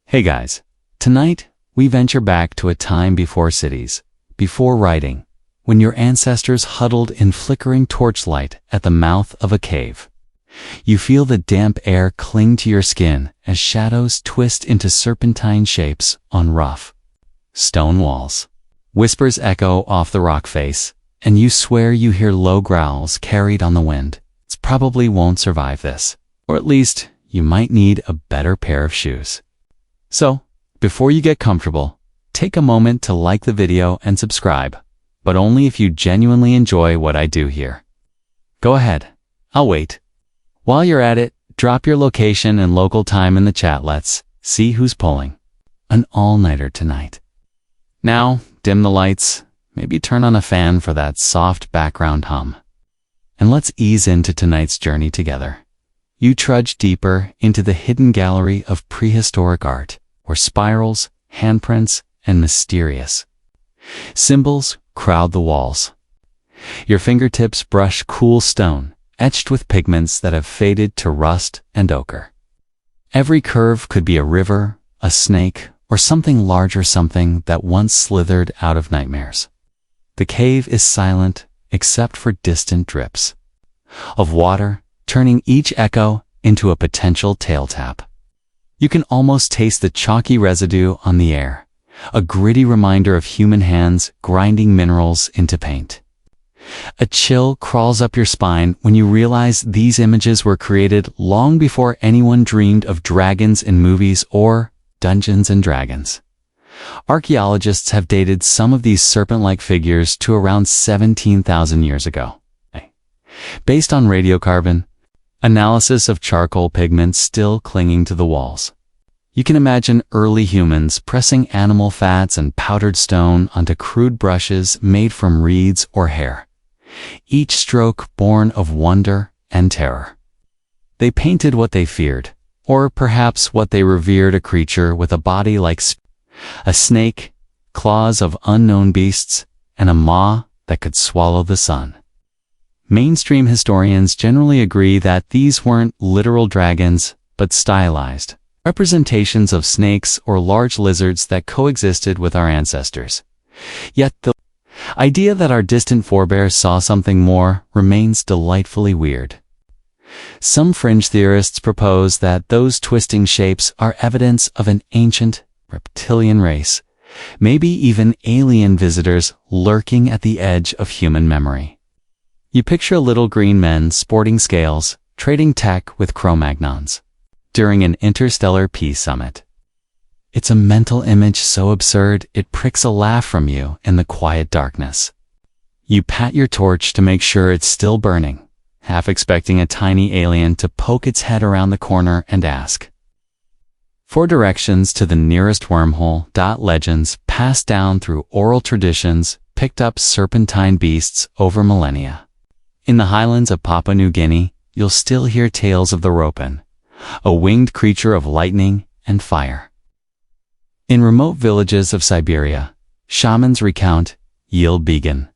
Hey guys, tonight we venture back to a time before cities, before writing, when your ancestors huddled in flickering torchlight at the mouth of a cave. You feel the damp air cling to your skin as shadows twist into serpentine shapes on rough stone walls. Whispers echo off the rock face, and you swear you hear low growls carried on the wind. It probably won't survive this, or at least you might need a better pair of shoes. So, before you get comfortable, take a moment to like the video and subscribe, but only if you genuinely enjoy what I do here. Go ahead, I'll wait. While you're at it, drop your location and local time in the chat. Let's see who's pulling an all-nighter tonight. Now, dim the lights, maybe turn on a fan for that soft background hum. And let's ease into tonight's journey together. You trudge deeper into the hidden gallery of prehistoric art, where spirals, handprints, and mysterious symbols crowd the walls. Your fingertips brush cool stone, etched with pigments that have faded to rust and ochre. Every curve could be a river, a snake, or something larger, something that once slithered out of nightmares. The cave is silent except for distant drips of water, turning each echo into a potential tale tap. You can almost taste the chalky residue on the air, a gritty reminder of human hands grinding minerals into paint. A chill crawls up your spine when you realize these images were created long before anyone dreamed of dragons in movies or Dungeons and Dragons. Archaeologists have dated some of these serpent-like figures to around 17,000 years ago. Based on radiocarbon analysis of charcoal pigments still clinging to the walls. You can imagine early humans pressing animal fats and powdered stone onto crude brushes made from reeds or hair, each stroke born of wonder and terror. They painted what they feared, or perhaps what they revered, a creature with a body like a snake, claws of unknown beasts, and a maw that could swallow the sun. Mainstream historians generally agree that these weren't literal dragons, but stylized representations of snakes or large lizards that coexisted with our ancestors. Yet the idea that our distant forebears saw something more remains delightfully weird. Some fringe theorists propose that those twisting shapes are evidence of an ancient reptilian race, maybe even alien visitors lurking at the edge of human memory. You picture little green men sporting scales, trading tech with Cro-Magnons during an interstellar peace summit. It's a mental image so absurd it pricks a laugh from you in the quiet darkness. You pat your torch to make sure it's still burning, half expecting a tiny alien to poke its head around the corner and ask for directions to the nearest wormhole. Legends passed down through oral traditions picked up serpentine beasts over millennia. In the highlands of Papua New Guinea, you'll still hear tales of the ropen, a winged creature of lightning and fire. In remote villages of Siberia, shamans recount Yil-Began,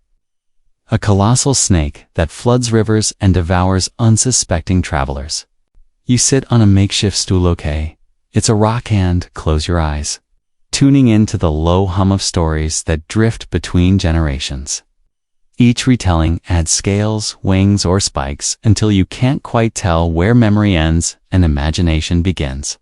a colossal snake that floods rivers and devours unsuspecting travelers. You sit on a makeshift stool. Okay, it's a rock hand. Close your eyes, tuning into the low hum of stories that drift between generations. Each retelling adds scales, wings, or spikes until you can't quite tell where memory ends and imagination begins.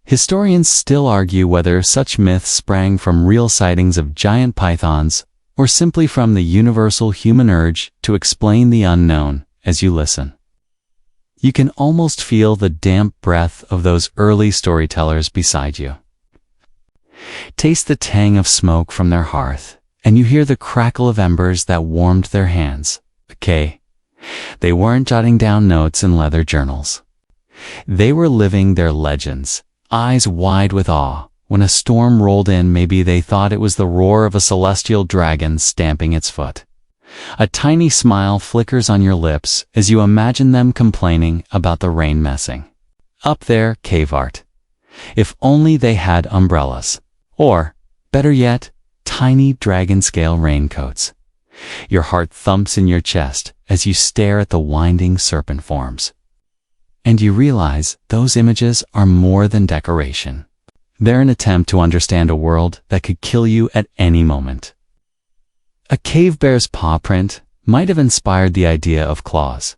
Historians still argue whether such myths sprang from real sightings of giant pythons or simply from the universal human urge to explain the unknown. As you listen, you can almost feel the damp breath of those early storytellers beside you. Taste the tang of smoke from their hearth, and you hear the crackle of embers that warmed their hands. Okay, they weren't jotting down notes in leather journals. They were living their legends, eyes wide with awe. When a storm rolled in, maybe they thought it was the roar of a celestial dragon stamping its foot. A tiny smile flickers on your lips as you imagine them complaining about the rain messing up their cave art. If only they had umbrellas, or, better yet, tiny dragon-scale raincoats. Your heart thumps in your chest as you stare at the winding serpent forms. And you realize those images are more than decoration. They're an attempt to understand a world that could kill you at any moment. A cave bear's paw print might have inspired the idea of claws.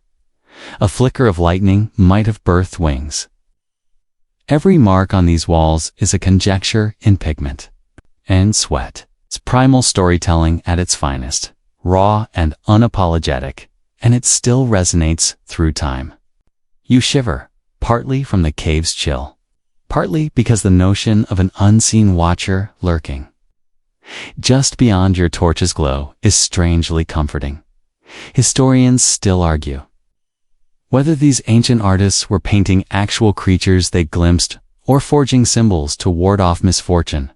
A flicker of lightning might have birthed wings. Every mark on these walls is a conjecture in pigment and sweat. It's primal storytelling at its finest, raw and unapologetic, and it still resonates through time. You shiver, partly from the cave's chill, partly because the notion of an unseen watcher lurking just beyond your torch's glow is strangely comforting. Historians still argue whether these ancient artists were painting actual creatures they glimpsed or forging symbols to ward off misfortune.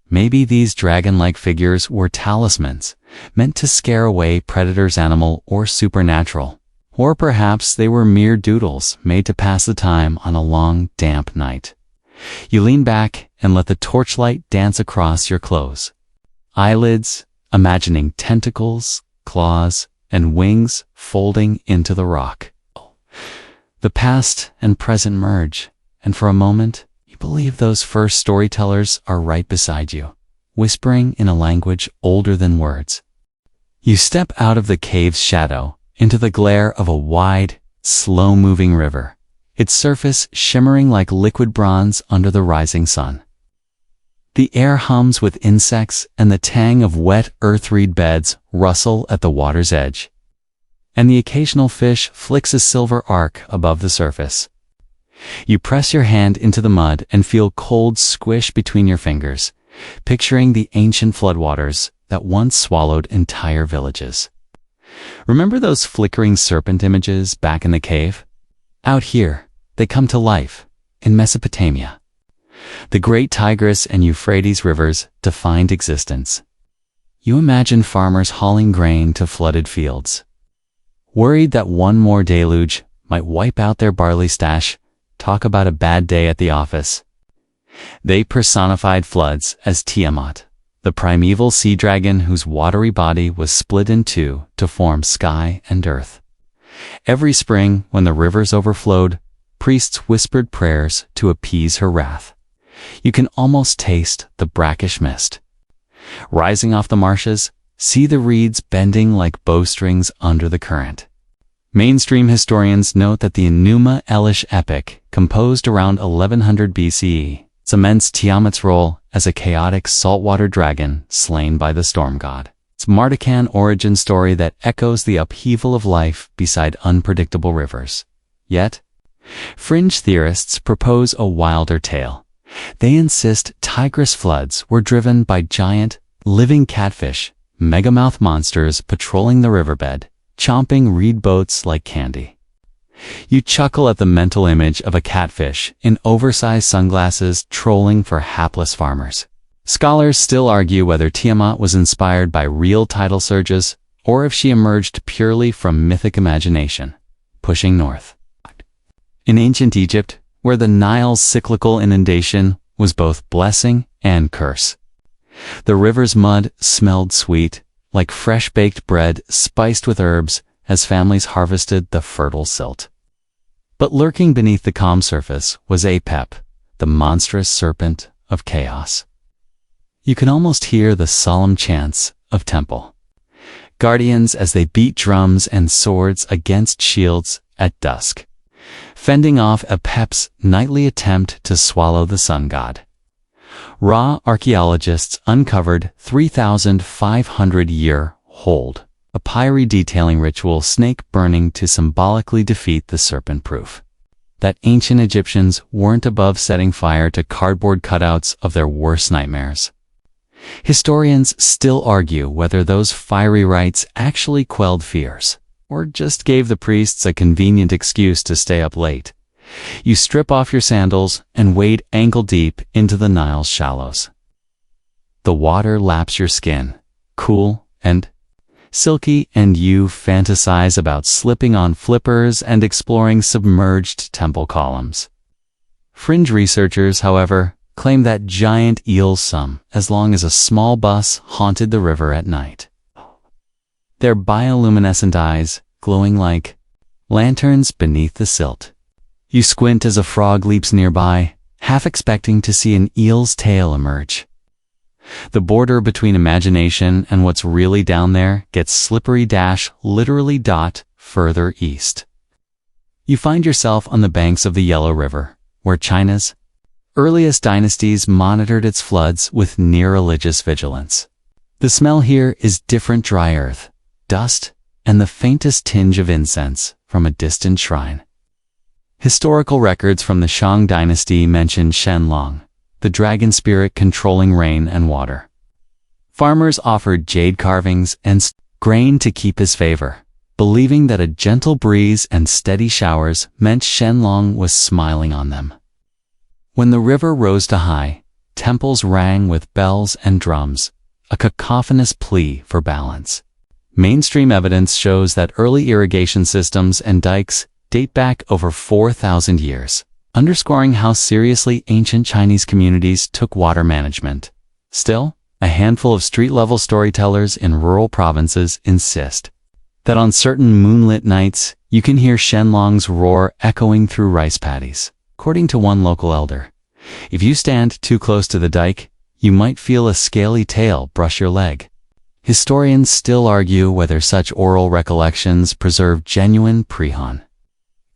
Maybe these dragon-like figures were talismans, meant to scare away predators, animal or supernatural. Or perhaps they were mere doodles made to pass the time on a long, damp night. You lean back and let the torchlight dance across your clothes. Eyelids, imagining tentacles, claws, and wings folding into the rock. The past and present merge, and for a moment, you believe those first storytellers are right beside you, whispering in a language older than words. You step out of the cave's shadow into the glare of a wide, slow-moving river, its surface shimmering like liquid bronze under the rising sun. The air hums with insects, and the tang of wet earth-reed beds rustle at the water's edge. And the occasional fish flicks a silver arc above the surface. You press your hand into the mud and feel cold squish between your fingers, picturing the ancient floodwaters that once swallowed entire villages. Remember those flickering serpent images back in the cave? Out here, they come to life, in Mesopotamia. The great Tigris and Euphrates rivers defined existence. You imagine farmers hauling grain to flooded fields, worried that one more deluge might wipe out their barley stash. Talk about a bad day at the office. They personified floods as Tiamat, the primeval sea dragon whose watery body was split in two to form sky and earth. Every spring, when the rivers overflowed, priests whispered prayers to appease her wrath. You can almost taste the brackish mist. Rising off the marshes, see the reeds bending like bowstrings under the current. Mainstream historians note that the Enuma Elish epic, composed around 1100 BCE, cements Tiamat's role as a chaotic saltwater dragon slain by the storm god. It's a Mardikan origin story that echoes the upheaval of life beside unpredictable rivers. Yet, fringe theorists propose a wilder tale. They insist Tigris floods were driven by giant, living catfish, megamouth monsters patrolling the riverbed, chomping reed boats like candy. You chuckle at the mental image of a catfish in oversized sunglasses trolling for hapless farmers. Scholars still argue whether Tiamat was inspired by real tidal surges or if she emerged purely from mythic imagination, pushing north. In ancient Egypt, where the Nile's cyclical inundation was both blessing and curse, the river's mud smelled sweet, like fresh-baked bread spiced with herbs as families harvested the fertile silt. But lurking beneath the calm surface was Apep, the monstrous serpent of chaos. You can almost hear the solemn chants of temple guardians as they beat drums and swords against shields at dusk, fending off Apep's nightly attempt to swallow the sun god. Raw archaeologists uncovered 3,500-year hold, a papyri detailing ritual snake burning to symbolically defeat the serpent-proof. That ancient Egyptians weren't above setting fire to cardboard cutouts of their worst nightmares. Historians still argue whether those fiery rites actually quelled fears, or just gave the priests a convenient excuse to stay up late. You strip off your sandals and wade ankle-deep into the Nile's shallows. The water laps your skin, cool and silky, and you fantasize about slipping on flippers and exploring submerged temple columns. Fringe researchers, however, claim that giant eels swam as long as a small bus haunted the river at night. Their bioluminescent eyes glowing like lanterns beneath the silt. You squint as a frog leaps nearby, half expecting to see an eel's tail emerge. The border between imagination and what's really down there gets slippery literally further east. You find yourself on the banks of the Yellow River, where China's earliest dynasties monitored its floods with near-religious vigilance. The smell here is different dry earth, dust, and the faintest tinge of incense from a distant shrine. Historical records from the Shang dynasty mention Shenlong, the dragon spirit controlling rain and water. Farmers offered jade carvings and grain to keep his favor, believing that a gentle breeze and steady showers meant Shenlong was smiling on them. When the river rose to high, temples rang with bells and drums, a cacophonous plea for balance. Mainstream evidence shows that early irrigation systems and dikes date back over 4,000 years, underscoring how seriously ancient Chinese communities took water management. Still, a handful of street-level storytellers in rural provinces insist that on certain moonlit nights, you can hear Shenlong's roar echoing through rice paddies. According to one local elder, if you stand too close to the dike, you might feel a scaly tail brush your leg. Historians still argue whether such oral recollections preserve genuine pre-Han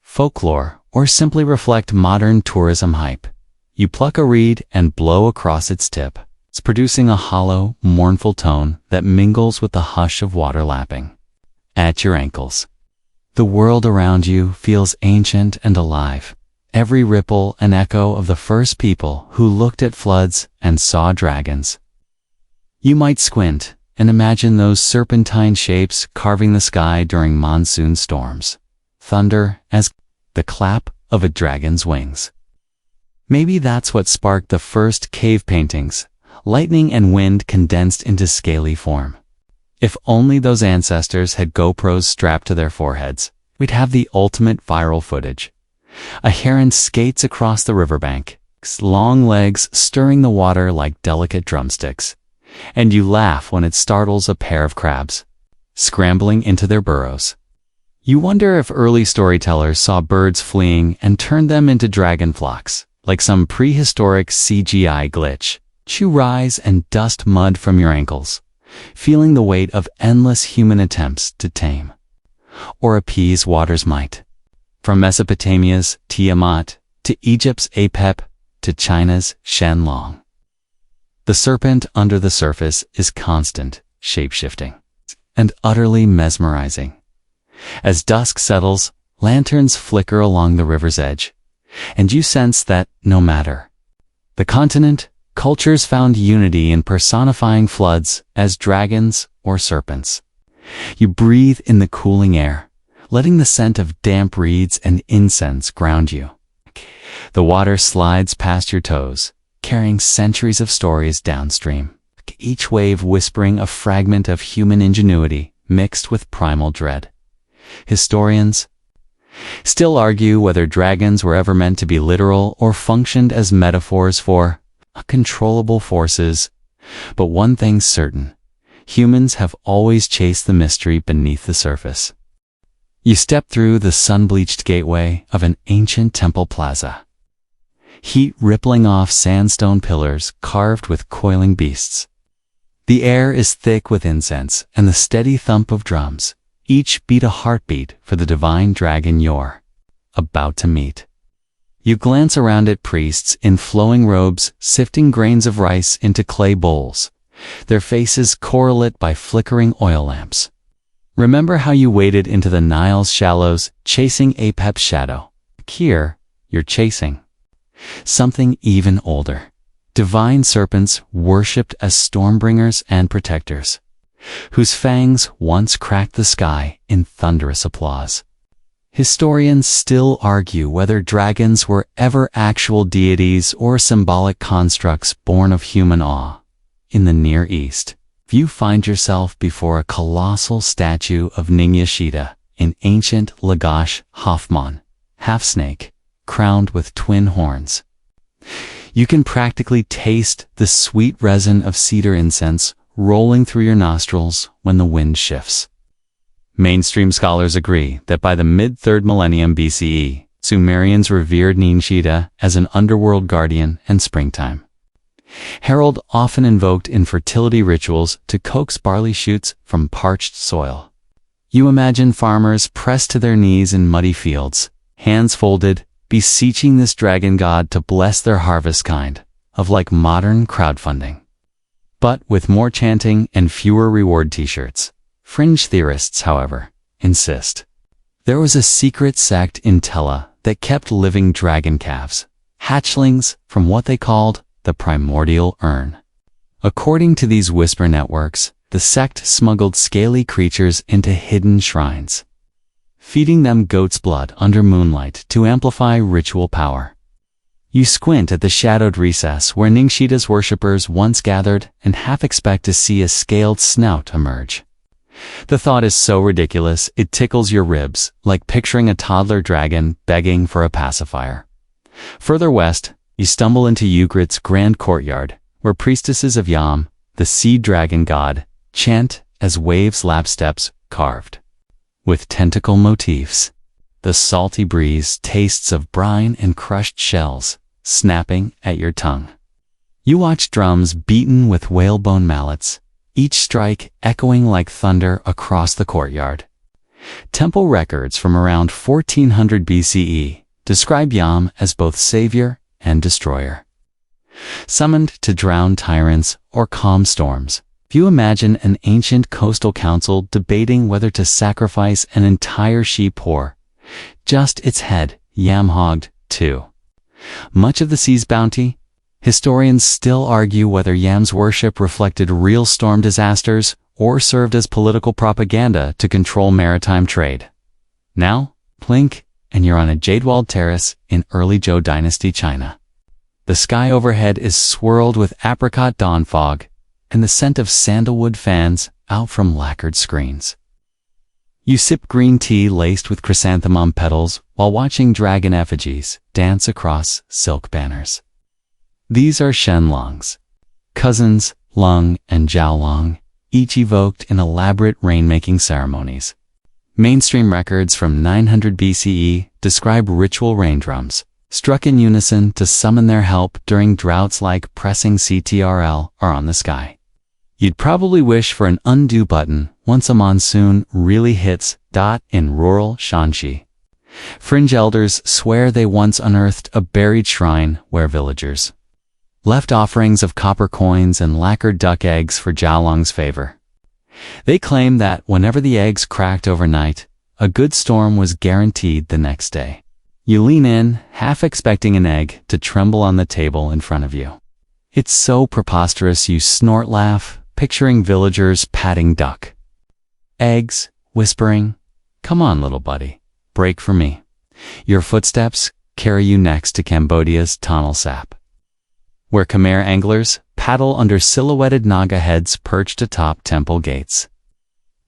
folklore or simply reflect modern tourism hype. You pluck a reed and blow across its tip, producing a hollow, mournful tone that mingles with the hush of water lapping at your ankles. The world around you feels ancient and alive, every ripple an echo of the first people who looked at floods and saw dragons. You might squint and imagine those serpentine shapes carving the sky during monsoon storms, thunder as the clap of a dragon's wings. Maybe that's what sparked the first cave paintings, lightning and wind condensed into scaly form. If only those ancestors had GoPros strapped to their foreheads, we'd have the ultimate viral footage. A heron skates across the riverbank, long legs stirring the water like delicate drumsticks, and you laugh when it startles a pair of crabs, scrambling into their burrows. You wonder if early storytellers saw birds fleeing and turned them into dragon flocks, like some prehistoric CGI glitch. You rise and dust mud from your ankles, feeling the weight of endless human attempts to tame or appease water's might. From Mesopotamia's Tiamat to Egypt's Apep to China's Shenlong, the serpent under the surface is constant, shape-shifting, and utterly mesmerizing. As dusk settles, lanterns flicker along the river's edge, and you sense that, no matter the continent, cultures found unity in personifying floods as dragons or serpents. You breathe in the cooling air, letting the scent of damp reeds and incense ground you. The water slides past your toes, carrying centuries of stories downstream, each wave whispering a fragment of human ingenuity mixed with primal dread. Historians still argue whether dragons were ever meant to be literal or functioned as metaphors for uncontrollable forces, but one thing's certain: humans have always chased the mystery beneath the surface. You step through the sun-bleached gateway of an ancient temple plaza, heat rippling off sandstone pillars carved with coiling beasts. The air is thick with incense and the steady thump of drums, each beat a heartbeat for the divine dragon you're about to meet. You glance around at priests in flowing robes sifting grains of rice into clay bowls, their faces correlate by flickering oil lamps. Remember how you waded into the Nile's shallows chasing Apep's shadow? Here, you're chasing something even older. Divine serpents worshipped as stormbringers and protectors, whose fangs once cracked the sky in thunderous applause. Historians still argue whether dragons were ever actual deities or symbolic constructs born of human awe. In the Near East, you find yourself before a colossal statue of Ningyashita, an ancient Lagash Hoffman, half-snake, crowned with twin horns. You can practically taste the sweet resin of cedar incense rolling through your nostrils when the wind shifts. Mainstream scholars agree that by the mid-3rd millennium BCE, Sumerians revered Ninshita as an underworld guardian and springtime. Herald often invoked in fertility rituals to coax barley shoots from parched soil. You imagine farmers pressed to their knees in muddy fields, hands folded, beseeching this dragon god to bless their harvest, kind of like modern crowdfunding. But with more chanting and fewer reward t-shirts. Fringe theorists, however, insist. There was a secret sect in Tella that kept living dragon calves, hatchlings from what they called the primordial urn. According to these whisper networks, the sect smuggled scaly creatures into hidden shrines, feeding them goat's blood under moonlight to amplify ritual power. You squint at the shadowed recess where Ningshita's worshippers once gathered and half expect to see a scaled snout emerge. The thought is so ridiculous it tickles your ribs, like picturing a toddler dragon begging for a pacifier. Further west, you stumble into Ygritte's grand courtyard, where priestesses of Yam, the sea dragon god, chant as waves lap steps carved with tentacle motifs. The salty breeze tastes of brine and crushed shells, snapping at your tongue. You watch drums beaten with whalebone mallets, each strike echoing like thunder across the courtyard. Temple records from around 1400 BCE describe Yam as both savior and destroyer. Summoned to drown tyrants or calm storms, you imagine an ancient coastal council debating whether to sacrifice an entire sheep or just its head, Yam-hogged, too. Much of the sea's bounty, historians still argue whether Yam's worship reflected real storm disasters or served as political propaganda to control maritime trade. Now, plink, and you're on a jade-walled terrace in early Zhou Dynasty China. The sky overhead is swirled with apricot dawn fog, and the scent of sandalwood fans out from lacquered screens. You sip green tea laced with chrysanthemum petals while watching dragon effigies dance across silk banners. These are Shenlongs, cousins Lung and Jiaolong, each evoked in elaborate rainmaking ceremonies. Mainstream records from 900 BCE describe ritual rain drums, struck in unison to summon their help during droughts like pressing CTRL are on the sky. You'd probably wish for an undo button once a monsoon really hits. In rural Shanxi, fringe elders swear they once unearthed a buried shrine where villagers left offerings of copper coins and lacquered duck eggs for Jiaolong's favor. They claim that whenever the eggs cracked overnight, a good storm was guaranteed the next day. You lean in, half expecting an egg to tremble on the table in front of you. It's so preposterous you snort laugh, picturing villagers patting duck eggs, whispering, "Come on, little buddy, break for me." Your footsteps carry you next to Cambodia's Tonle Sap, where Khmer anglers paddle under silhouetted Naga heads perched atop temple gates.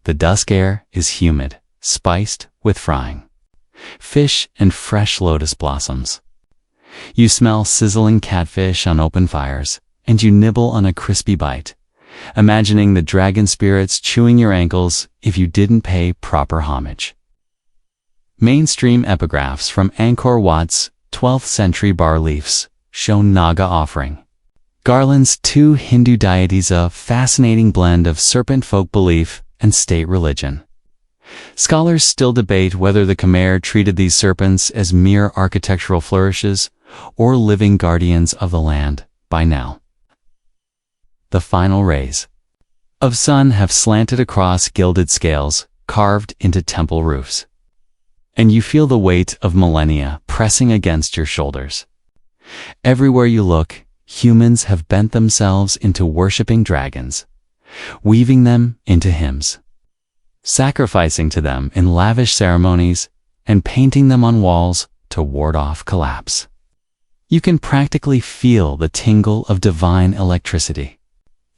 The dusk air is humid, spiced with frying fish and fresh lotus blossoms. You smell sizzling catfish on open fires, and you nibble on a crispy bite, imagining the dragon spirits chewing your ankles if you didn't pay proper homage. Mainstream epigraphs from Angkor Wat's 12th century bas-reliefs show Naga offering garlands to Hindu deities, a fascinating blend of serpent folk belief and state religion. Scholars still debate whether the Khmer treated these serpents as mere architectural flourishes or living guardians of the land by now. The final rays of sun have slanted across gilded scales carved into temple roofs, and you feel the weight of millennia pressing against your shoulders. Everywhere you look, humans have bent themselves into worshipping dragons, weaving them into hymns, sacrificing to them in lavish ceremonies, and painting them on walls to ward off collapse. You can practically feel the tingle of divine electricity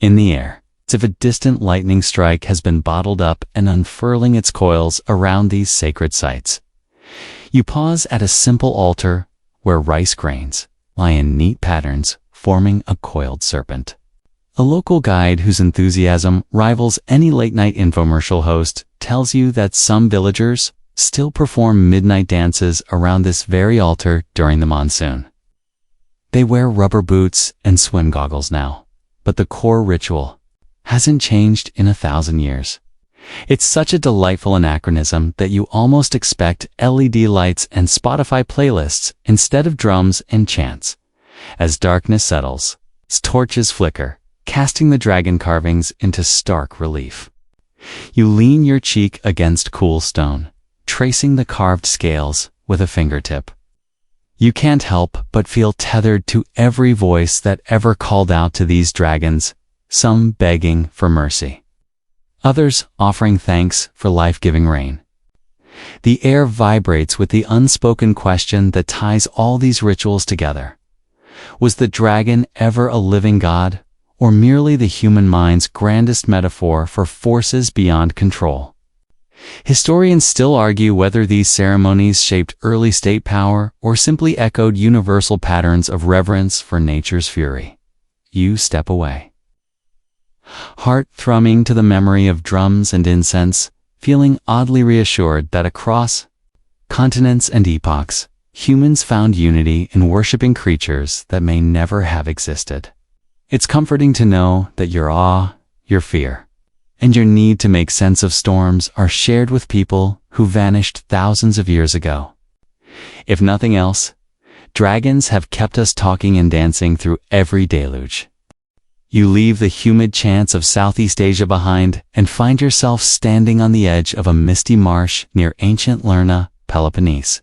in the air, as if a distant lightning strike has been bottled up and unfurling its coils around these sacred sites. You pause at a simple altar where rice grains lie in neat patterns forming a coiled serpent. A local guide whose enthusiasm rivals any late-night infomercial host tells you that some villagers still perform midnight dances around this very altar during the monsoon. They wear rubber boots and swim goggles now, but the core ritual hasn't changed in 1,000 years. It's such a delightful anachronism that you almost expect LED lights and Spotify playlists instead of drums and chants. As darkness settles, torches flicker, casting the dragon carvings into stark relief. You lean your cheek against cool stone, tracing the carved scales with a fingertip. You can't help but feel tethered to every voice that ever called out to these dragons, some begging for mercy, others offering thanks for life-giving rain. The air vibrates with the unspoken question that ties all these rituals together. Was the dragon ever a living god, or merely the human mind's grandest metaphor for forces beyond control? Historians still argue whether these ceremonies shaped early state power or simply echoed universal patterns of reverence for nature's fury. You step away, heart thrumming to the memory of drums and incense, feeling oddly reassured that across continents and epochs, humans found unity in worshiping creatures that may never have existed. It's comforting to know that your awe, your fear, and your need to make sense of storms are shared with people who vanished thousands of years ago. If nothing else, dragons have kept us talking and dancing through every deluge. You leave the humid chants of Southeast Asia behind and find yourself standing on the edge of a misty marsh near ancient Lerna, Peloponnese.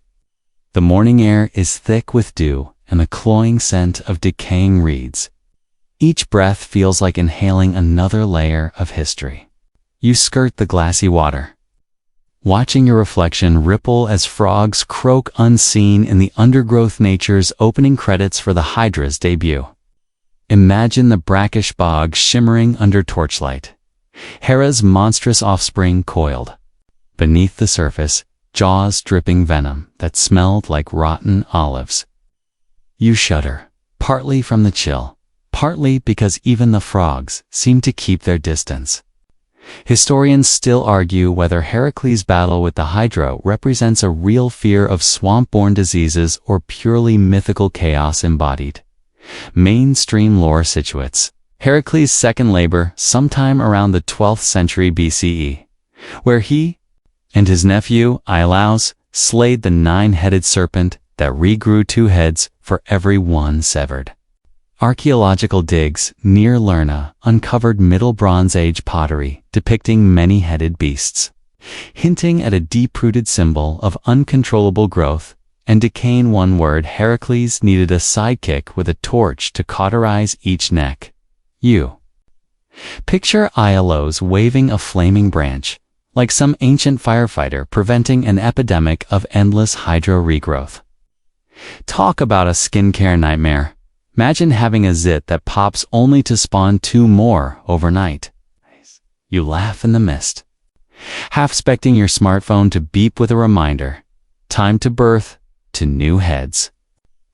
The morning air is thick with dew and the cloying scent of decaying reeds. Each breath feels like inhaling another layer of history. You skirt the glassy water, watching your reflection ripple as frogs croak unseen in the undergrowth nature's opening credits for the Hydra's debut. Imagine the brackish bog shimmering under torchlight, Hera's monstrous offspring coiled. Beneath the surface, jaws dripping venom that smelled like rotten olives. You shudder, partly from the chill, partly because even the frogs seem to keep their distance. Historians still argue whether Heracles' battle with the Hydra represents a real fear of swamp-borne diseases or purely mythical chaos embodied. Mainstream lore situates Heracles' second labor sometime around the 12th century BCE, where he and his nephew Iolaus slayed the 9-headed serpent that regrew 2 heads for every one severed. Archaeological digs near Lerna uncovered Middle Bronze Age pottery depicting many-headed beasts, hinting at a deep-rooted symbol of uncontrollable growth and decaying. One word: Heracles needed a sidekick with a torch to cauterize each neck. You picture Iolaus waving a flaming branch, like some ancient firefighter preventing an epidemic of endless hydro regrowth. Talk about a skincare nightmare. Imagine having a zit that pops only to spawn 2 more overnight. You laugh in the mist, half expecting your smartphone to beep with a reminder. Time to birth to new heads.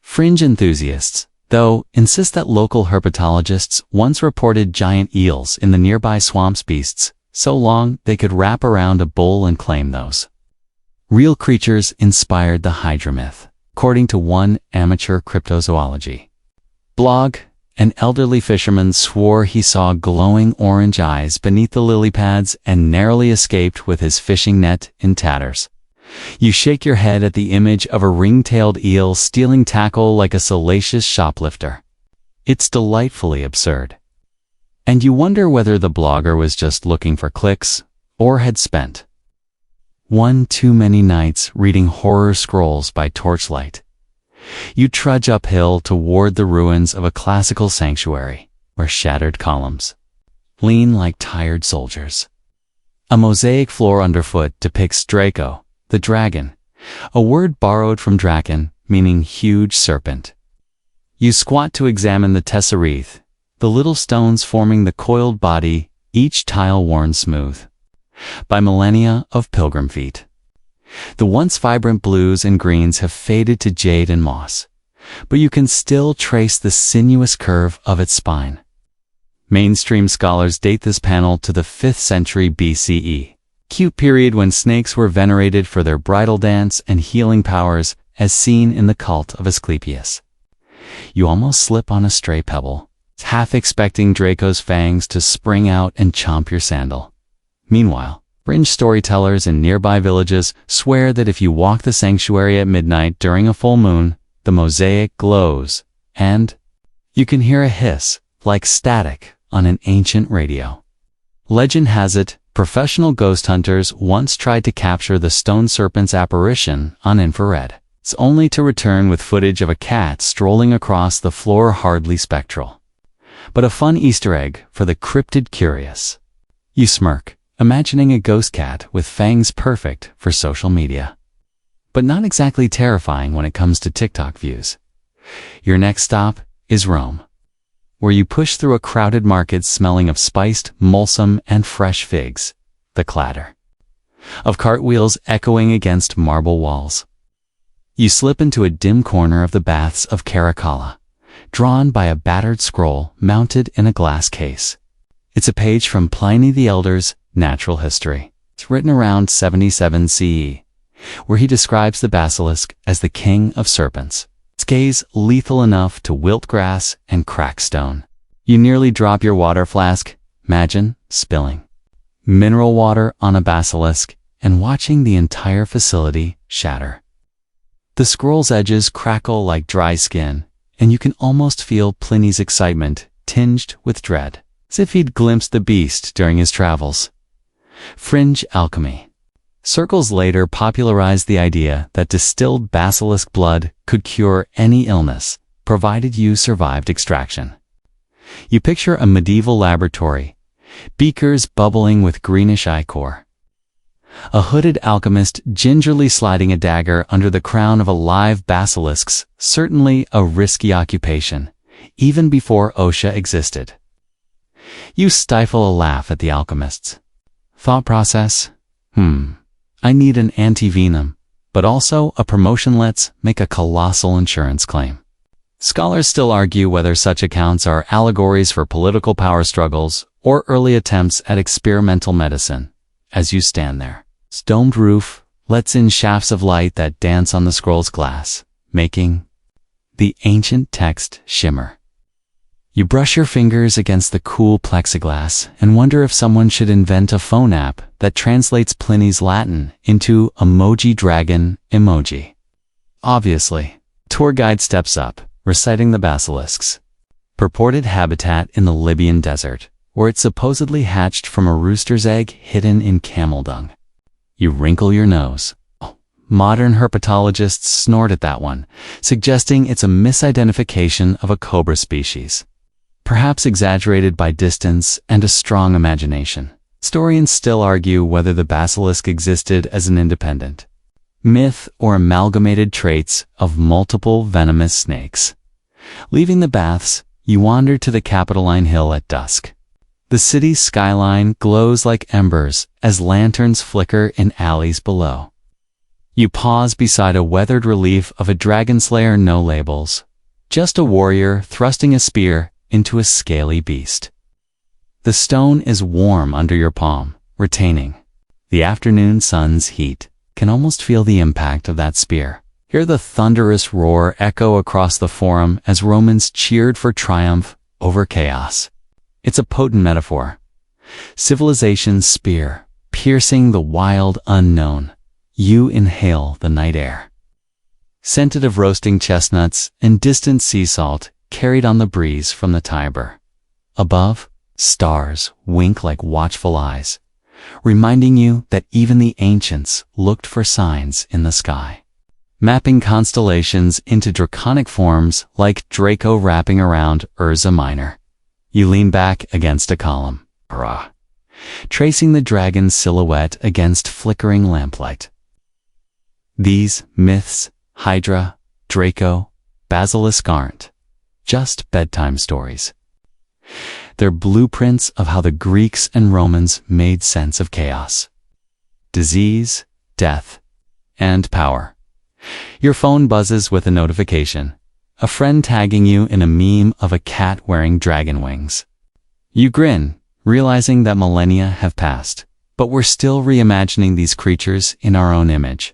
Fringe enthusiasts, though, insist that local herpetologists once reported giant eels in the nearby swamps, beasts so long they could wrap around a bowl and claim those. Real creatures inspired the Hydra myth, according to one amateur cryptozoology blog. An elderly fisherman swore he saw glowing orange eyes beneath the lily pads and narrowly escaped with his fishing net in tatters. You shake your head at the image of a ring-tailed eel stealing tackle like a salacious shoplifter. It's delightfully absurd. And you wonder whether the blogger was just looking for clicks or had spent one too many nights reading horror scrolls by torchlight. You trudge uphill toward the ruins of a classical sanctuary where shattered columns lean like tired soldiers. A mosaic floor underfoot depicts Draco, the dragon, a word borrowed from draken, meaning huge serpent. You squat to examine the tesserae, the little stones forming the coiled body, each tile worn smooth by millennia of pilgrim feet. The once vibrant blues and greens have faded to jade and moss, but you can still trace the sinuous curve of its spine. Mainstream scholars date this panel to the 5th century BCE, cute period when snakes were venerated for their bridal dance and healing powers, as seen in the cult of Asclepius. You almost slip on a stray pebble, half expecting Draco's fangs to spring out and chomp your sandal. Meanwhile, fringe storytellers in nearby villages swear that if you walk the sanctuary at midnight during a full moon, the mosaic glows, and you can hear a hiss, like static, on an ancient radio. Legend has it, professional ghost hunters once tried to capture the stone serpent's apparition on infrared. It's only to return with footage of a cat strolling across the floor, hardly spectral. But a fun Easter egg for the cryptid curious. You smirk, imagining a ghost cat with fangs perfect for social media. But not exactly terrifying when it comes to TikTok views. Your next stop is Rome, where you push through a crowded market smelling of spiced, mulsum, and fresh figs, the clatter of cartwheels echoing against marble walls. You slip into a dim corner of the baths of Caracalla, drawn by a battered scroll mounted in a glass case. It's a page from Pliny the Elder's Natural History. It's written around 77 CE, where he describes the basilisk as the king of serpents. Its gaze lethal enough to wilt grass and crack stone. You nearly drop your water flask, imagine spilling mineral water on a basilisk and watching the entire facility shatter. The scroll's edges crackle like dry skin, and you can almost feel Pliny's excitement tinged with dread, as if he'd glimpsed the beast during his travels. Fringe alchemy. Circles later popularized the idea that distilled basilisk blood could cure any illness, provided you survived extraction. You picture a medieval laboratory, beakers bubbling with greenish ichor. A hooded alchemist gingerly sliding a dagger under the crown of a live basilisk, certainly a risky occupation, even before OSHA existed. You stifle a laugh at the alchemist's thought process. I need an anti-venom, but also a promotion. Let's make a colossal insurance claim. Scholars still argue whether such accounts are allegories for political power struggles or early attempts at experimental medicine. As you stand there, its domed roof lets in shafts of light that dance on the scroll's glass, making the ancient text shimmer. You brush your fingers against the cool plexiglass and wonder if someone should invent a phone app that translates Pliny's Latin into emoji dragon emoji. Obviously, tour guide steps up, reciting the basilisk's purported habitat in the Libyan desert, where it supposedly hatched from a rooster's egg hidden in camel dung. You wrinkle your nose. Modern herpetologists snort at that one, suggesting it's a misidentification of a cobra species. Perhaps exaggerated by distance and a strong imagination. Historians still argue whether the basilisk existed as an independent myth or amalgamated traits of multiple venomous snakes. Leaving the baths, you wander to the Capitoline Hill at dusk. The city's skyline glows like embers as lanterns flicker in alleys below. You pause beside a weathered relief of a dragon slayer, no labels, just a warrior thrusting a spear into a scaly beast. The stone is warm under your palm, retaining the afternoon sun's heat. Can almost feel the impact of that spear. Hear the thunderous roar echo across the forum as Romans cheered for triumph over chaos. It's a potent metaphor. Civilization's spear, piercing the wild unknown. You inhale the night air, scented of roasting chestnuts and distant sea salt carried on the breeze from the Tiber. Above, stars wink like watchful eyes, reminding you that even the ancients looked for signs in the sky. Mapping constellations into draconic forms like Draco wrapping around Ursa Minor. You lean back against a column, tracing the dragon's silhouette against flickering lamplight. These myths, Hydra, Draco, Basilisk aren't just bedtime stories. They're blueprints of how the Greeks and Romans made sense of chaos, disease, death, and power. Your phone buzzes with a notification, a friend tagging you in a meme of a cat wearing dragon wings. You grin, realizing that millennia have passed, but we're still reimagining these creatures in our own image.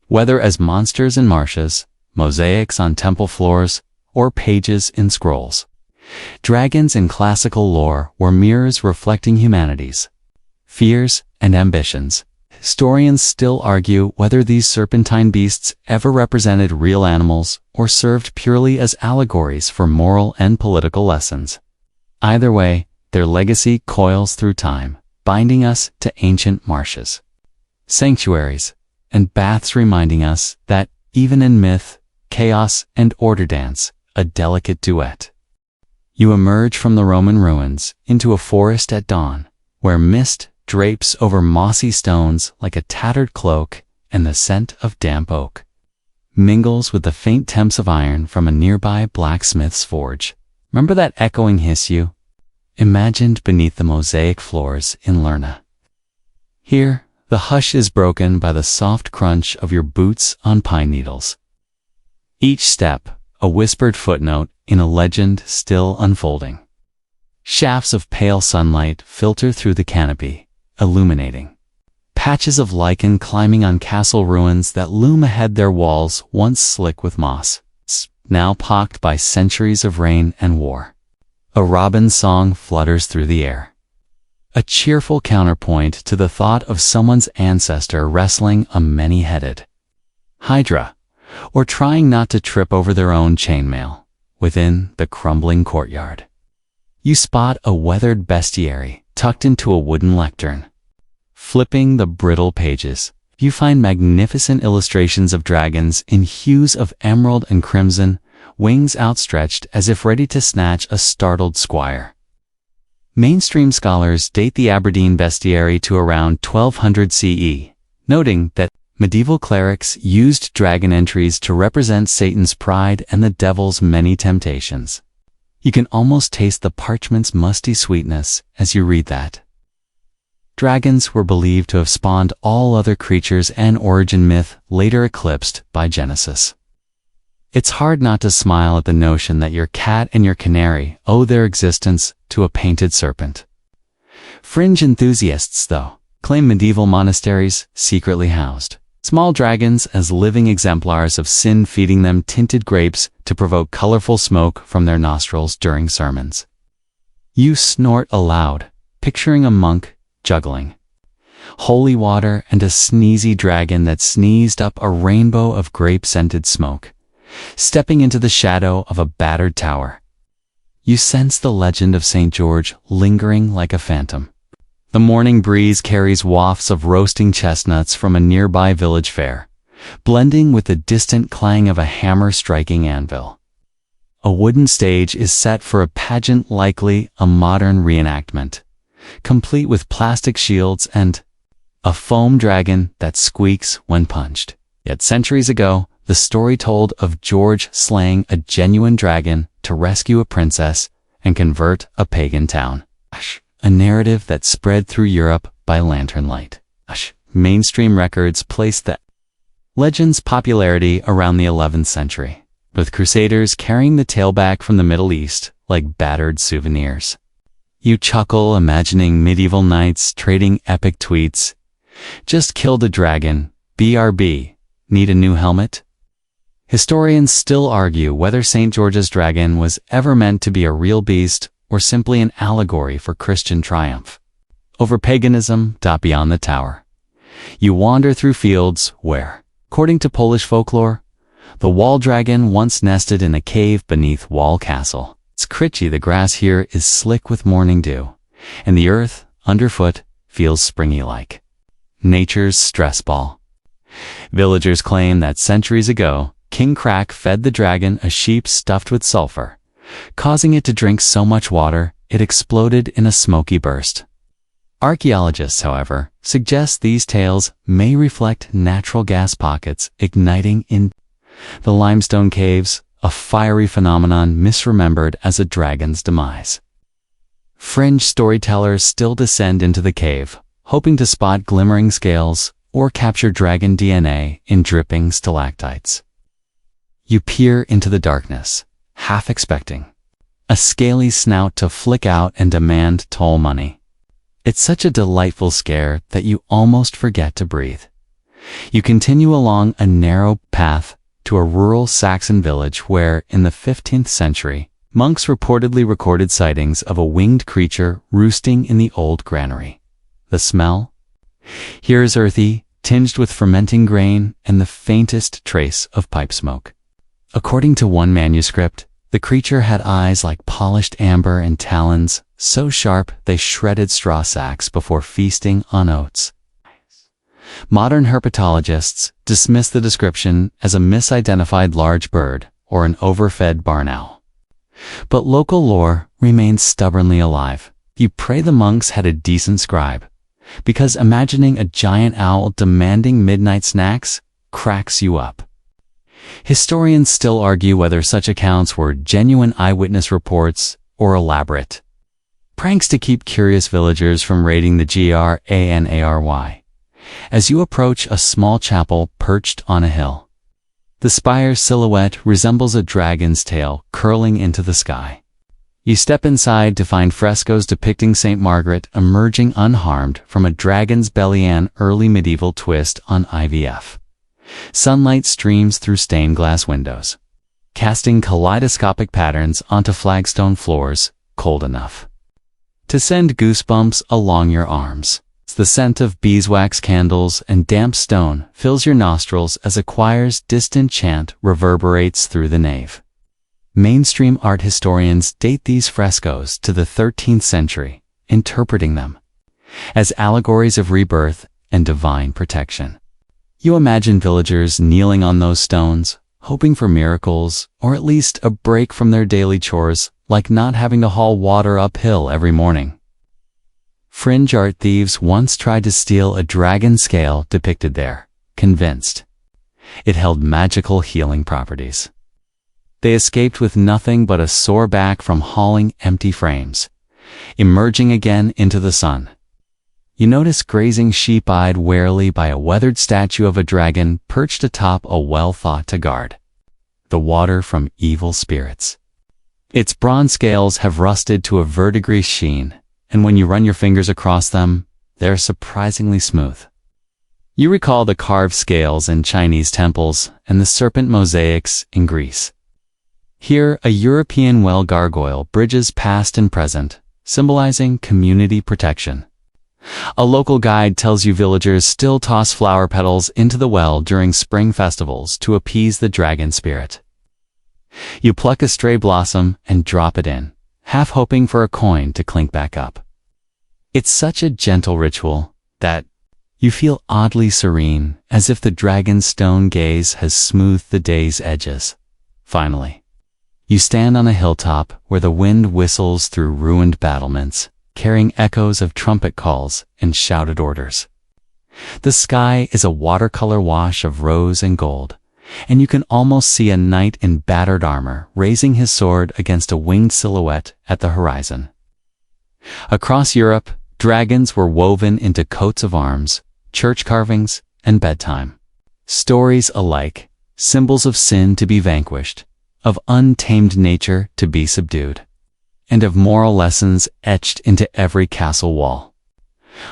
Whether as monsters in marshes, mosaics on temple floors, or pages in scrolls. Dragons in classical lore were mirrors reflecting humanity's fears and ambitions. Historians still argue whether these serpentine beasts ever represented real animals or served purely as allegories for moral and political lessons. Either way, their legacy coils through time, binding us to ancient marshes, sanctuaries, and baths, reminding us that, even in myth, chaos and order dance a delicate duet. You emerge from the Roman ruins into a forest at dawn, where mist drapes over mossy stones like a tattered cloak, and the scent of damp oak mingles with the faint temps of iron from a nearby blacksmith's forge. Remember that echoing hiss you imagined beneath the mosaic floors in Lerna? Here, the hush is broken by the soft crunch of your boots on pine needles. Each step, a whispered footnote in a legend still unfolding. Shafts of pale sunlight filter through the canopy, illuminating patches of lichen climbing on castle ruins that loom ahead, their walls once slick with moss, now pocked by centuries of rain and war. A robin's song flutters through the air, a cheerful counterpoint to the thought of someone's ancestor wrestling a many-headed hydra, or trying not to trip over their own chainmail within the crumbling courtyard. You spot a weathered bestiary tucked into a wooden lectern. Flipping the brittle pages, you find magnificent illustrations of dragons in hues of emerald and crimson, wings outstretched as if ready to snatch a startled squire. Mainstream scholars date the Aberdeen bestiary to around 1200 CE, noting that medieval clerics used dragon entries to represent Satan's pride and the devil's many temptations. You can almost taste the parchment's musty sweetness as you read that. Dragons were believed to have spawned all other creatures, an origin myth later eclipsed by Genesis. It's hard not to smile at the notion that your cat and your canary owe their existence to a painted serpent. Fringe enthusiasts, though, claim medieval monasteries secretly housed small dragons as living exemplars of sin, feeding them tinted grapes to provoke colorful smoke from their nostrils during sermons. You snort aloud, picturing a monk juggling holy water and a sneezy dragon that sneezed up a rainbow of grape-scented smoke, stepping into the shadow of a battered tower. You sense the legend of St. George lingering like a phantom. The morning breeze carries wafts of roasting chestnuts from a nearby village fair, blending with the distant clang of a hammer striking anvil. A wooden stage is set for a pageant, likely a modern reenactment, complete with plastic shields and a foam dragon that squeaks when punched. Yet centuries ago, the story told of George slaying a genuine dragon to rescue a princess and convert a pagan town. A narrative that spread through Europe by lantern light. Mainstream records place the legend's popularity around the 11th century, with crusaders carrying the tale back from the Middle East like battered souvenirs. You chuckle, imagining medieval knights trading epic tweets. Just killed a dragon, BRB, need a new helmet? Historians still argue whether St. George's dragon was ever meant to be a real beast or simply an allegory for Christian triumph over paganism. Beyond the tower, you wander through fields where, according to Polish folklore, the wall dragon once nested in a cave beneath Wall Castle. It's critchy, the grass here is slick with morning dew, and the earth underfoot feels springy like nature's stress ball. Villagers claim that centuries ago, King Crack fed the dragon a sheep stuffed with sulfur, causing it to drink so much water it exploded in a smoky burst. Archaeologists, however, suggest these tales may reflect natural gas pockets igniting in the limestone caves, a fiery phenomenon misremembered as a dragon's demise. Fringe storytellers still descend into the cave, hoping to spot glimmering scales or capture dragon DNA in dripping stalactites. You peer into the darkness, half expecting a scaly snout to flick out and demand toll money. It's such a delightful scare that you almost forget to breathe. You continue along a narrow path to a rural Saxon village where, in the 15th century, monks reportedly recorded sightings of a winged creature roosting in the old granary. The smell? Here is earthy, tinged with fermenting grain and the faintest trace of pipe smoke. According to one manuscript, the creature had eyes like polished amber and talons so sharp they shredded straw sacks before feasting on oats. Modern herpetologists dismiss the description as a misidentified large bird or an overfed barn owl. But local lore remains stubbornly alive. You pray the monks had a decent scribe, because imagining a giant owl demanding midnight snacks cracks you up. Historians still argue whether such accounts were genuine eyewitness reports or elaborate pranks to keep curious villagers from raiding the granary. As you approach a small chapel perched on a hill, the spire's silhouette resembles a dragon's tail curling into the sky. You step inside to find frescoes depicting St. Margaret emerging unharmed from a dragon's belly, an early medieval twist on IVF. Sunlight streams through stained glass windows, casting kaleidoscopic patterns onto flagstone floors cold enough to send goosebumps along your arms. The scent of beeswax candles and damp stone fills your nostrils as a choir's distant chant reverberates through the nave. Mainstream art historians date these frescoes to the 13th century, interpreting them as allegories of rebirth and divine protection. You imagine villagers kneeling on those stones, hoping for miracles, or at least a break from their daily chores, like not having to haul water uphill every morning. Fringe art thieves once tried to steal a dragon scale depicted there, convinced it held magical healing properties. They escaped with nothing but a sore back from hauling empty frames, emerging again into the sun. You notice grazing sheep-eyed warily by a weathered statue of a dragon perched atop a well thought to guard the water from evil spirits. Its bronze scales have rusted to a verdigris sheen, and when you run your fingers across them, they're surprisingly smooth. You recall the carved scales in Chinese temples and the serpent mosaics in Greece. Here, a European well gargoyle bridges past and present, symbolizing community protection. A local guide tells you villagers still toss flower petals into the well during spring festivals to appease the dragon spirit. You pluck a stray blossom and drop it in, half hoping for a coin to clink back up. It's such a gentle ritual that you feel oddly serene, as if the dragon's stone gaze has smoothed the day's edges. Finally, you stand on a hilltop where the wind whistles through ruined battlements, carrying echoes of trumpet calls and shouted orders. The sky is a watercolor wash of rose and gold, and you can almost see a knight in battered armor raising his sword against a winged silhouette at the horizon. Across Europe, dragons were woven into coats of arms, church carvings, and bedtime. Stories alike, symbols of sin to be vanquished, of untamed nature to be subdued, and of moral lessons etched into every castle wall.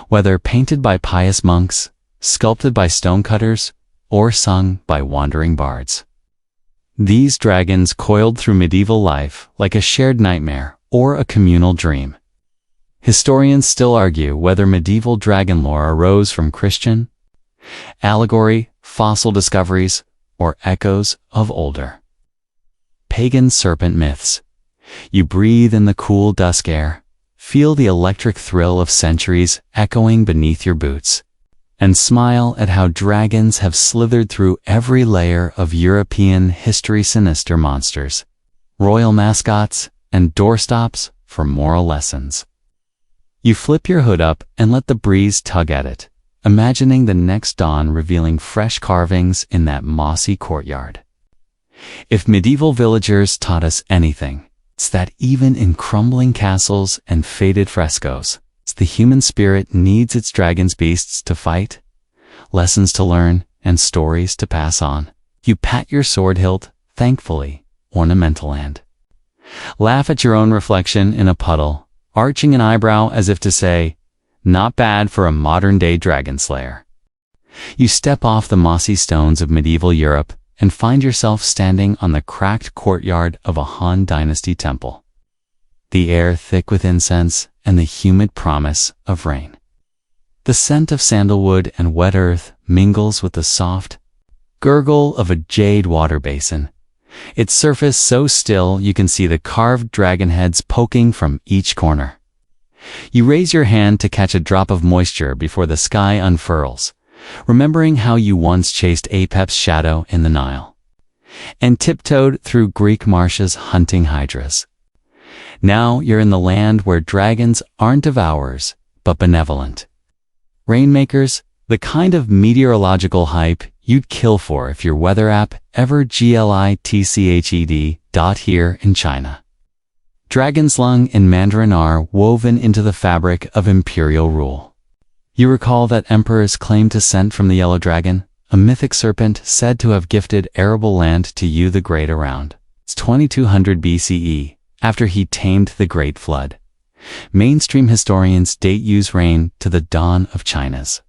Whether painted by pious monks, sculpted by stonecutters, or sung by wandering bards, these dragons coiled through medieval life like a shared nightmare or a communal dream. Historians still argue whether medieval dragon lore arose from Christian allegory, fossil discoveries, or echoes of older pagan serpent myths. You breathe in the cool dusk air, feel the electric thrill of centuries echoing beneath your boots, and smile at how dragons have slithered through every layer of European history, sinister monsters, royal mascots, and doorstops for moral lessons. You flip your hood up and let the breeze tug at it, imagining the next dawn revealing fresh carvings in that mossy courtyard. If medieval villagers taught us anything, it's that even in crumbling castles and faded frescoes, the human spirit needs its dragons, beasts to fight, lessons to learn, and stories to pass on. You pat your sword hilt, thankfully ornamental, and laugh at your own reflection in a puddle, arching an eyebrow as if to say, Not bad for a modern-day dragon slayer. You step off the mossy stones of medieval Europe and find yourself standing on the cracked courtyard of a Han Dynasty temple. The air thick with incense and the humid promise of rain. The scent of sandalwood and wet earth mingles with the soft gurgle of a jade water basin, its surface so still you can see the carved dragon heads poking from each corner. You raise your hand to catch a drop of moisture before the sky unfurls, remembering how you once chased Apep's shadow in the Nile, and tiptoed through Greek marshes hunting hydras. Now you're in the land where dragons aren't devourers, but benevolent. Rainmakers, the kind of meteorological hype you'd kill for if your weather app ever glitched. Here in China. Dragon's lung in Mandarin are woven into the fabric of imperial rule. You recall that emperors claimed descent from the yellow dragon, a mythic serpent said to have gifted arable land to you the Great around 2200 BCE, after he tamed the Great Flood. Mainstream historians date Yu's reign to the dawn of China's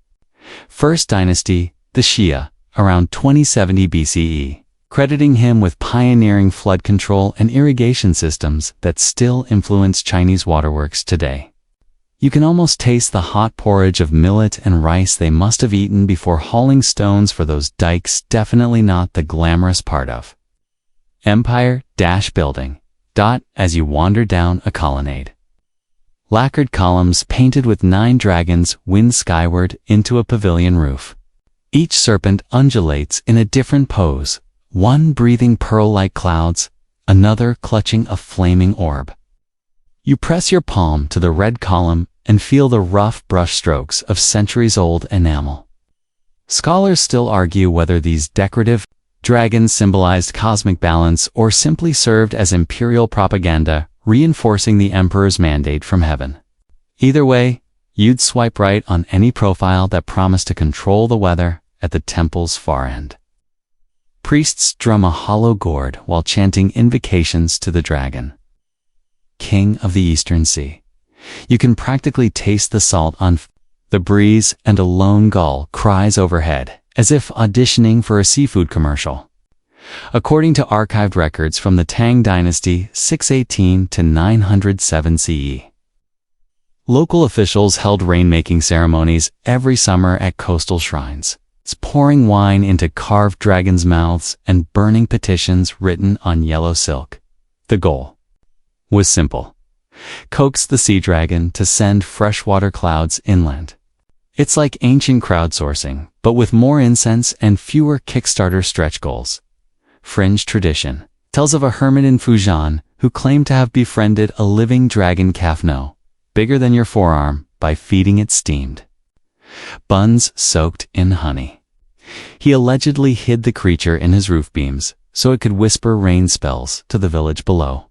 First Dynasty, the Xia, around 2070 BCE, crediting him with pioneering flood control and irrigation systems that still influence Chinese waterworks today. You can almost taste the hot porridge of millet and rice they must have eaten before hauling stones for those dikes, definitely not the glamorous part of empire-building. As you wander down a colonnade. Lacquered columns painted with 9 dragons wind skyward into a pavilion roof. Each serpent undulates in a different pose, one breathing pearl-like clouds, another clutching a flaming orb. You press your palm to the red column and feel the rough brush strokes of centuries-old enamel. Scholars still argue whether these decorative dragons symbolized cosmic balance or simply served as imperial propaganda, reinforcing the emperor's mandate from heaven. Either way, you'd swipe right on any profile that promised to control the weather at the temple's far end. Priests drum a hollow gourd while chanting invocations to the dragon, king of the Eastern Sea. You can practically taste the salt on the breeze, and a lone gull cries overhead, as if auditioning for a seafood commercial. According to archived records from the Tang Dynasty 618 to 907 CE. Local officials held rainmaking ceremonies every summer at coastal shrines, pouring wine into carved dragons' mouths and burning petitions written on yellow silk. The goal was simple: coax the sea dragon to send freshwater clouds inland. It's like ancient crowdsourcing, but with more incense and fewer Kickstarter stretch goals. Fringe tradition tells of a hermit in Fujian who claimed to have befriended a living dragon calf bigger than your forearm by feeding it steamed buns soaked in honey. He allegedly hid the creature in his roof beams so it could whisper rain spells to the village below.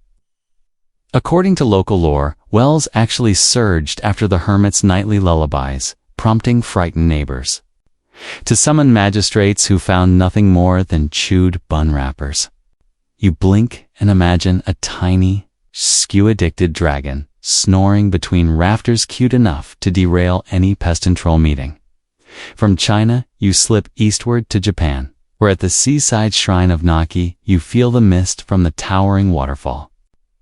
According to local lore, wells actually surged after the hermit's nightly lullabies, prompting frightened neighbors to summon magistrates who found nothing more than chewed bun wrappers. You blink and imagine a tiny, skew-addicted dragon snoring between rafters cute enough to derail any pest control meeting. From China, you slip eastward to Japan, where at the seaside shrine of Naki, you feel the mist from the towering waterfall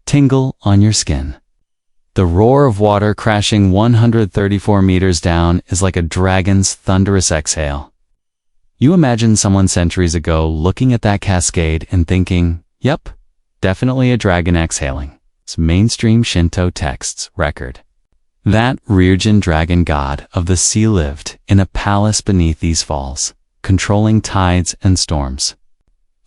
tingle on your skin. The roar of water crashing 134 meters down is like a dragon's thunderous exhale. You imagine someone centuries ago looking at that cascade and thinking, yep, definitely a dragon exhaling. It's mainstream Shinto texts record. That Ryujin dragon god of the sea lived in a palace beneath these falls, controlling tides and storms.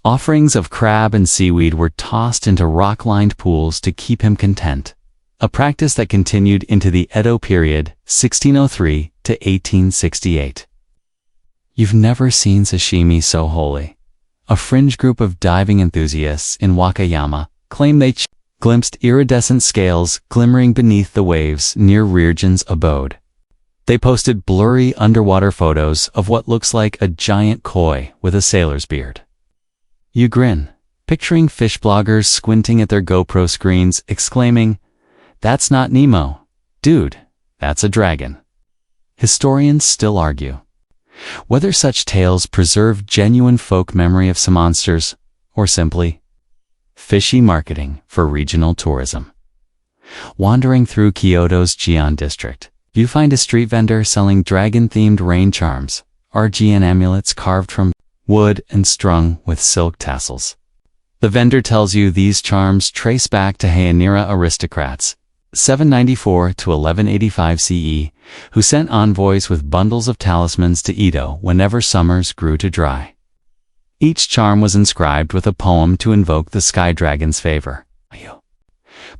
Offerings of crab and seaweed were tossed into rock-lined pools to keep him content. A practice that continued into the Edo period, 1603 to 1868. You've never seen sashimi so holy. A fringe group of diving enthusiasts in Wakayama claim they glimpsed iridescent scales glimmering beneath the waves near Ryujin's abode. They posted blurry underwater photos of what looks like a giant koi with a sailor's beard. You grin, picturing fish bloggers squinting at their GoPro screens, exclaiming, "That's not Nemo. Dude, that's a dragon." historians still argue whether such tales preserve genuine folk memory of some monsters or simply fishy marketing for regional tourism. Wandering through Kyoto's Gion district, you find a street vendor selling dragon-themed rain charms, RGN amulets carved from wood and strung with silk tassels. The vendor tells you these charms trace back to Heianira aristocrats, 794 to 1185 CE, who sent envoys with bundles of talismans to Edo whenever summers grew too dry. Each charm was inscribed with a poem to invoke the sky dragon's favor.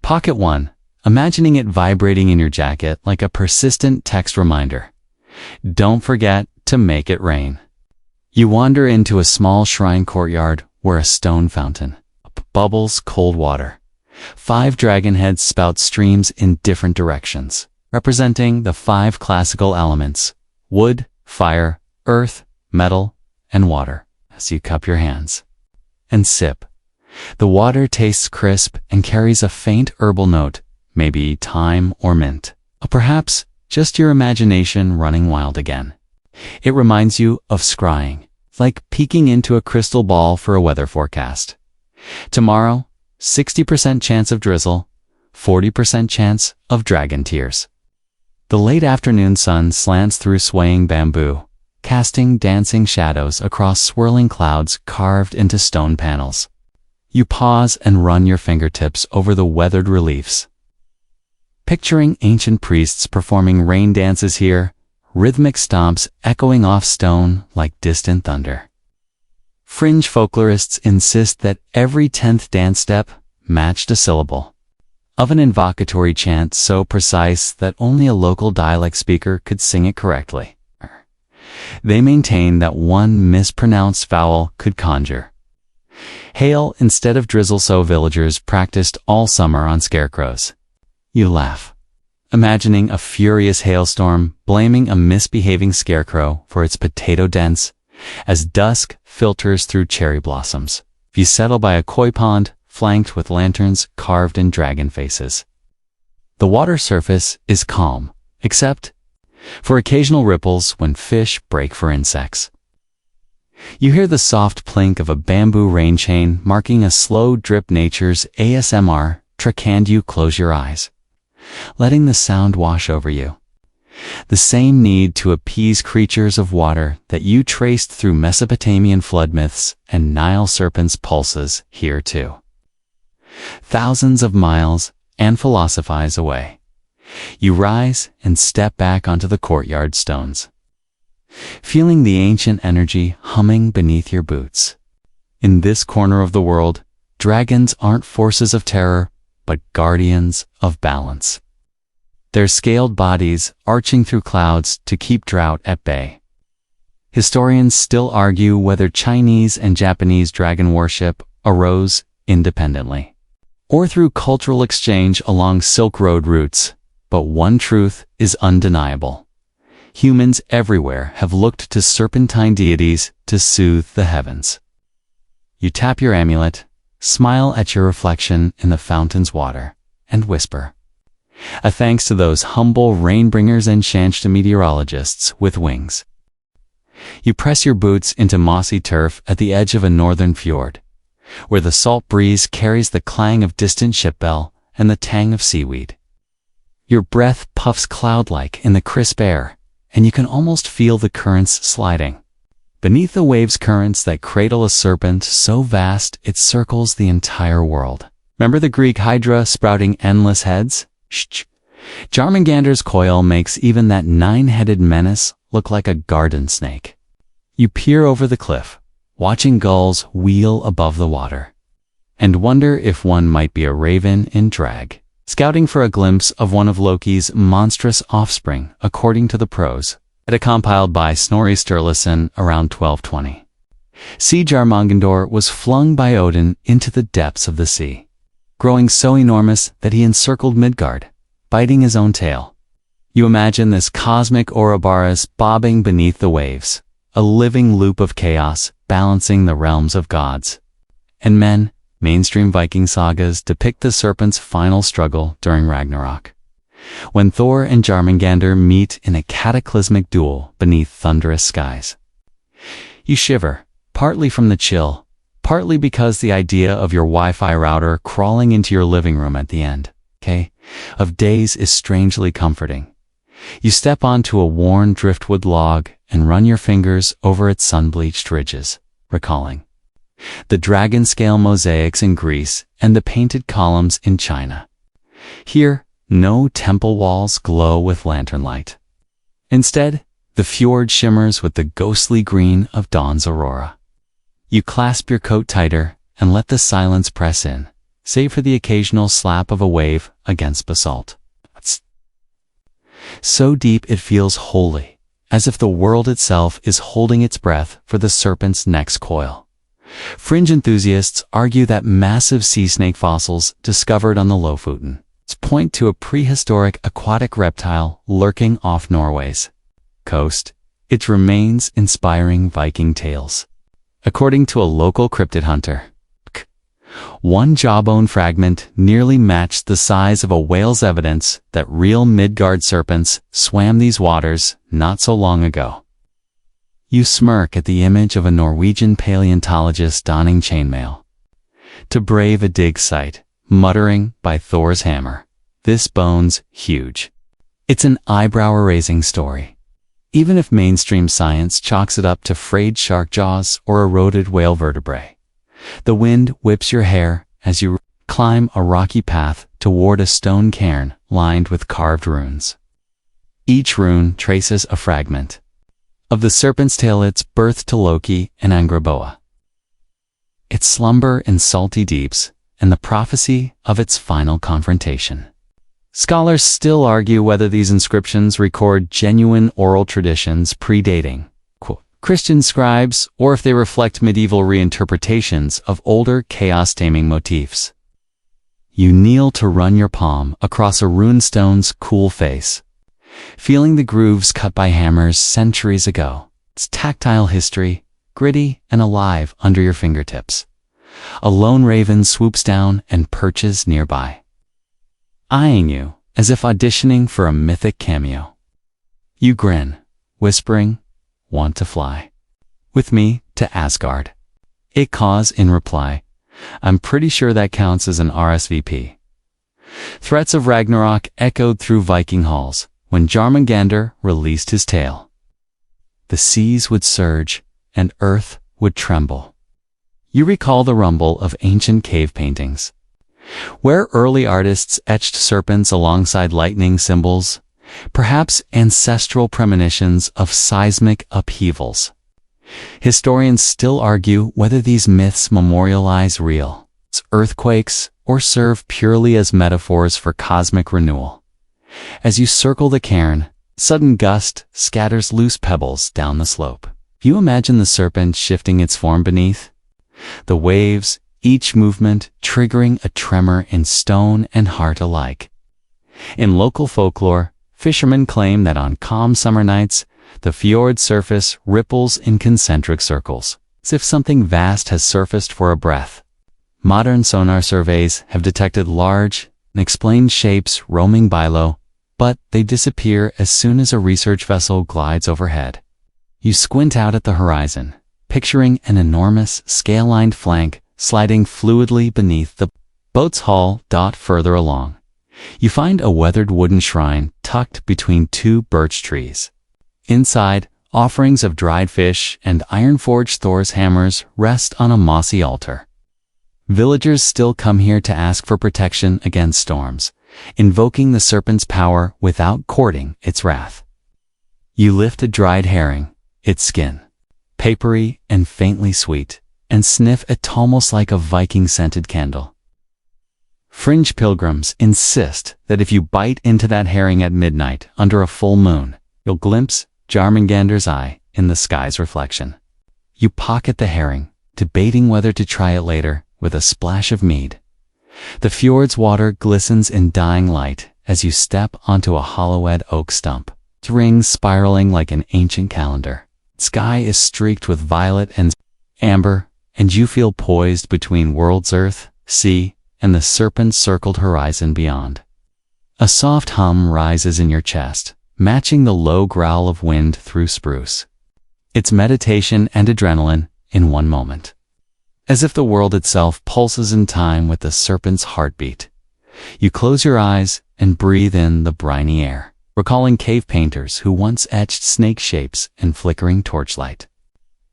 Pocket 1. Imagining it vibrating in your jacket like a persistent text reminder. Don't forget to make it rain. You wander into a small shrine courtyard where a stone fountain bubbles cold water. 5 dragon heads spout streams in different directions, representing the 5 classical elements: wood, fire, earth, metal, and water. As you cup your hands and sip, the water tastes crisp and carries a faint herbal note, maybe thyme or mint, or perhaps just your imagination running wild again. It reminds you of scrying, like peeking into a crystal ball for a weather forecast. Tomorrow, 60% chance of drizzle, 40% chance of dragon tears. The late afternoon sun slants through swaying bamboo, casting dancing shadows across swirling clouds carved into stone panels. You pause and run your fingertips over the weathered reliefs, picturing ancient priests performing rain dances here, rhythmic stomps echoing off stone like distant thunder. Fringe folklorists insist that every 10th dance step matched a syllable of an invocatory chant so precise that only a local dialect speaker could sing it correctly. They maintain that one mispronounced vowel could conjure hail instead of drizzle, so villagers practiced all summer on scarecrows. You laugh, imagining a furious hailstorm blaming a misbehaving scarecrow for its potato dents as dusk filters through cherry blossoms. You settle by a koi pond flanked with lanterns carved in dragon faces. The water surface is calm, except for occasional ripples when fish break for insects. You hear the soft plink of a bamboo rain chain marking a slow drip. Nature's ASMR trick you close your eyes, letting the sound wash over you. The same need to appease creatures of water that you traced through Mesopotamian flood myths and Nile serpents pulses here too. Thousands of miles and philosophize away, you rise and step back onto the courtyard stones, feeling the ancient energy humming beneath your boots. In this corner of the world, dragons aren't forces of terror, but guardians of balance. Their scaled bodies arching through clouds to keep drought at bay. Historians still argue whether Chinese and Japanese dragon worship arose independently or through cultural exchange along Silk Road routes, but one truth is undeniable. Humans everywhere have looked to serpentine deities to soothe the heavens. You tap your amulet, smile at your reflection in the fountain's water, and whisper, a thanks to those humble rainbringers and Shanshta meteorologists with wings. You press your boots into mossy turf at the edge of a northern fjord, where the salt breeze carries the clang of distant ship bell and the tang of seaweed. Your breath puffs cloud-like in the crisp air, and you can almost feel the currents sliding beneath the waves, currents that cradle a serpent so vast it circles the entire world. Remember the Greek hydra sprouting endless heads? Shh. Jarmangander's coil makes even that 9-headed menace look like a garden snake. You peer over the cliff, watching gulls wheel above the water, and wonder if one might be a raven in drag, scouting for a glimpse of one of Loki's monstrous offspring, according to the prose. Data compiled by Snorri Sturluson around 1220. Sea Jarmangandor was flung by Odin into the depths of the sea, growing so enormous that he encircled Midgard, biting his own tail. You imagine this cosmic Ouroboros bobbing beneath the waves, a living loop of chaos balancing the realms of gods and men. Mainstream Viking sagas depict the serpent's final struggle during Ragnarok, when Thor and Jormungandr meet in a cataclysmic duel beneath thunderous skies. You shiver, partly from the chill, partly because the idea of your Wi-Fi router crawling into your living room at the end, of days is strangely comforting. You step onto a worn driftwood log and run your fingers over its sun-bleached ridges, recalling the dragon scale mosaics in Greece and the painted columns in China. Here, no temple walls glow with lantern light. Instead, the fjord shimmers with the ghostly green of dawn's aurora. You clasp your coat tighter and let the silence press in, save for the occasional slap of a wave against basalt. So deep it feels holy, as if the world itself is holding its breath for the serpent's next coil. Fringe enthusiasts argue that massive sea snake fossils discovered on the Lofoten point to a prehistoric aquatic reptile lurking off Norway's coast, its remains inspiring Viking tales. According to a local cryptid hunter, one jawbone fragment nearly matched the size of a whale's evidence that real Midgard serpents swam these waters not so long ago. You smirk at the image of a Norwegian paleontologist donning chainmail to brave a dig site, muttering by Thor's hammer, "This bone's huge." It's an eyebrow-raising story, even if mainstream science chalks it up to frayed shark jaws or eroded whale vertebrae. The wind whips your hair as you climb a rocky path toward a stone cairn lined with carved runes. Each rune traces a fragment of the serpent's tail, its birth to Loki and Angraboa, its slumber in salty deeps, and the prophecy of its final confrontation. Scholars still argue whether these inscriptions record genuine oral traditions predating Christian scribes, or if they reflect medieval reinterpretations of older chaos-taming motifs. You kneel to run your palm across a runestone's cool face, feeling the grooves cut by hammers centuries ago. Its tactile history, gritty and alive under your fingertips. A lone raven swoops down and perches nearby, eyeing you as if auditioning for a mythic cameo. You grin, whispering, "Want to fly with me to Asgard?" It caws in reply, "I'm pretty sure that counts as an RSVP." Threats of Ragnarok echoed through Viking halls when Jormungandr released his tail. The seas would surge and earth would tremble. You recall the rumble of ancient cave paintings, where early artists etched serpents alongside lightning symbols, perhaps ancestral premonitions of seismic upheavals. Historians still argue whether these myths memorialize real earthquakes or serve purely as metaphors for cosmic renewal. As you circle the cairn, sudden gust scatters loose pebbles down the slope. You imagine the serpent shifting its form beneath, the waves, each movement triggering a tremor in stone and heart alike. In local folklore, fishermen claim that on calm summer nights, the fjord surface ripples in concentric circles, as if something vast has surfaced for a breath. Modern sonar surveys have detected large, unexplained shapes roaming by low, but they disappear as soon as a research vessel glides overhead. You squint out at the horizon, picturing an enormous, scale-lined flank sliding fluidly beneath the boat's hull. Further along, you find a weathered wooden shrine tucked between two birch trees. Inside, offerings of dried fish and iron-forged Thor's hammers rest on a mossy altar. Villagers still come here to ask for protection against storms, invoking the serpent's power without courting its wrath. You lift a dried herring, its skin papery and faintly sweet, and sniff it almost like a Viking-scented candle. Fringe pilgrims insist that if you bite into that herring at midnight under a full moon, you'll glimpse Jormungandr's eye in the sky's reflection. You pocket the herring, debating whether to try it later with a splash of mead. The fjord's water glistens in dying light as you step onto a hollowed oak stump, its rings spiraling like an ancient calendar. Sky is streaked with violet and amber, and you feel poised between world's earth, sea, and the serpent-circled horizon beyond. A soft hum rises in your chest, matching the low growl of wind through spruce. It's meditation and adrenaline in one moment. As if the world itself pulses in time with the serpent's heartbeat. You close your eyes and breathe in the briny air, recalling cave painters who once etched snake shapes in flickering torchlight.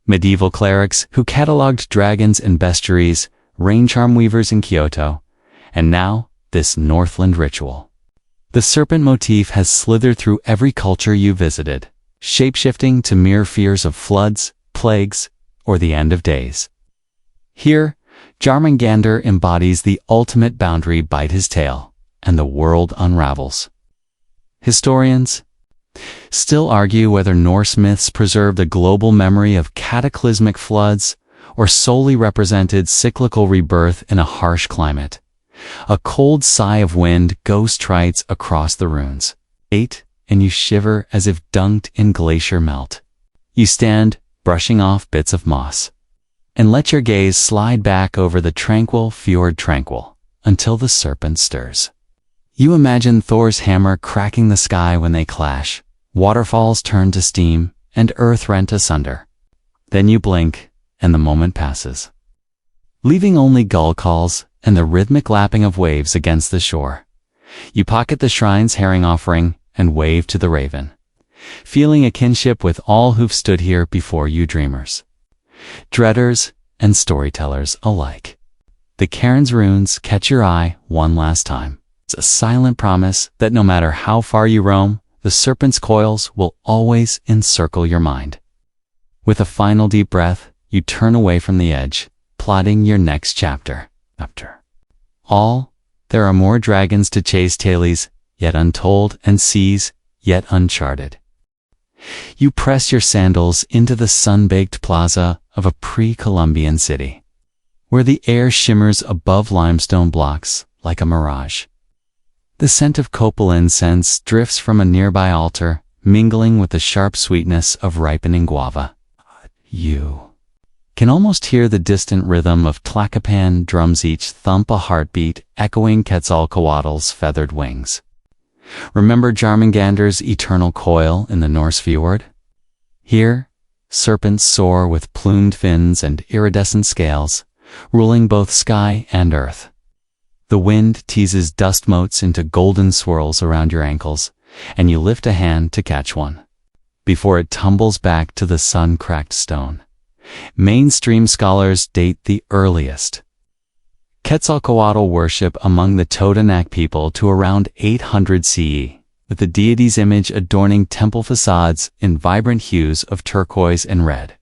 Medieval clerics who cataloged dragons and bestiaries, rain charm weavers in Kyoto, and now this Northland ritual. The serpent motif has slithered through every culture you visited, shape-shifting to mere fears of floods, plagues, or the end of days. Here, Jarmangander embodies the ultimate boundary: bite his tail, and the world unravels. Historians still argue whether Norse myths preserved a global memory of cataclysmic floods or solely represented cyclical rebirth in a harsh climate. A cold sigh of wind ghost-trites across the runes. And you shiver as if dunked in glacier melt. You stand, brushing off bits of moss, and let your gaze slide back over the tranquil fjord until the serpent stirs. You imagine Thor's hammer cracking the sky when they clash, waterfalls turn to steam, and earth rent asunder. Then you blink, and the moment passes, leaving only gull calls and the rhythmic lapping of waves against the shore. You pocket the shrine's herring offering and wave to the raven, feeling a kinship with all who've stood here before you dreamers, dreaders, and storytellers alike. The cairn's runes catch your eye one last time. It's a silent promise that no matter how far you roam, the serpent's coils will always encircle your mind. With a final deep breath, you turn away from the edge, plotting your next chapter. There are more dragons to chase, tales yet untold, and seas yet uncharted. You press your sandals into the sun-baked plaza of a pre-Columbian city, where the air shimmers above limestone blocks like a mirage. The scent of copal incense drifts from a nearby altar, mingling with the sharp sweetness of ripening guava. You can almost hear the distant rhythm of Tlacopan drums, each thump a heartbeat echoing Quetzalcoatl's feathered wings. Remember Jarmangander's eternal coil in the Norse fjord? Here, serpents soar with plumed fins and iridescent scales, ruling both sky and earth. The wind teases dust motes into golden swirls around your ankles, and you lift a hand to catch one, before it tumbles back to the sun-cracked stone. Mainstream scholars date the earliest Quetzalcoatl worship among the Totonac people to around 800 CE, with the deity's image adorning temple facades in vibrant hues of turquoise and red.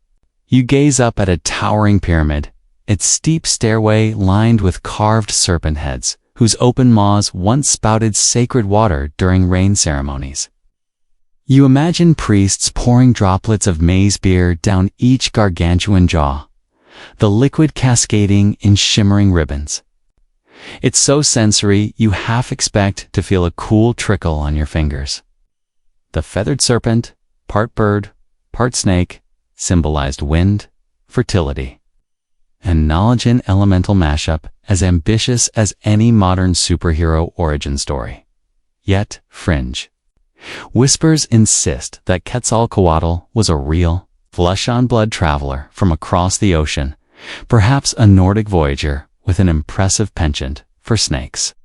You gaze up at a towering pyramid, its steep stairway lined with carved serpent heads, whose open maws once spouted sacred water during rain ceremonies. You imagine priests pouring droplets of maize beer down each gargantuan jaw, the liquid cascading in shimmering ribbons. It's so sensory you half expect to feel a cool trickle on your fingers. The feathered serpent, part bird, part snake, symbolized wind, fertility, and knowledge, an elemental mashup as ambitious as any modern superhero origin story. Yet fringe. Whispers insist that Quetzalcoatl was a real, flesh-on-blood traveler from across the ocean, perhaps a Nordic voyager with an impressive penchant for snakes.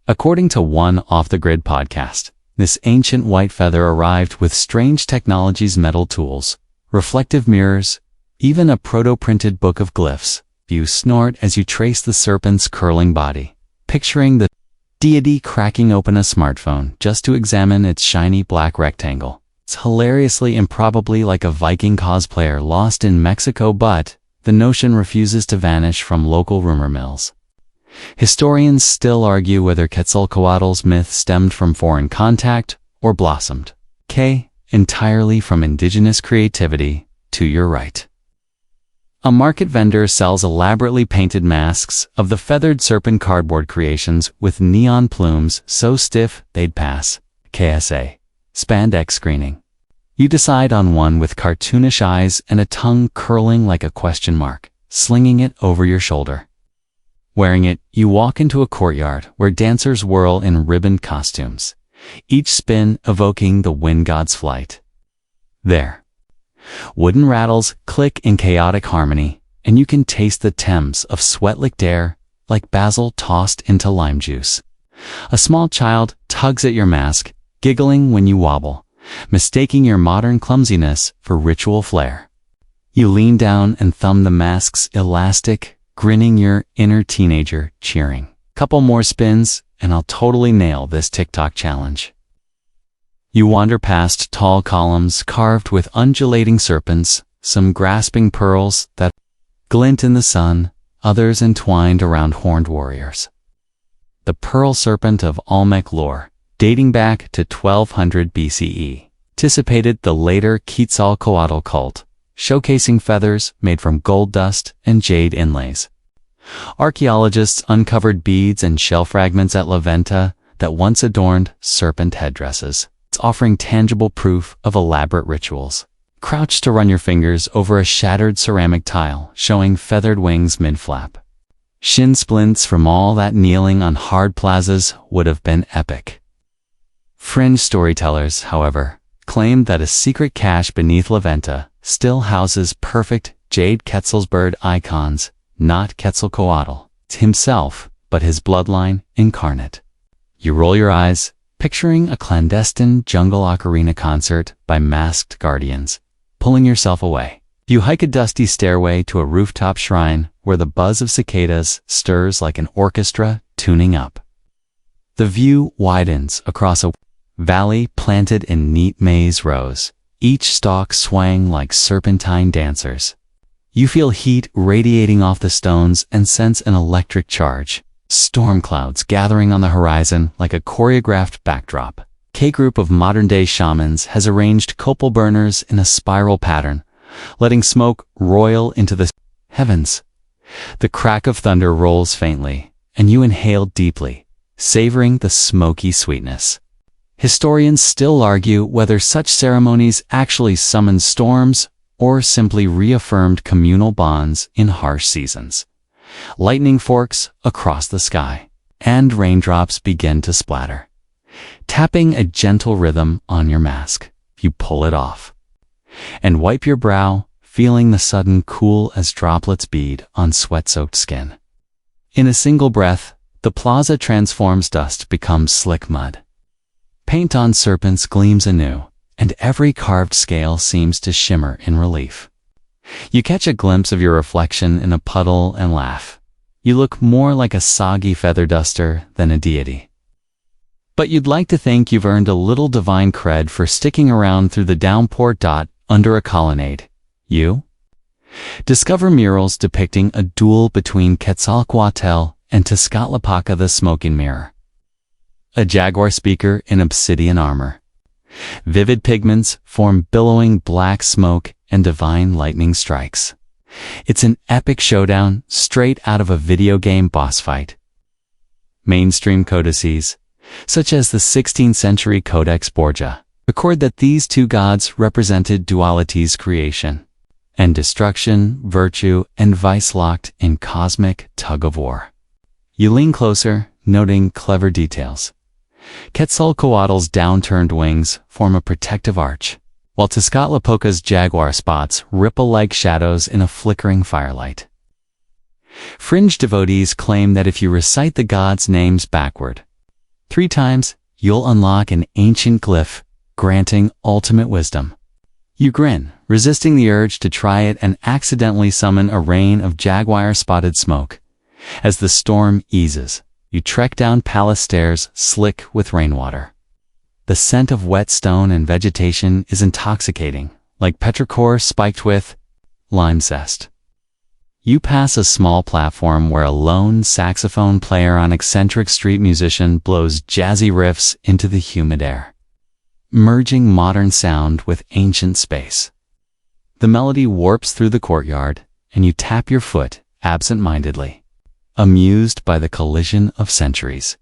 According to one off-the-grid podcast, this ancient white feather arrived with strange technologies, metal tools, reflective mirrors, even a proto-printed book of glyphs. You snort as you trace the serpent's curling body, picturing the deity cracking open a smartphone just to examine its shiny black rectangle. It's hilariously improbably like a Viking cosplayer lost in Mexico, but the notion refuses to vanish from local rumor mills. Historians still argue whether Quetzalcoatl's myth stemmed from foreign contact or blossomed entirely from indigenous creativity. To your right, a market vendor sells elaborately painted masks of the feathered serpent, cardboard creations with neon plumes so stiff they'd pass KSA spandex screening. You decide on one with cartoonish eyes and a tongue curling like a question mark, slinging it over your shoulder. Wearing it, you walk into a courtyard where dancers whirl in ribboned costumes, each spin evoking the wind god's flight. There, wooden rattles click in chaotic harmony, and you can taste the Thames of sweat-licked air like basil tossed into lime juice. A small child tugs at your mask, giggling when you wobble, mistaking your modern clumsiness for ritual flair. You lean down and thumb the mask's elastic, grinning, your inner teenager cheering. Couple more spins, and I'll totally nail this TikTok challenge. You wander past tall columns carved with undulating serpents, some grasping pearls that glint in the sun, others entwined around horned warriors. The pearl serpent of Olmec lore, dating back to 1200 BCE, anticipated the later Quetzalcoatl cult, showcasing feathers made from gold dust and jade inlays. Archaeologists uncovered beads and shell fragments at La Venta that once adorned serpent headdresses, offering tangible proof of elaborate rituals. Crouch to run your fingers over a shattered ceramic tile showing feathered wings mid-flap. Shin splints from all that kneeling on hard plazas would have been epic. Fringe storytellers, however, claimed that a secret cache beneath La Venta still houses perfect jade Quetzalbird icons, not Quetzalcoatl himself, but his bloodline incarnate. You roll your eyes, picturing a clandestine jungle ocarina concert by masked guardians, pulling yourself away. You hike a dusty stairway to a rooftop shrine where the buzz of cicadas stirs like an orchestra tuning up. The view widens across a valley planted in neat maze rows, each stalk swaying like serpentine dancers. You feel heat radiating off the stones and sense an electric charge. Storm clouds gathering on the horizon like a choreographed backdrop. A group of modern-day shamans has arranged copal burners in a spiral pattern, letting smoke roil into the heavens. The crack of thunder rolls faintly, and you inhale deeply, savoring the smoky sweetness. Historians still argue whether such ceremonies actually summoned storms or simply reaffirmed communal bonds in harsh seasons. Lightning forks across the sky, and raindrops begin to splatter. Tapping a gentle rhythm on your mask, you pull it off and wipe your brow, feeling the sudden cool as droplets bead on sweat-soaked skin. In a single breath, the plaza transforms, dust becomes slick mud. Paint on serpents gleams anew, and every carved scale seems to shimmer in relief. You catch a glimpse of your reflection in a puddle and laugh. You look more like a soggy feather duster than a deity. But you'd like to think you've earned a little divine cred for sticking around through the downpour. Under a colonnade, you discover murals depicting a duel between Quetzalcoatl and Tezcatlipoca the Smoking Mirror. A jaguar speaker in obsidian armor. Vivid pigments form billowing black smoke and divine lightning strikes. It's an epic showdown straight out of a video game boss fight. Mainstream codices, such as the 16th century Codex Borgia, record that these two gods represented duality's creation and destruction, virtue and vice locked in cosmic tug-of-war. You lean closer, noting clever details. Quetzalcoatl's downturned wings form a protective arch, while Tezcatlipoca's jaguar spots ripple like shadows in a flickering firelight. Fringe devotees claim that if you recite the gods' names backward 3 times, you'll unlock an ancient glyph, granting ultimate wisdom. You grin, resisting the urge to try it, and accidentally summon a rain of jaguar-spotted smoke. As the storm eases, you trek down palace stairs slick with rainwater. The scent of wet stone and vegetation is intoxicating, like petrichor spiked with lime zest. You pass a small platform where a lone saxophone player on eccentric street musician blows jazzy riffs into the humid air, merging modern sound with ancient space. The melody warps through the courtyard, and you tap your foot absent-mindedly, amused by the collision of centuries.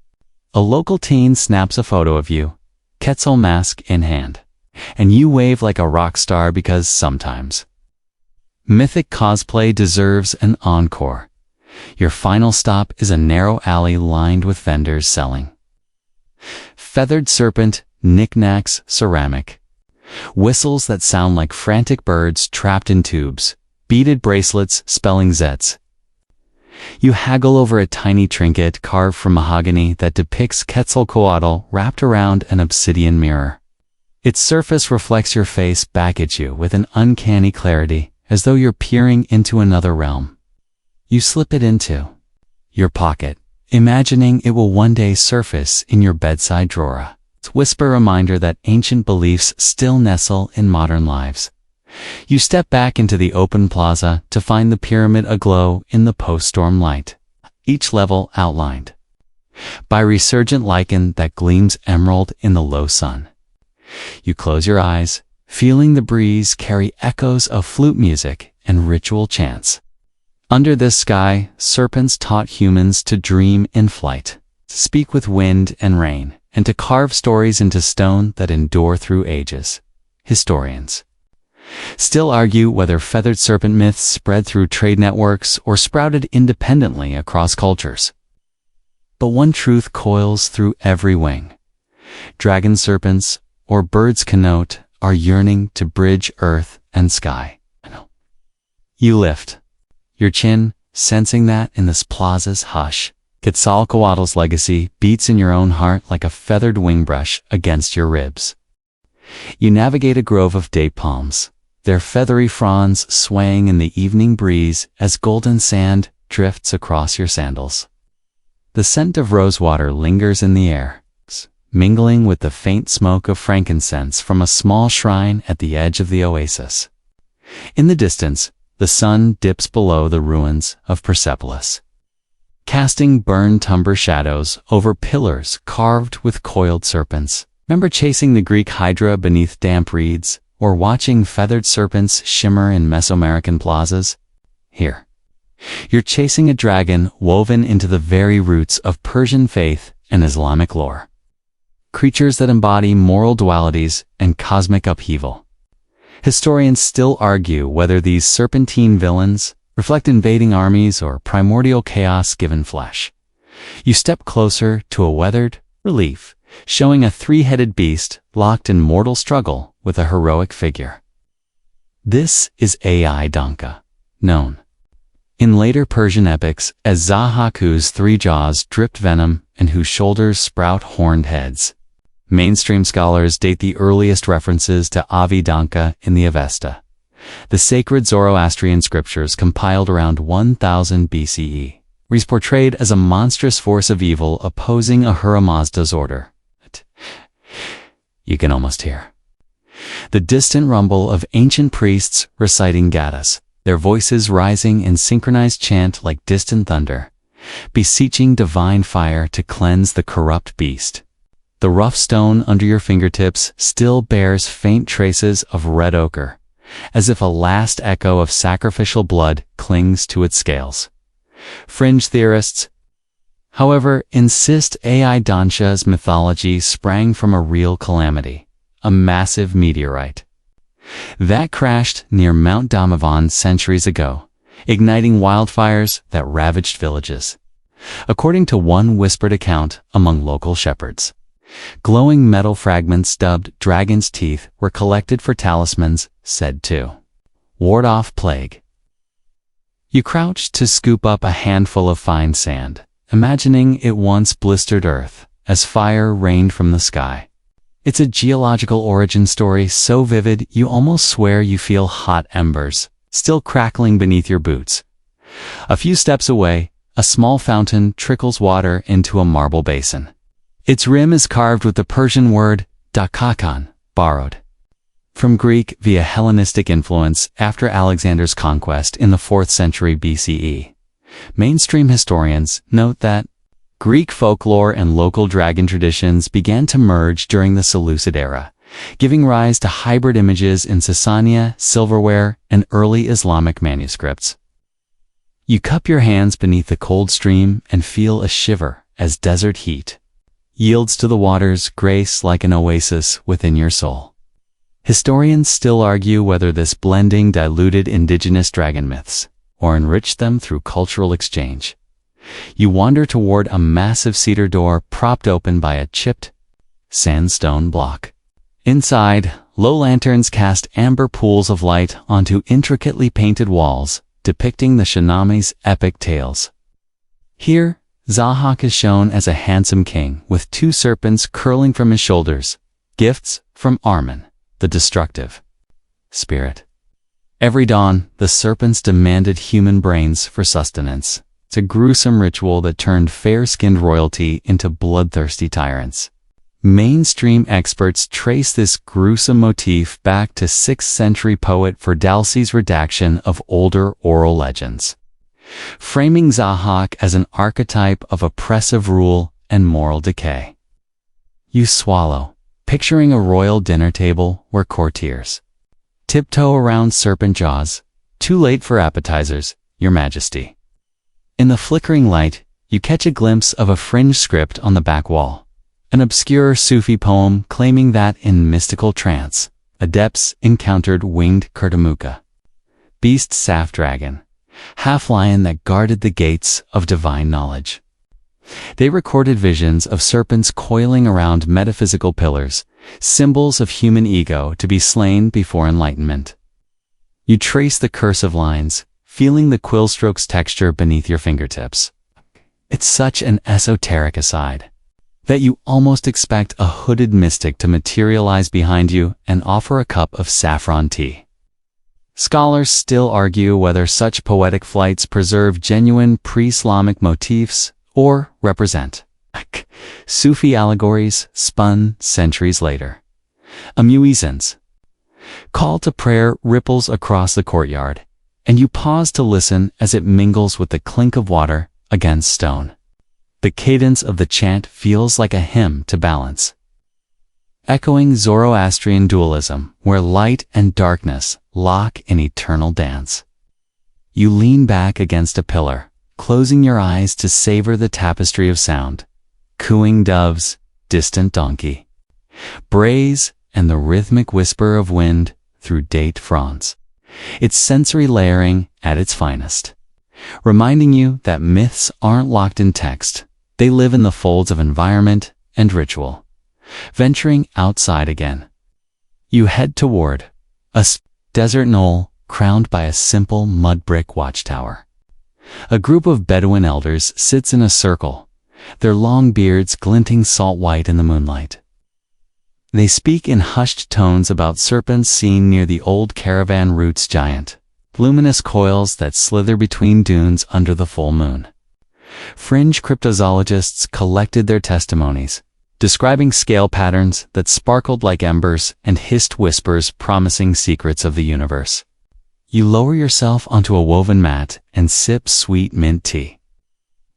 A local teen snaps a photo of you, Quetzal mask in hand, and you wave like a rock star because sometimes mythic cosplay deserves an encore. Your final stop is a narrow alley lined with vendors selling feathered serpent, knickknacks, ceramic, whistles that sound like frantic birds trapped in tubes, beaded bracelets spelling Zets. You haggle over a tiny trinket carved from mahogany that depicts Quetzalcoatl wrapped around an obsidian mirror. Its surface reflects your face back at you with an uncanny clarity, as though you're peering into another realm. You slip it into your pocket, imagining it will one day surface in your bedside drawer. It's a whisper reminder that ancient beliefs still nestle in modern lives. You step back into the open plaza to find the pyramid aglow in the post-storm light, each level outlined by resurgent lichen that gleams emerald in the low sun. You close your eyes, feeling the breeze carry echoes of flute music and ritual chants. Under this sky, serpents taught humans to dream in flight, to speak with wind and rain, and to carve stories into stone that endure through ages. Historians still argue whether feathered serpent myths spread through trade networks or sprouted independently across cultures. But one truth coils through every wing. Dragon serpents, or birds connote, are yearning to bridge earth and sky. You lift your chin, sensing that in this plaza's hush, Quetzalcoatl's legacy beats in your own heart like a feathered wing brush against your ribs. You navigate a grove of date palms, their feathery fronds swaying in the evening breeze as golden sand drifts across your sandals. The scent of rosewater lingers in the air, mingling with the faint smoke of frankincense from a small shrine at the edge of the oasis. In the distance, the sun dips below the ruins of Persepolis, casting burned timber shadows over pillars carved with coiled serpents. Remember chasing the Greek hydra beneath damp reeds, or watching feathered serpents shimmer in Mesoamerican plazas? Here, you're chasing a dragon woven into the very roots of Persian faith and Islamic lore. Creatures that embody moral dualities and cosmic upheaval. Historians still argue whether these serpentine villains reflect invading armies or primordial chaos given flesh. You step closer to a weathered relief, showing a three-headed beast locked in mortal struggle with a heroic figure. This is Ai Danka, known in later Persian epics as Zaha whose three jaws dripped venom and whose shoulders sprout horned heads. Mainstream scholars date the earliest references to Avi Danka in the Avesta, the sacred Zoroastrian scriptures compiled around 1000 BCE, where he's portrayed as a monstrous force of evil opposing Ahura Mazda's order. You can almost hear the distant rumble of ancient priests reciting Gathas, their voices rising in synchronized chant like distant thunder, beseeching divine fire to cleanse the corrupt beast. The rough stone under your fingertips still bears faint traces of red ochre, as if a last echo of sacrificial blood clings to its scales. Fringe theorists, however, insist Ai Dansha's mythology sprang from a real calamity, a massive meteorite that crashed near Mount Damavand centuries ago, igniting wildfires that ravaged villages. According to one whispered account among local shepherds, glowing metal fragments dubbed dragon's teeth were collected for talismans said to ward off plague. You crouch to scoop up a handful of fine sand, imagining it once blistered earth as fire rained from the sky. It's a geological origin story so vivid you almost swear you feel hot embers still crackling beneath your boots. A few steps away, a small fountain trickles water into a marble basin. Its rim is carved with the Persian word dakakan, borrowed from Greek via Hellenistic influence after Alexander's conquest in the 4th century BCE. Mainstream historians note that Greek folklore and local dragon traditions began to merge during the Seleucid era, giving rise to hybrid images in Sasania, silverware, and early Islamic manuscripts. You cup your hands beneath the cold stream and feel a shiver as desert heat yields to the water's grace like an oasis within your soul. Historians still argue whether this blending diluted indigenous dragon myths or enrich them through cultural exchange. You wander toward a massive cedar door propped open by a chipped sandstone block. Inside, low lanterns cast amber pools of light onto intricately painted walls, depicting the Shiname's epic tales. Here, Zahak is shown as a handsome king with 2 serpents curling from his shoulders, gifts from Armin, the destructive spirit. Every dawn, the serpents demanded human brains for sustenance. It's a gruesome ritual that turned fair-skinned royalty into bloodthirsty tyrants. Mainstream experts trace this gruesome motif back to 6th century poet Ferdowsi's redaction of older oral legends, framing Zahak as an archetype of oppressive rule and moral decay. You swallow, picturing a royal dinner table where courtiers tiptoe around serpent jaws. Too late for appetizers, Your Majesty. In the flickering light, you catch a glimpse of a fringed script on the back wall, an obscure Sufi poem claiming that in mystical trance, adepts encountered winged Kurtamuka, beast Saf dragon, half-lion that guarded the gates of divine knowledge. They recorded visions of serpents coiling around metaphysical pillars, symbols of human ego to be slain before enlightenment. You trace the cursive lines, feeling the quill stroke's texture beneath your fingertips. It's such an esoteric aside that you almost expect a hooded mystic to materialize behind you and offer a cup of saffron tea. Scholars still argue whether such poetic flights preserve genuine pre-Islamic motifs or represent Sufi allegories spun centuries later. A muezzin's call to prayer ripples across the courtyard, and you pause to listen as it mingles with the clink of water against stone. The cadence of the chant feels like a hymn to balance, echoing Zoroastrian dualism where light and darkness lock in eternal dance. You lean back against a pillar, closing your eyes to savor the tapestry of sound, cooing doves, distant donkey brays, and the rhythmic whisper of wind through date fronds. It's sensory layering at its finest, reminding you that myths aren't locked in text. They live in the folds of environment and ritual. Venturing outside again, you head toward a desert knoll crowned by a simple mud brick watchtower. A group of Bedouin elders sits in a circle, their long beards glinting salt white in the moonlight. They speak in hushed tones about serpents seen near the old caravan routes giant, luminous coils that slither between dunes under the full moon. Fringe cryptozoologists collected their testimonies, describing scale patterns that sparkled like embers and hissed whispers promising secrets of the universe. You lower yourself onto a woven mat and sip sweet mint tea,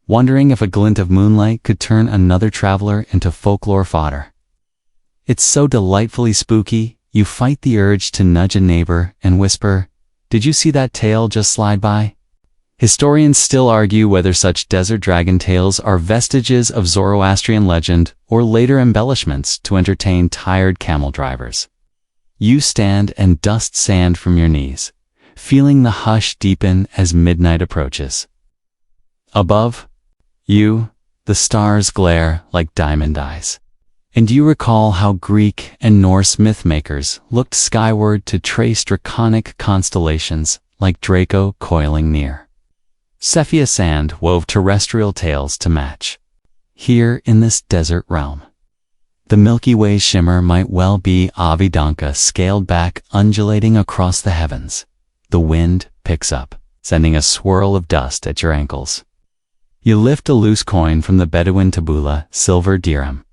wondering if a glint of moonlight could turn another traveler into folklore fodder. It's so delightfully spooky, you fight the urge to nudge a neighbor and whisper, "Did you see that tail just slide by?" Historians still argue whether such desert dragon tales are vestiges of Zoroastrian legend or later embellishments to entertain tired camel drivers. You stand and dust sand from your knees, feeling the hush deepen as midnight approaches. Above you, the stars glare like diamond eyes, and you recall how Greek and Norse mythmakers looked skyward to trace draconic constellations like Draco coiling near. Sepia sand wove terrestrial tales to match. Here in this desert realm, the Milky Way's shimmer might well be Avidanka scaled back, undulating across the heavens. The wind picks up, sending a swirl of dust at your ankles. You lift a loose coin from the Bedouin tabula, silver dirham,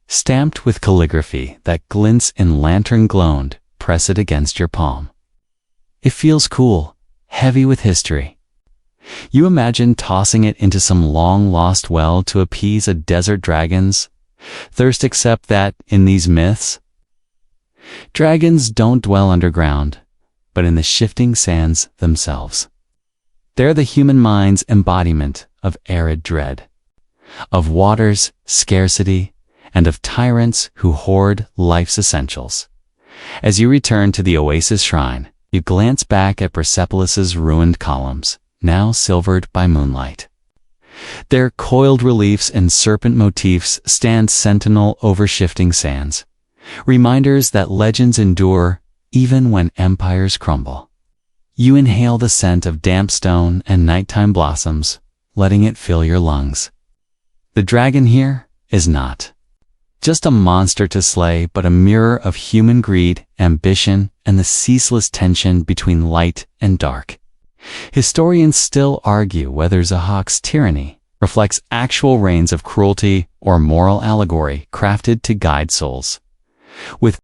stamped with calligraphy that glints in lantern glowed, press it against your palm. It feels cool, heavy with history. You imagine tossing it into some long-lost well to appease a desert dragon's thirst, except that, in these myths, dragons don't dwell underground, but in the shifting sands themselves. They're the human mind's embodiment of arid dread, of water's scarcity, and of tyrants who hoard life's essentials. As you return to the Oasis Shrine, you glance back at Persepolis's ruined columns, now silvered by moonlight. Their coiled reliefs and serpent motifs stand sentinel over shifting sands, reminders that legends endure even when empires crumble. You inhale the scent of damp stone and nighttime blossoms, letting it fill your lungs. The dragon here is not just a monster to slay, but a mirror of human greed, ambition, and the ceaseless tension between light and dark. Historians still argue whether Zahak's tyranny reflects actual reigns of cruelty or moral allegory crafted to guide souls. With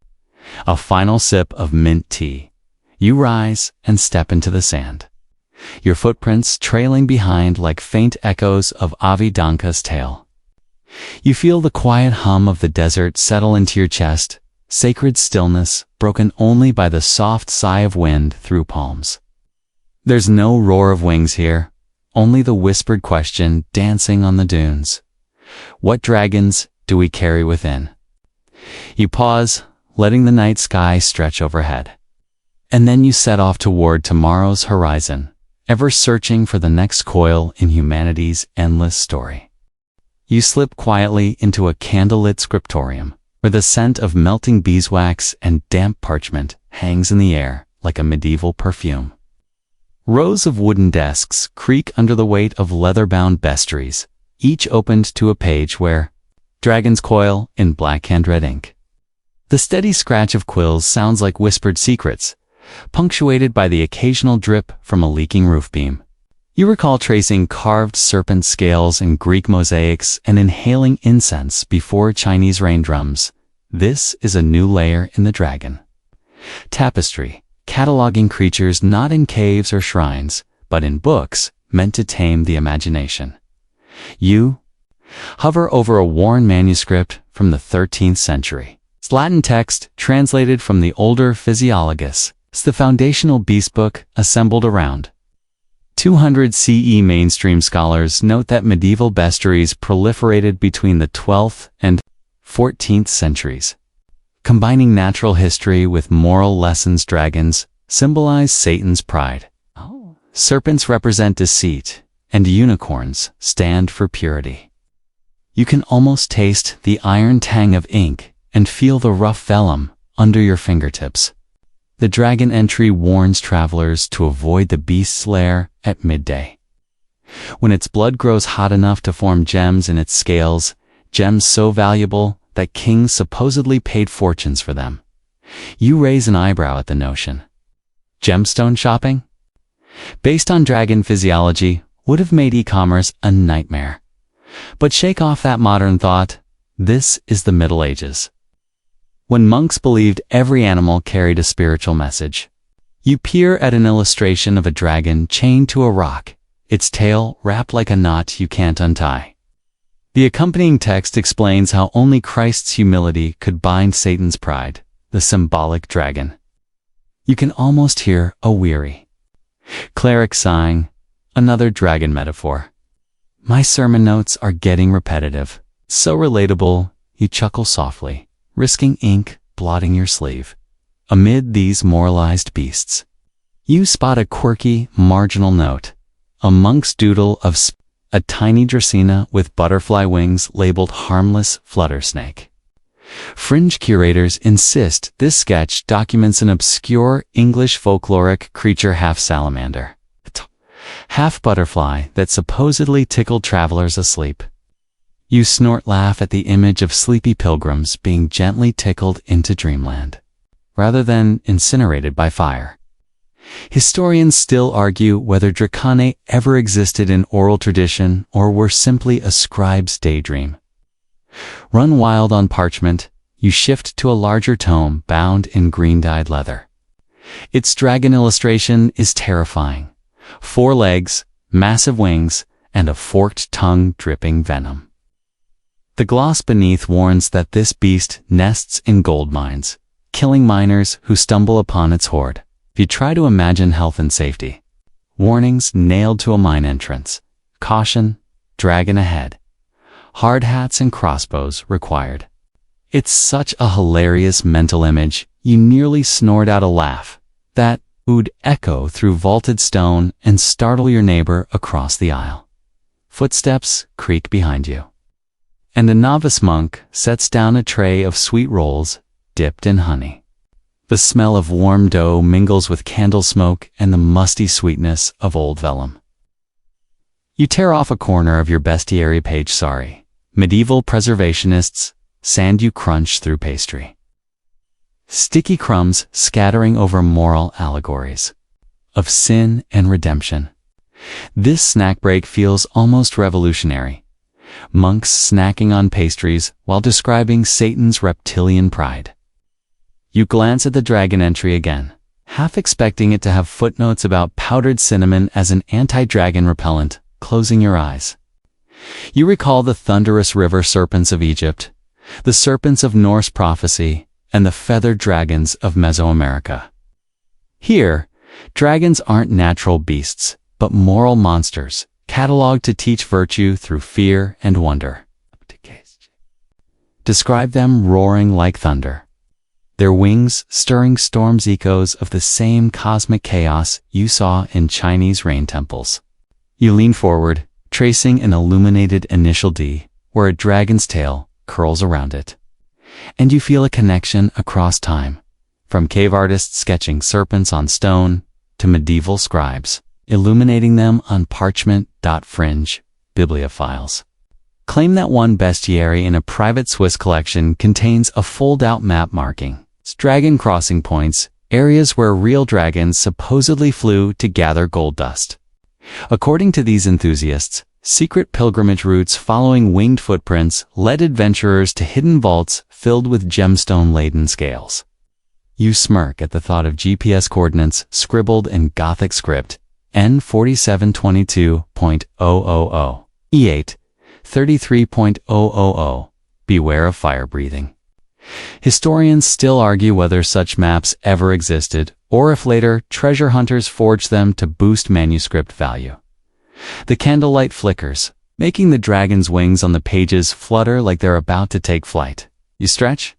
a final sip of mint tea, you rise and step into the sand, your footprints trailing behind like faint echoes of Avidanka's tale. You feel the quiet hum of the desert settle into your chest, sacred stillness broken only by the soft sigh of wind through palms. There's no roar of wings here, only the whispered question dancing on the dunes. What dragons do we carry within? You pause, letting the night sky stretch overhead. And then you set off toward tomorrow's horizon, ever searching for the next coil in humanity's endless story. You slip quietly into a candlelit scriptorium, where the scent of melting beeswax and damp parchment hangs in the air like a medieval perfume. Rows of wooden desks creak under the weight of leather-bound bestiaries, each opened to a page where dragons coil in black-hand red ink. The steady scratch of quills sounds like whispered secrets, punctuated by the occasional drip from a leaking roof beam. You recall tracing carved serpent scales in Greek mosaics and inhaling incense before Chinese rain drums. This is a new layer in the dragon. Tapestry, cataloging creatures not in caves or shrines, but in books meant to tame the imagination. You hover over a worn manuscript from the 13th century. Its Latin text, translated from the older Physiologus, is the foundational beast book assembled around 200 CE. Mainstream scholars note that medieval bestiaries proliferated between the 12th and 14th centuries. Combining natural history with moral lessons, dragons symbolize Satan's pride. Serpents represent deceit, and unicorns stand for purity. You can almost taste the iron tang of ink and feel the rough vellum under your fingertips. The dragon entry warns travelers to avoid the beast's lair at midday, when its blood grows hot enough to form gems in its scales, gems so valuable that kings supposedly paid fortunes for them. You raise an eyebrow at the notion. Gemstone shopping, based on dragon physiology, would have made e-commerce a nightmare. But shake off that modern thought. This is the Middle Ages, when monks believed every animal carried a spiritual message. You peer at an illustration of a dragon chained to a rock, its tail wrapped like a knot you can't untie. The accompanying text explains how only Christ's humility could bind Satan's pride, the symbolic dragon. You can almost hear a weary cleric sighing, another dragon metaphor. My sermon notes are getting repetitive, so relatable, you chuckle softly, risking ink blotting your sleeve. Amid these moralized beasts, you spot a quirky, marginal note, a monk's doodle of a tiny Dracaena with butterfly wings labeled harmless flutter snake. Fringe curators insist this sketch documents an obscure English folkloric creature, half salamander, half butterfly, that supposedly tickled travelers asleep. You snort laugh at the image of sleepy pilgrims being gently tickled into dreamland, rather than incinerated by fire. Historians still argue whether Dracanae ever existed in oral tradition or were simply a scribe's daydream. Run wild on parchment, you shift to a larger tome bound in green-dyed leather. Its dragon illustration is terrifying. 4 legs, massive wings, and a forked tongue dripping venom. The gloss beneath warns that this beast nests in gold mines, killing miners who stumble upon its hoard. If you try to imagine health and safety, warnings nailed to a mine entrance. Caution, dragon ahead. Hard hats and crossbows required. It's such a hilarious mental image, you nearly snort out a laugh. That would echo through vaulted stone and startle your neighbor across the aisle. Footsteps creak behind you. And a novice monk sets down a tray of sweet rolls dipped in honey. The smell of warm dough mingles with candle smoke and the musty sweetness of old vellum. You tear off a corner of your bestiary page. Sorry, medieval preservationists sand you crunch through pastry. Sticky crumbs scattering over moral allegories of sin and redemption. This snack break feels almost revolutionary. Monks snacking on pastries while describing Satan's reptilian pride. You glance at the dragon entry again, half expecting it to have footnotes about powdered cinnamon as an anti-dragon repellent, closing your eyes. You recall the thunderous river serpents of Egypt, the serpents of Norse prophecy, and the feathered dragons of Mesoamerica. Here, dragons aren't natural beasts, but moral monsters, cataloged to teach virtue through fear and wonder. Describe them roaring like thunder, their wings stirring storms, echoes of the same cosmic chaos you saw in Chinese rain temples. You lean forward, tracing an illuminated initial D, where a dragon's tail curls around it. And you feel a connection across time, from cave artists sketching serpents on stone to medieval scribes illuminating them on parchment. Fringe bibliophiles claim that one bestiary in a private Swiss collection contains a fold-out map marking dragon crossing points, areas where real dragons supposedly flew to gather gold dust. According to these enthusiasts, secret pilgrimage routes following winged footprints led adventurers to hidden vaults filled with gemstone-laden scales. You smirk at the thought of GPS coordinates scribbled in Gothic script, N4722.000, E8, 33.000, beware of fire breathing. Historians still argue whether such maps ever existed, or if later treasure hunters forged them to boost manuscript value. The candlelight flickers, making the dragon's wings on the pages flutter like they're about to take flight. You stretch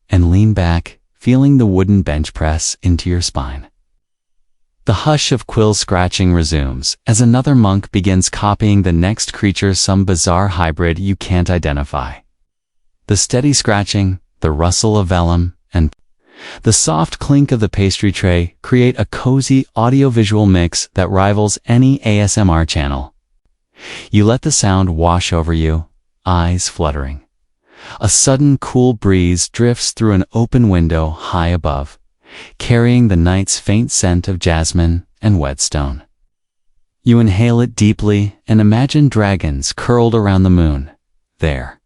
and lean back, feeling the wooden bench press into your spine. The hush of quill scratching resumes as another monk begins copying the next creature, some bizarre hybrid you can't identify. The steady scratching, the rustle of vellum, and the soft clink of the pastry tray create a cozy audiovisual mix that rivals any ASMR channel. You let the sound wash over you, eyes fluttering. A sudden cool breeze drifts through an open window high above, carrying the night's faint scent of jasmine and whetstone. You inhale it deeply and imagine dragons curled around the moon, there,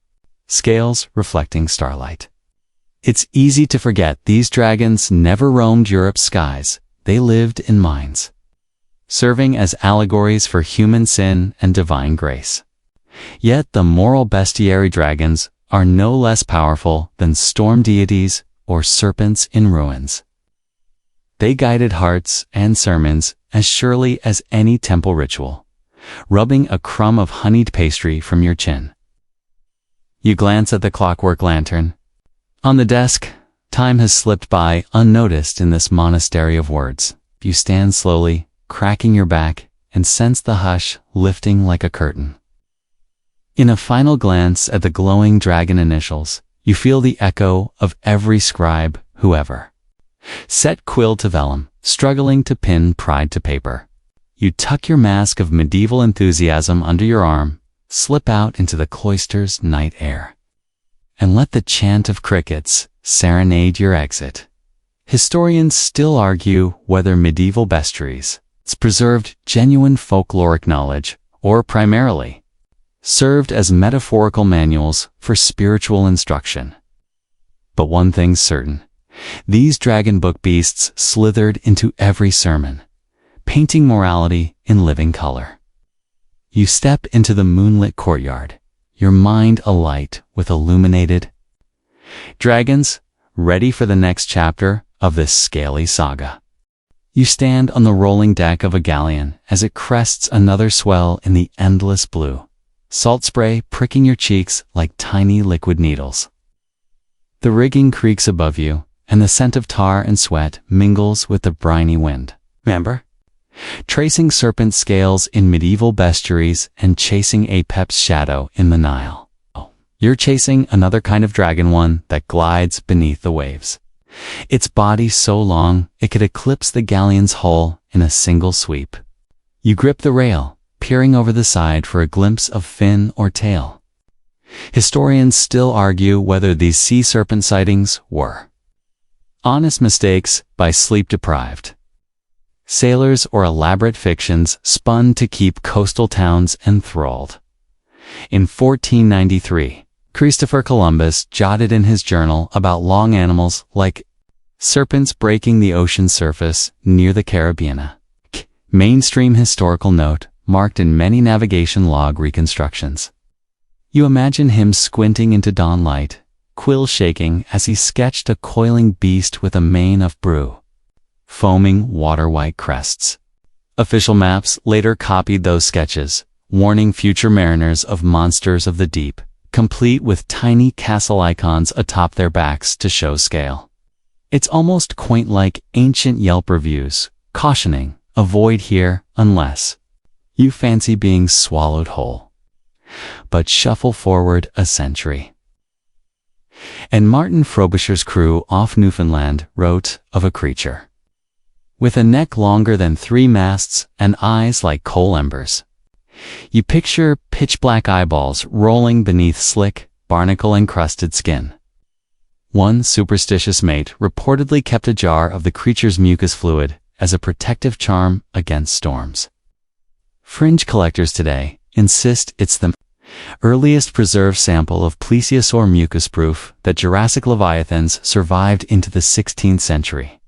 scales reflecting starlight. It's easy to forget these dragons never roamed Europe's skies, they lived in mines, serving as allegories for human sin and divine grace. Yet the moral bestiary dragons are no less powerful than storm deities or serpents in ruins. They guided hearts and sermons as surely as any temple ritual, rubbing a crumb of honeyed pastry from your chin. You glance at the clockwork lantern. On the desk, time has slipped by unnoticed in this monastery of words. You stand slowly, cracking your back, and sense the hush lifting like a curtain. In a final glance at the glowing dragon initials, you feel the echo of every scribe who ever set quill to vellum, struggling to pin pride to paper. You tuck your mask of medieval enthusiasm under your arm, slip out into the cloister's night air, and let the chant of crickets serenade your exit. Historians still argue whether medieval bestiaries preserved genuine folkloric knowledge or primarily served as metaphorical manuals for spiritual instruction. But one thing's certain, these dragon book beasts slithered into every sermon, painting morality in living color. You step into the moonlit courtyard, your mind alight with illuminated dragons, ready for the next chapter of this scaly saga. You stand on the rolling deck of a galleon as it crests another swell in the endless blue, salt spray pricking your cheeks like tiny liquid needles. The rigging creaks above you, and the scent of tar and sweat mingles with the briny wind. Remember? Tracing serpent scales in medieval bestiaries and chasing Apep's shadow in the Nile. You're chasing another kind of dragon, one that glides beneath the waves. Its body so long it could eclipse the galleon's hull in a single sweep. You grip the rail, peering over the side for a glimpse of fin or tail. Historians still argue whether these sea serpent sightings were honest mistakes by sleep-deprived sailors or elaborate fictions spun to keep coastal towns enthralled. In 1493, Christopher Columbus jotted in his journal about long animals like serpents breaking the ocean surface near the Caribbean. Mainstream historical note marked in many navigation log reconstructions. You imagine him squinting into dawn light, quill shaking as he sketched a coiling beast with a mane of brew, foaming water-white crests. Official maps later copied those sketches, warning future mariners of monsters of the deep, complete with tiny castle icons atop their backs to show scale. It's almost quaint, like ancient Yelp reviews, cautioning, avoid here unless you fancy being swallowed whole. But shuffle forward a century, and Martin Frobisher's crew off Newfoundland wrote of a creature with a neck longer than 3 masts and eyes like coal embers. You picture pitch-black eyeballs rolling beneath slick, barnacle-encrusted skin. One superstitious mate reportedly kept a jar of the creature's mucus fluid as a protective charm against storms. Fringe collectors today insist it's the earliest preserved sample of plesiosaur mucus, proof that Jurassic leviathans survived into the 16th century.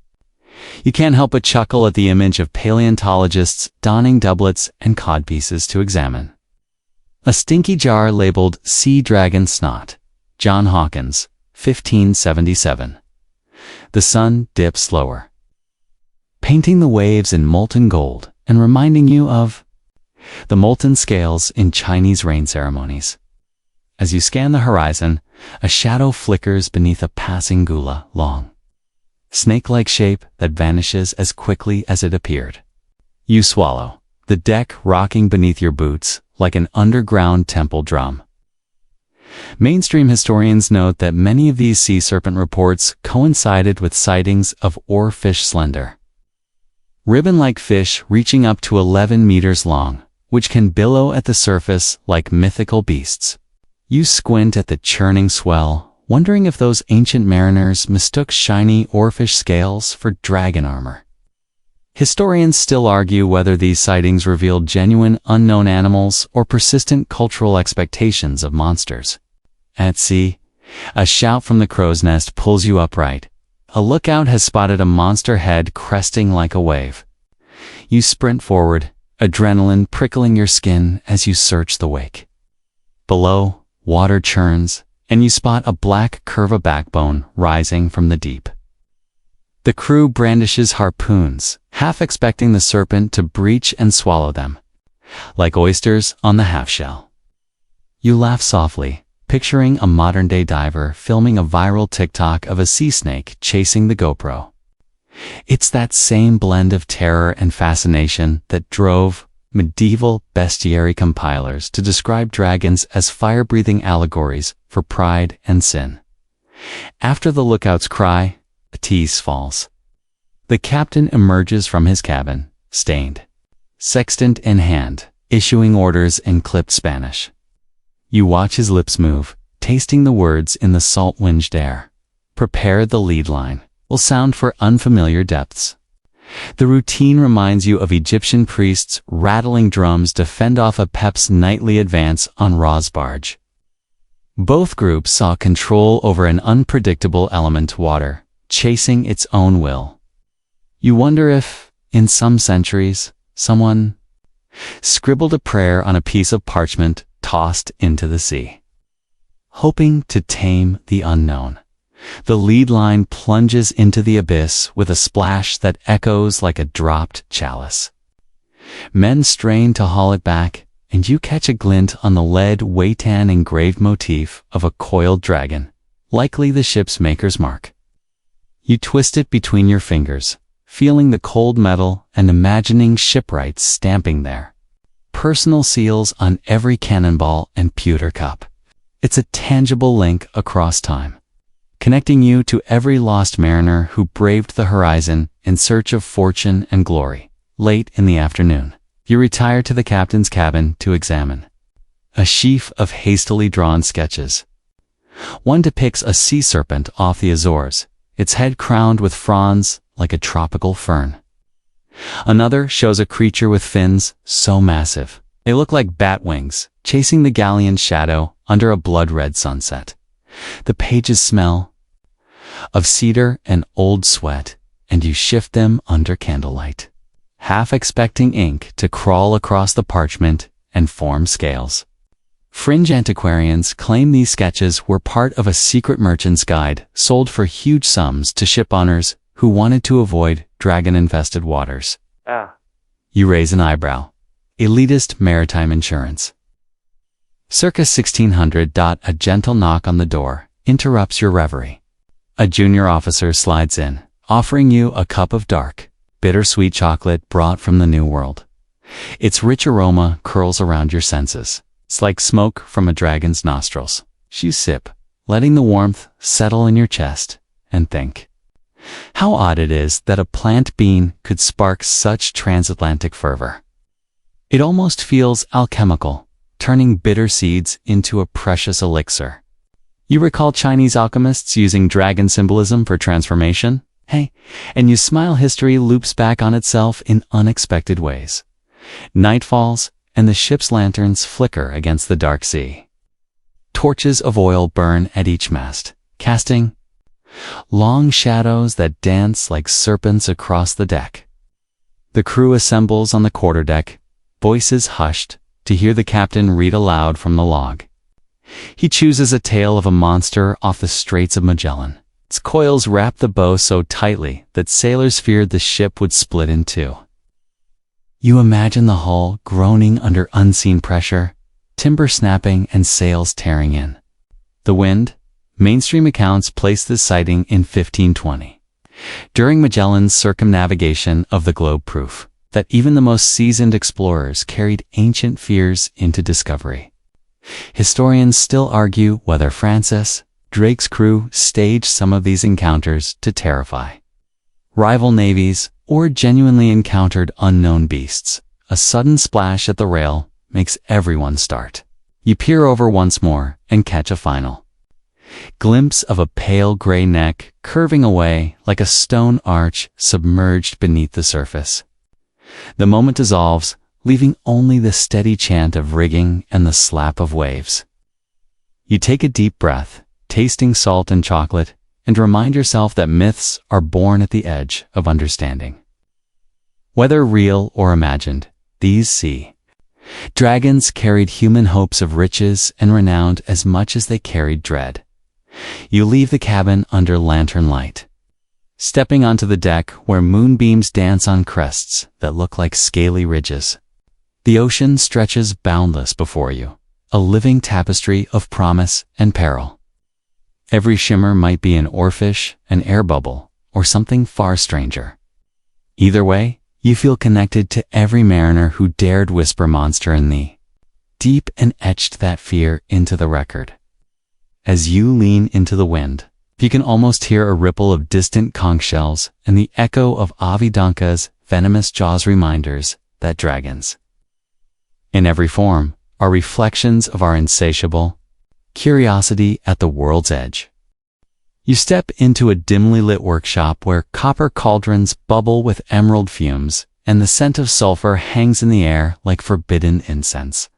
You can't help but chuckle at the image of paleontologists donning doublets and codpieces to examine. A stinky jar labeled Sea Dragon Snot, John Hawkins, 1577. The sun dips lower, painting the waves in molten gold and reminding you of the molten scales in Chinese rain ceremonies. As you scan the horizon, a shadow flickers beneath a passing gula, long, snake-like shape that vanishes as quickly as it appeared. You swallow, the deck rocking beneath your boots like an underground temple drum. Mainstream historians note that many of these sea serpent reports coincided with sightings of oarfish slender, ribbon-like fish reaching up to 11 meters long, which can billow at the surface like mythical beasts. You squint at the churning swell, wondering if those ancient mariners mistook shiny oarfish scales for dragon armor. Historians still argue whether these sightings revealed genuine unknown animals or persistent cultural expectations of monsters. At sea, a shout from the crow's nest pulls you upright. A lookout has spotted a monster head cresting like a wave. You sprint forward, adrenaline prickling your skin as you search the wake. Below, water churns, and you spot a black curve of backbone rising from the deep. The crew brandishes harpoons, half expecting the serpent to breach and swallow them, like oysters on the half-shell. You laugh softly, picturing a modern-day diver filming a viral TikTok of a sea snake chasing the GoPro. It's that same blend of terror and fascination that drove medieval bestiary compilers to describe dragons as fire-breathing allegories for pride and sin. After the lookout's cry, a tease falls. The captain emerges from his cabin, stained, sextant in hand, issuing orders in clipped Spanish. You watch his lips move, tasting the words in the salt-winged air. Prepare the lead line. Will sound for unfamiliar depths. The routine reminds you of Egyptian priests rattling drums to fend off Apep's nightly advance on Ra's barge. Both groups saw control over an unpredictable element, water, chasing its own will. You wonder if, in some centuries, someone scribbled a prayer on a piece of parchment tossed into the sea, hoping to tame the unknown. The lead line plunges into the abyss with a splash that echoes like a dropped chalice. Men strain to haul it back, and you catch a glint on the lead Waitan engraved motif of a coiled dragon, likely the ship's maker's mark. You twist it between your fingers, feeling the cold metal and imagining shipwrights stamping there. Personal seals on every cannonball and pewter cup. It's a tangible link across time, connecting you to every lost mariner who braved the horizon in search of fortune and glory. Late in the afternoon, you retire to the captain's cabin to examine a sheaf of hastily drawn sketches. One depicts a sea serpent off the Azores, its head crowned with fronds like a tropical fern. Another shows a creature with fins so massive they look like bat wings, chasing the galleon's shadow under a blood-red sunset. The pages smell of cedar and old sweat, and you shift them under candlelight, half expecting ink to crawl across the parchment and form scales. Fringe antiquarians claim these sketches were part of a secret merchant's guide sold for huge sums to ship owners who wanted to avoid dragon-infested waters. You raise an eyebrow. Elitist maritime insurance. Circa 1600. A gentle knock on the door interrupts your reverie. A junior officer slides in, offering you a cup of dark, bittersweet chocolate brought from the New World. Its rich aroma curls around your senses. It's like smoke from a dragon's nostrils. You sip, letting the warmth settle in your chest, and think. How odd it is that a plant bean could spark such transatlantic fervor. It almost feels alchemical, turning bitter seeds into a precious elixir. You recall Chinese alchemists using dragon symbolism for transformation? Hey, and you smile. History loops back on itself in unexpected ways. Night falls, and the ship's lanterns flicker against the dark sea. Torches of oil burn at each mast, casting long shadows that dance like serpents across the deck. The crew assembles on the quarterdeck, voices hushed, to hear the captain read aloud from the log. He chooses a tale of a monster off the Straits of Magellan. Its coils wrap the bow so tightly that sailors feared the ship would split in two. You imagine the hull groaning under unseen pressure, timber snapping and sails tearing in. The wind? Mainstream accounts place this sighting in 1520, during Magellan's circumnavigation of the globe, proof that even the most seasoned explorers carried ancient fears into discovery. Historians still argue whether Francis Drake's crew staged some of these encounters to terrify rival navies or genuinely encountered unknown beasts. A sudden splash at the rail makes everyone start. You peer over once more and catch a final glimpse of a pale gray neck curving away like a stone arch submerged beneath the surface. The moment dissolves, leaving only the steady chant of rigging and the slap of waves. You take a deep breath, tasting salt and chocolate, and remind yourself that myths are born at the edge of understanding. Whether real or imagined, these sea dragons carried human hopes of riches and renown as much as they carried dread. You leave the cabin under lantern light, stepping onto the deck where moonbeams dance on crests that look like scaly ridges. The ocean stretches boundless before you, a living tapestry of promise and peril. Every shimmer might be an oarfish, an air bubble, or something far stranger. Either way, you feel connected to every mariner who dared whisper monster in thee, deep and etched that fear into the record. As you lean into the wind, you can almost hear a ripple of distant conch shells and the echo of Avidanka's venomous jaws, reminders that dragons, in every form, are reflections of our insatiable curiosity at the world's edge. You step into a dimly lit workshop where copper cauldrons bubble with emerald fumes, and the scent of sulfur hangs in the air like forbidden incense.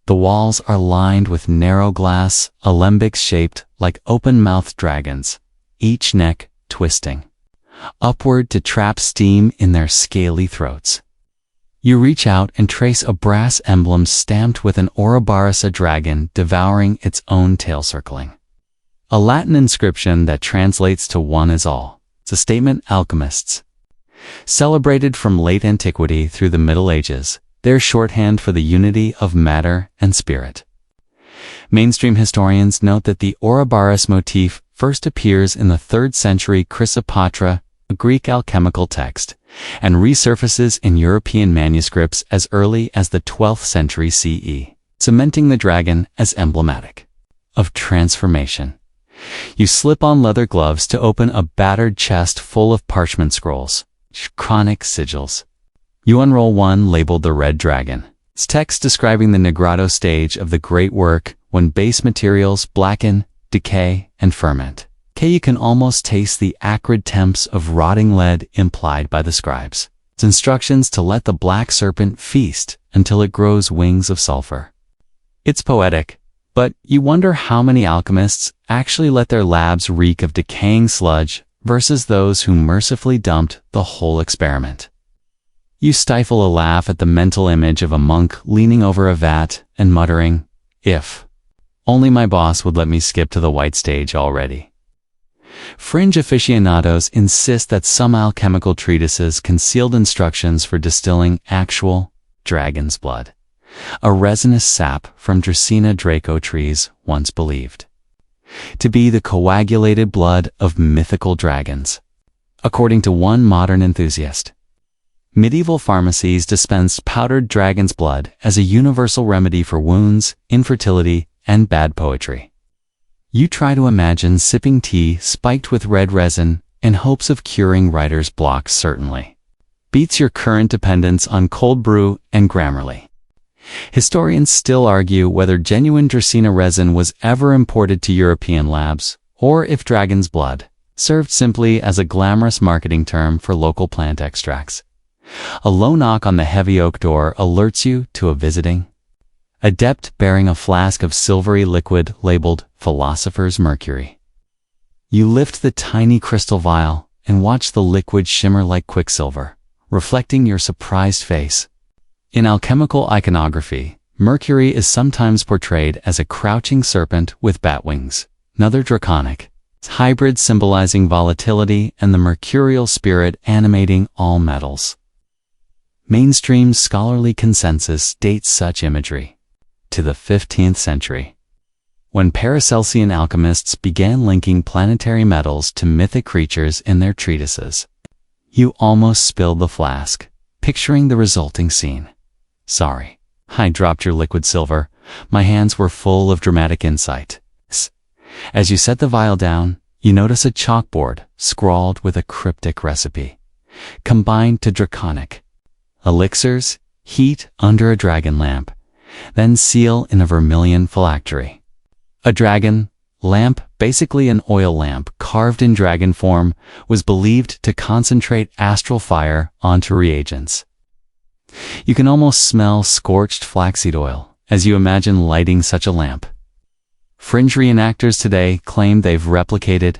The walls are lined with narrow glass alembics shaped like open-mouthed dragons, each neck twisting upward to trap steam in their scaly throats. You reach out and trace a brass emblem stamped with an Ouroboros, a dragon devouring its own tail circling. A Latin inscription that translates to "one is all." It's a statement alchemists celebrated from late antiquity through the Middle Ages, their shorthand for the unity of matter and spirit. Mainstream historians note that the Ouroboros motif first appears in the 3rd century Chrysopatra, a Greek alchemical text, and resurfaces in European manuscripts as early as the 12th century CE, cementing the dragon as emblematic of transformation. You slip on leather gloves to open a battered chest full of parchment scrolls, chronic sigils. You unroll one labeled the Red Dragon. It's text describing the Negrado stage of the great work when base materials blacken, decay, and ferment. You can almost taste the acrid temps of rotting lead implied by the scribes. It's instructions to let the black serpent feast until it grows wings of sulfur. It's poetic, but you wonder how many alchemists actually let their labs reek of decaying sludge versus those who mercifully dumped the whole experiment. You stifle a laugh at the mental image of a monk leaning over a vat and muttering, "If only my boss would let me skip to the white stage already." Fringe aficionados insist that some alchemical treatises concealed instructions for distilling actual dragon's blood, a resinous sap from Dracaena draco trees once believed to be the coagulated blood of mythical dragons. According to one modern enthusiast, medieval pharmacies dispensed powdered dragon's blood as a universal remedy for wounds, infertility, and bad poetry. You try to imagine sipping tea spiked with red resin in hopes of curing writer's block certainly beats your current dependence on cold brew and Grammarly. Historians still argue whether genuine Dracaena resin was ever imported to European labs, or if dragon's blood served simply as a glamorous marketing term for local plant extracts. A low knock on the heavy oak door alerts you to a visiting adept bearing a flask of silvery liquid labeled Philosopher's Mercury. You lift the tiny crystal vial and watch the liquid shimmer like quicksilver, reflecting your surprised face. In alchemical iconography, Mercury is sometimes portrayed as a crouching serpent with bat wings, another draconic hybrid symbolizing volatility and the mercurial spirit animating all metals. Mainstream scholarly consensus dates such imagery to the 15th century, when Paracelsian alchemists began linking planetary metals to mythic creatures in their treatises. You almost spilled the flask, picturing the resulting scene. Sorry, I dropped your liquid silver. My hands were full of dramatic insight. As you set the vial down, you notice a chalkboard scrawled with a cryptic recipe, combined to draconic elixirs, heat under a dragon lamp, then seal in a vermilion phylactery. A dragon lamp, basically an oil lamp carved in dragon form, was believed to concentrate astral fire onto reagents. You can almost smell scorched flaxseed oil as you imagine lighting such a lamp. Fringe reenactors today claim they've replicated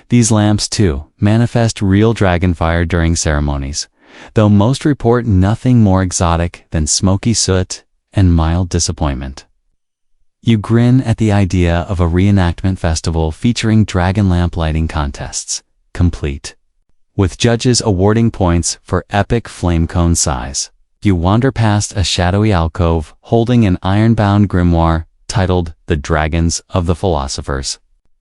these lamps to manifest real dragon fire during ceremonies, though most report nothing more exotic than smoky soot and mild disappointment. You grin at the idea of a reenactment festival featuring dragon lamp lighting contests, complete with judges awarding points for epic flame cone size. You wander past a shadowy alcove holding an iron-bound grimoire titled The Dragons of the Philosophers.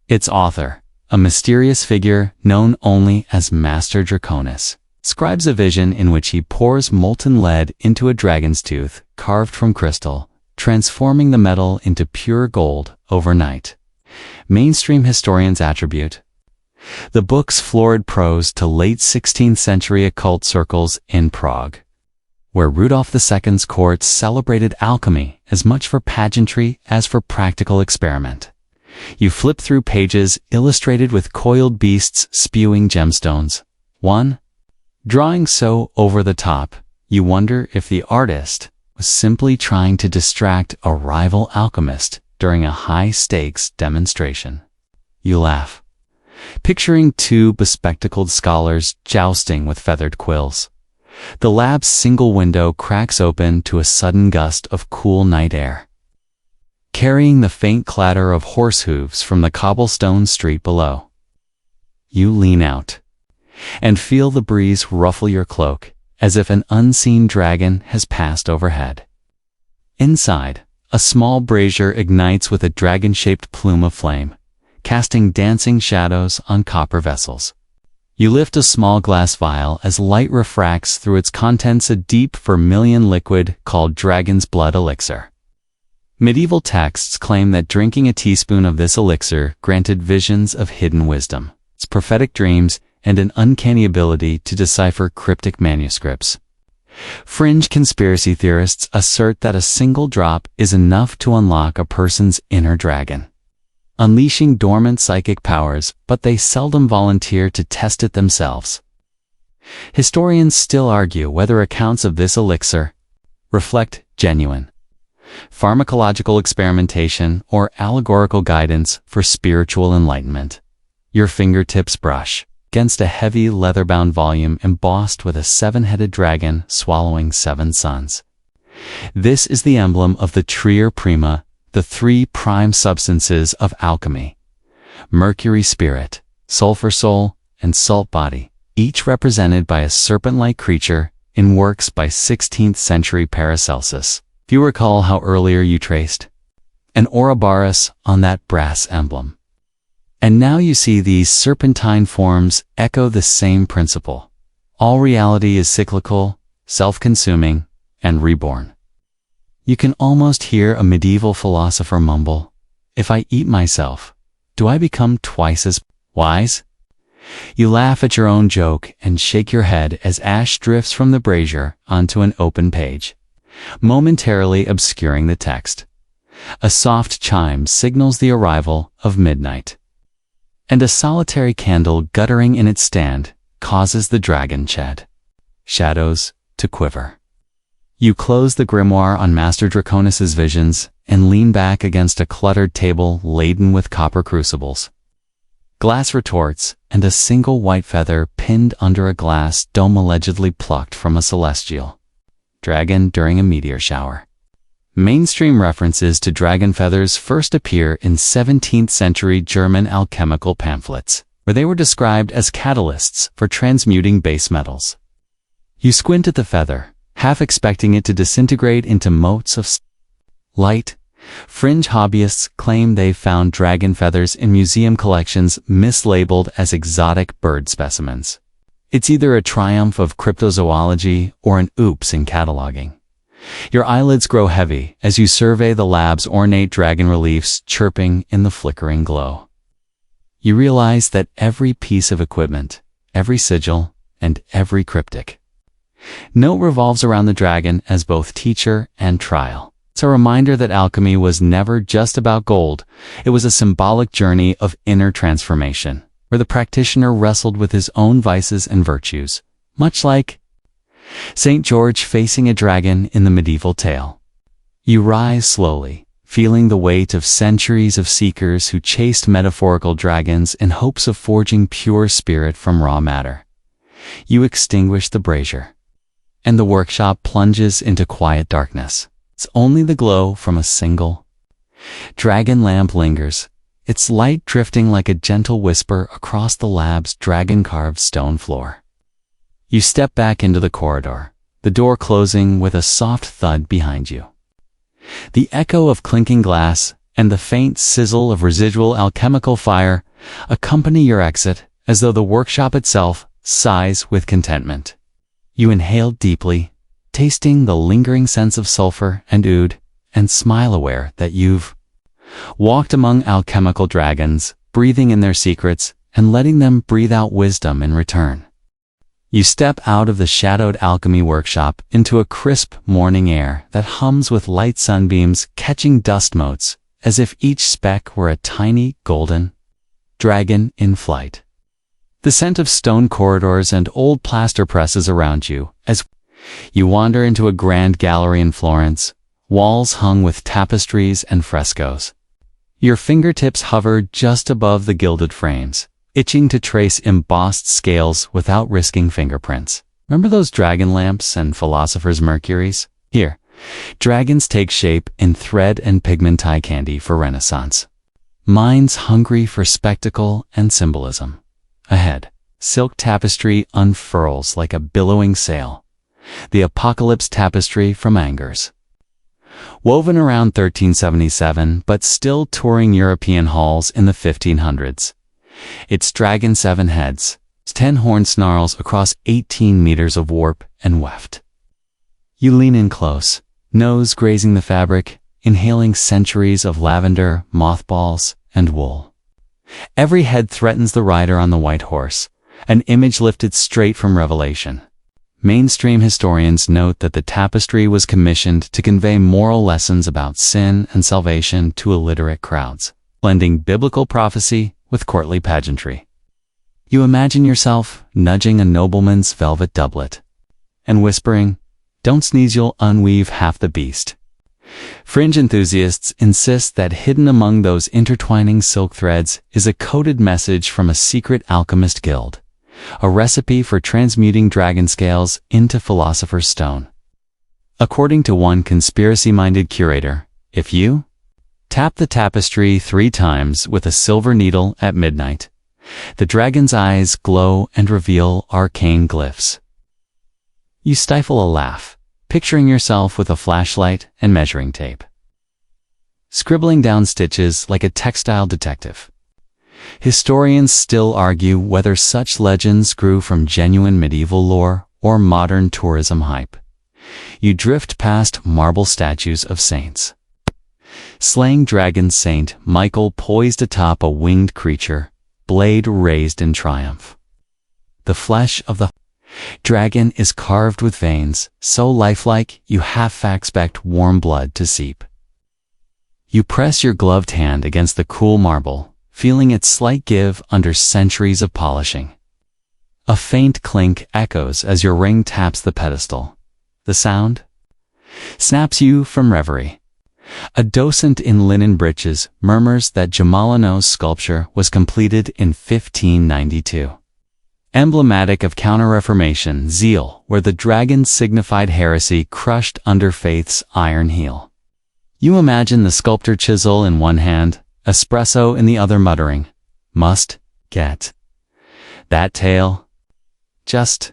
Its author, a mysterious figure known only as Master Draconis, describes a vision in which he pours molten lead into a dragon's tooth carved from crystal, transforming the metal into pure gold overnight. Mainstream historians attribute the book's florid prose to late 16th century occult circles in Prague, where Rudolf II's courts celebrated alchemy as much for pageantry as for practical experiment. You flip through pages illustrated with coiled beasts spewing gemstones, one drawing so over the top, you wonder if the artist was simply trying to distract a rival alchemist during a high-stakes demonstration. You laugh, picturing two bespectacled scholars jousting with feathered quills. The lab's single window cracks open to a sudden gust of cool night air, carrying the faint clatter of horse hooves from the cobblestone street below. You lean out and feel the breeze ruffle your cloak, as if an unseen dragon has passed overhead. Inside, a small brazier ignites with a dragon-shaped plume of flame, casting dancing shadows on copper vessels. You lift a small glass vial as light refracts through its contents a deep vermilion liquid called dragon's blood elixir. Medieval texts claim that drinking a teaspoon of this elixir granted visions of hidden wisdom, prophetic dreams, and an uncanny ability to decipher cryptic manuscripts. Fringe conspiracy theorists assert that a single drop is enough to unlock a person's inner dragon, unleashing dormant psychic powers, but they seldom volunteer to test it themselves. Historians still argue whether accounts of this elixir reflect genuine pharmacological experimentation or allegorical guidance for spiritual enlightenment. Your fingertips brush against a heavy leather-bound volume embossed with a seven-headed dragon swallowing 7 suns. This is the emblem of the trier prima, the 3 prime substances of alchemy: mercury spirit, sulfur soul, and salt body, each represented by a serpent-like creature in works by 16th century Paracelsus. If you recall how earlier you traced an Ouroboros on that brass emblem. And now you see these serpentine forms echo the same principle. All reality is cyclical, self-consuming, and reborn. You can almost hear a medieval philosopher mumble, "If I eat myself, do I become twice as wise?" You laugh at your own joke and shake your head as ash drifts from the brazier onto an open page, momentarily obscuring the text. A soft chime signals the arrival of midnight, and a solitary candle guttering in its stand causes the dragon shadows to quiver. You close the grimoire on Master Draconis's visions and lean back against a cluttered table laden with copper crucibles, glass retorts, and a single white feather pinned under a glass dome allegedly plucked from a celestial dragon during a meteor shower. Mainstream references to dragon feathers first appear in 17th century German alchemical pamphlets, where they were described as catalysts for transmuting base metals. You squint at the feather, half expecting it to disintegrate into motes of light. Fringe hobbyists claim they've found dragon feathers in museum collections mislabeled as exotic bird specimens. It's either a triumph of cryptozoology or an oops in cataloging. Your eyelids grow heavy as you survey the lab's ornate dragon reliefs chirping in the flickering glow. You realize that every piece of equipment, every sigil, and every cryptic note revolves around the dragon as both teacher and trial. It's a reminder that alchemy was never just about gold. It was a symbolic journey of inner transformation, where the practitioner wrestled with his own vices and virtues, much like St. George facing a dragon in the medieval tale. You rise slowly, feeling the weight of centuries of seekers who chased metaphorical dragons in hopes of forging pure spirit from raw matter. You extinguish the brazier, and the workshop plunges into quiet darkness. It's only the glow from a single dragon lamp lingers, its light drifting like a gentle whisper across the lab's dragon-carved stone floor. You step back into the corridor, the door closing with a soft thud behind you. The echo of clinking glass and the faint sizzle of residual alchemical fire accompany your exit as though the workshop itself sighs with contentment. You inhale deeply, tasting the lingering sense of sulfur and oud, and smile aware that you've walked among alchemical dragons, breathing in their secrets and letting them breathe out wisdom in return. You step out of the shadowed alchemy workshop into a crisp morning air that hums with light sunbeams catching dust motes, as if each speck were a tiny golden dragon in flight. The scent of stone corridors and old plaster presses around you as you wander into a grand gallery in Florence, walls hung with tapestries and frescoes. Your fingertips hover just above the gilded frames, itching to trace embossed scales without risking fingerprints. Remember those dragon lamps and philosopher's mercuries? Here, dragons take shape in thread and pigment eye candy for Renaissance. Minds hungry for spectacle and symbolism. Ahead, silk tapestry unfurls like a billowing sail, the apocalypse tapestry from Angers. Woven around 1377 but still touring European halls in the 1500s. Its dragon 7 heads, 10 horn snarls across 18 meters of warp and weft. You lean in close, nose grazing the fabric, inhaling centuries of lavender, mothballs, and wool. Every head threatens the rider on the white horse, an image lifted straight from Revelation. Mainstream historians note that the tapestry was commissioned to convey moral lessons about sin and salvation to illiterate crowds, blending biblical prophecy with courtly pageantry. You imagine yourself nudging a nobleman's velvet doublet and whispering, "Don't sneeze, you'll unweave half the beast." Fringe enthusiasts insist that hidden among those intertwining silk threads is a coded message from a secret alchemist guild, a recipe for transmuting dragon scales into philosopher's stone. According to one conspiracy-minded curator, if you tap the tapestry 3 times with a silver needle at midnight, the dragon's eyes glow and reveal arcane glyphs. You stifle a laugh, picturing yourself with a flashlight and measuring tape, scribbling down stitches like a textile detective. Historians still argue whether such legends grew from genuine medieval lore or modern tourism hype. You drift past marble statues of saints. Slaying dragon Saint Michael poised atop a winged creature, blade raised in triumph. The flesh of the dragon is carved with veins, so lifelike you half expect warm blood to seep. You press your gloved hand against the cool marble, feeling its slight give under centuries of polishing. A faint clink echoes as your ring taps the pedestal. The sound snaps you from reverie. A docent in linen breeches murmurs that Jamalano's sculpture was completed in 1592. Emblematic of Counter-Reformation zeal, where the dragon signified heresy crushed under faith's iron heel. You imagine the sculptor chisel in one hand, espresso in the other, muttering, "Must get that tail just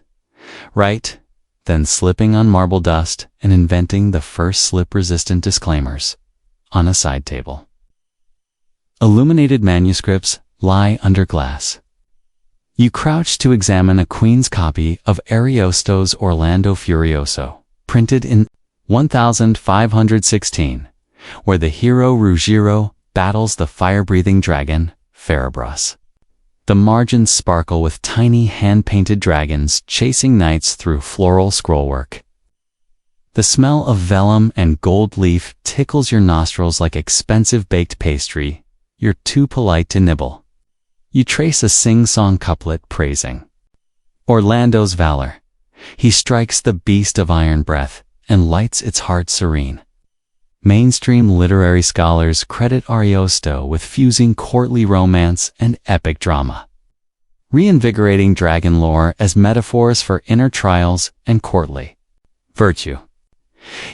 right," then slipping on marble dust and inventing the first slip-resistant disclaimers on a side table. Illuminated manuscripts lie under glass. You crouch to examine a queen's copy of Ariosto's Orlando Furioso, printed in 1516, where the hero Ruggiero battles the fire-breathing dragon, Ferebrus. The margins sparkle with tiny hand-painted dragons chasing knights through floral scrollwork. The smell of vellum and gold leaf tickles your nostrils like expensive baked pastry you're too polite to nibble. You trace a sing-song couplet praising Orlando's valor. He strikes the beast of iron breath and lights its heart serene. Mainstream literary scholars credit Ariosto with fusing courtly romance and epic drama, reinvigorating dragon lore as metaphors for inner trials and courtly virtue.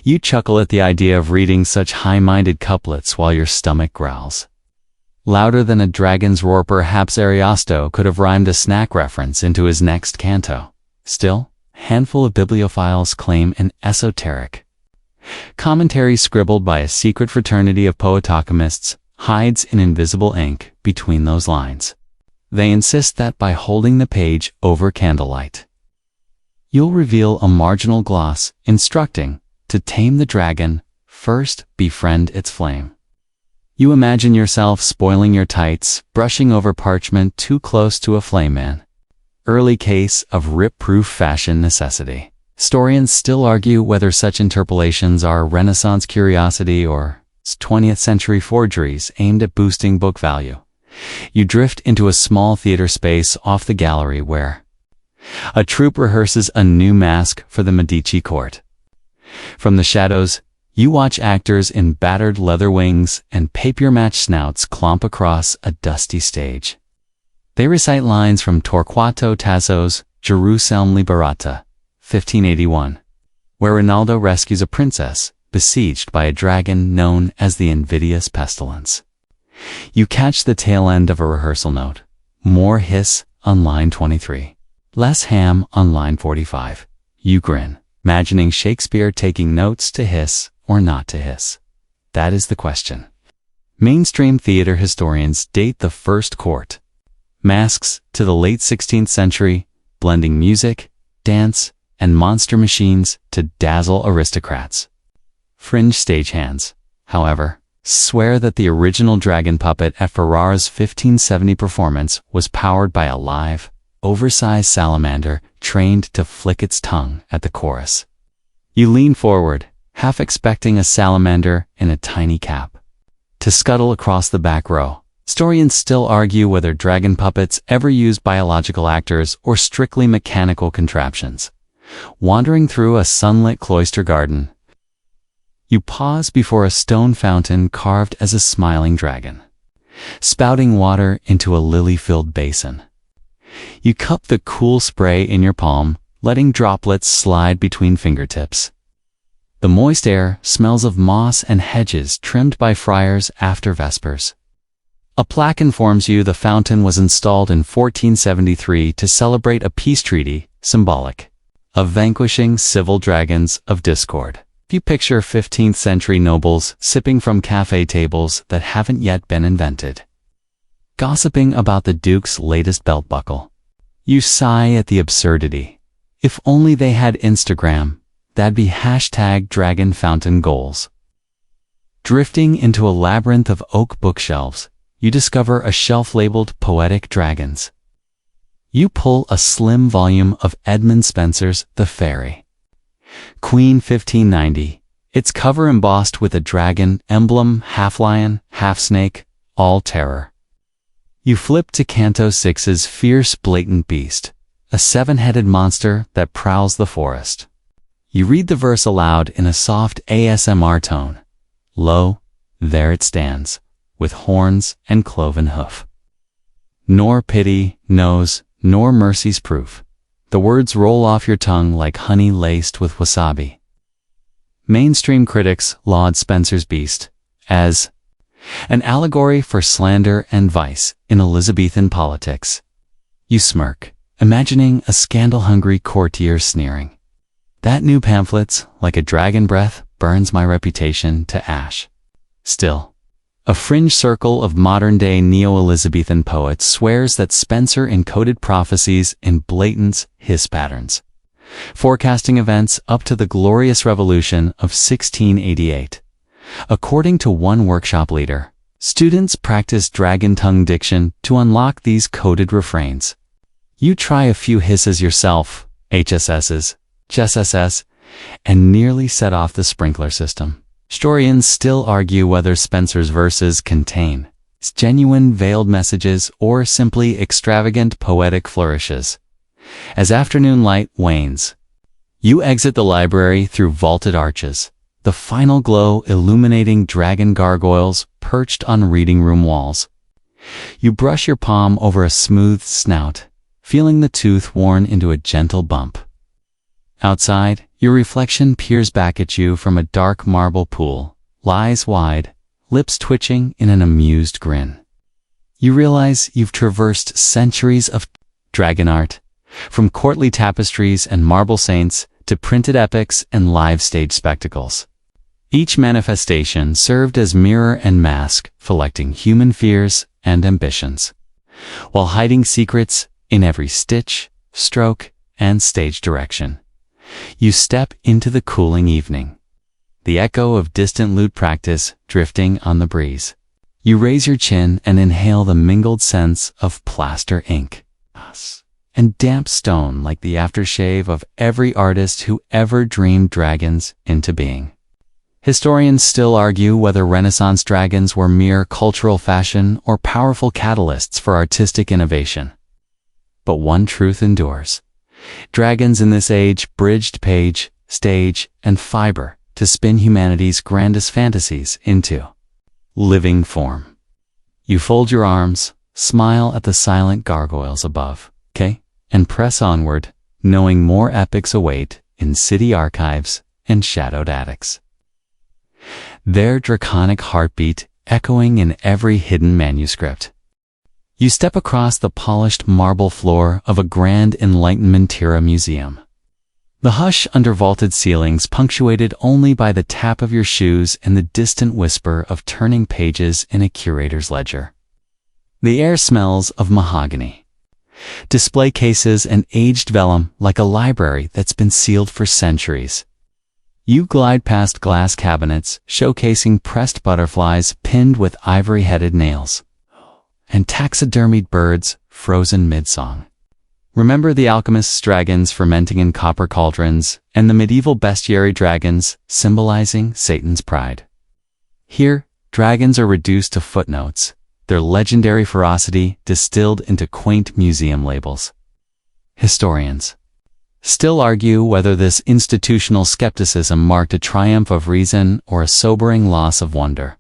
You chuckle at the idea of reading such high-minded couplets while your stomach growls. Louder than a dragon's roar, perhaps Ariosto could have rhymed a snack reference into his next canto. Still, a handful of bibliophiles claim an esoteric commentary scribbled by a secret fraternity of poetochemists hides in invisible ink between those lines. They insist that by holding the page over candlelight, you'll reveal a marginal gloss instructing to tame the dragon, first befriend its flame. You imagine yourself spoiling your tights, brushing over parchment too close to a flame man. Early case of rip-proof fashion necessity. Historians still argue whether such interpolations are Renaissance curiosity or 20th century forgeries aimed at boosting book value. You drift into a small theater space off the gallery where a troupe rehearses a new masque for the Medici court. From the shadows, you watch actors in battered leather wings and papier-match snouts clomp across a dusty stage. They recite lines from Torquato Tasso's Gerusalemme Liberata, 1581, where Rinaldo rescues a princess besieged by a dragon known as the invidious pestilence. You catch the tail end of a rehearsal note. More hiss on line 23. Less ham on line 45. You grin, imagining Shakespeare taking notes to hiss or not to hiss. That is the question. Mainstream theater historians date the first court masks to the late 16th century, blending music, dance, and monster machines to dazzle aristocrats. Fringe stagehands, however, swear that the original dragon puppet at Ferrara's 1570 performance was powered by a live, oversized salamander trained to flick its tongue at the chorus. You lean forward, half expecting a salamander in a tiny cap to scuttle across the back row. Historians still argue whether dragon puppets ever used biological actors or strictly mechanical contraptions. Wandering through a sunlit cloister garden, you pause before a stone fountain carved as a smiling dragon, spouting water into a lily-filled basin. You cup the cool spray in your palm, letting droplets slide between fingertips. The moist air smells of moss and hedges trimmed by friars after vespers. A plaque informs you the fountain was installed in 1473 to celebrate a peace treaty, symbolic of vanquishing civil dragons of discord. You picture 15th century nobles sipping from cafe tables that haven't yet been invented, gossiping about the Duke's latest belt buckle. You sigh at the absurdity. If only they had Instagram, that'd be #Dragon Fountain Goals. Drifting into a labyrinth of oak bookshelves, you discover a shelf labeled Poetic Dragons. You pull a slim volume of Edmund Spenser's The Fairy Queen 1590, its cover embossed with a dragon emblem, half lion, half snake, all terror. You flip to Canto 6's Fierce Blatant Beast, a seven-headed monster that prowls the forest. You read the verse aloud in a soft ASMR tone. Lo, there it stands, with horns and cloven hoof. Nor pity knows, nor mercy's proof. The words roll off your tongue like honey laced with wasabi. Mainstream critics laud Spenser's Beast as an allegory for slander and vice in Elizabethan politics. You smirk, imagining a scandal-hungry courtier sneering. That new pamphlet's like a dragon breath burns my reputation to ash. Still, a fringe circle of modern-day Neo-Elizabethan poets swears that Spenser encoded prophecies in blatant hiss patterns, forecasting events up to the Glorious Revolution of 1688. According to one workshop leader, students practice dragon tongue diction to unlock these coded refrains. You try a few hisses yourself, HSSs, CHSSS, and nearly set off the sprinkler system. Historians still argue whether Spenser's verses contain genuine veiled messages or simply extravagant poetic flourishes. As afternoon light wanes, you exit the library through vaulted arches, the final glow illuminating dragon gargoyles perched on reading room walls. You brush your palm over a smooth snout, feeling the tooth worn into a gentle bump. Outside, your reflection peers back at you from a dark marble pool, eyes wide, lips twitching in an amused grin. You realize you've traversed centuries of dragon art, from courtly tapestries and marble saints to printed epics and live stage spectacles. Each manifestation served as mirror and mask, reflecting human fears and ambitions, while hiding secrets in every stitch, stroke, and stage direction. You step into the cooling evening, the echo of distant lute practice drifting on the breeze. You raise your chin and inhale the mingled scents of plaster ink and damp stone like the aftershave of every artist who ever dreamed dragons into being. Historians still argue whether Renaissance dragons were mere cultural fashion or powerful catalysts for artistic innovation. But one truth endures. Dragons in this age bridged page, stage, and fiber to spin humanity's grandest fantasies into living form. You fold your arms, smile at the silent gargoyles above, and press onward, knowing more epics await in city archives and shadowed attics. Their draconic heartbeat echoing in every hidden manuscript. You step across the polished marble floor of a grand Enlightenment era museum. The hush under vaulted ceilings punctuated only by the tap of your shoes and the distant whisper of turning pages in a curator's ledger. The air smells of mahogany. Display cases and aged vellum like a library that's been sealed for centuries. You glide past glass cabinets showcasing pressed butterflies pinned with ivory-headed nails, and taxidermied birds frozen mid-song. Remember the alchemist's dragons fermenting in copper cauldrons, and the medieval bestiary dragons symbolizing Satan's pride. Here, dragons are reduced to footnotes, their legendary ferocity distilled into quaint museum labels. Historians still argue whether this institutional skepticism marked a triumph of reason or a sobering loss of wonder.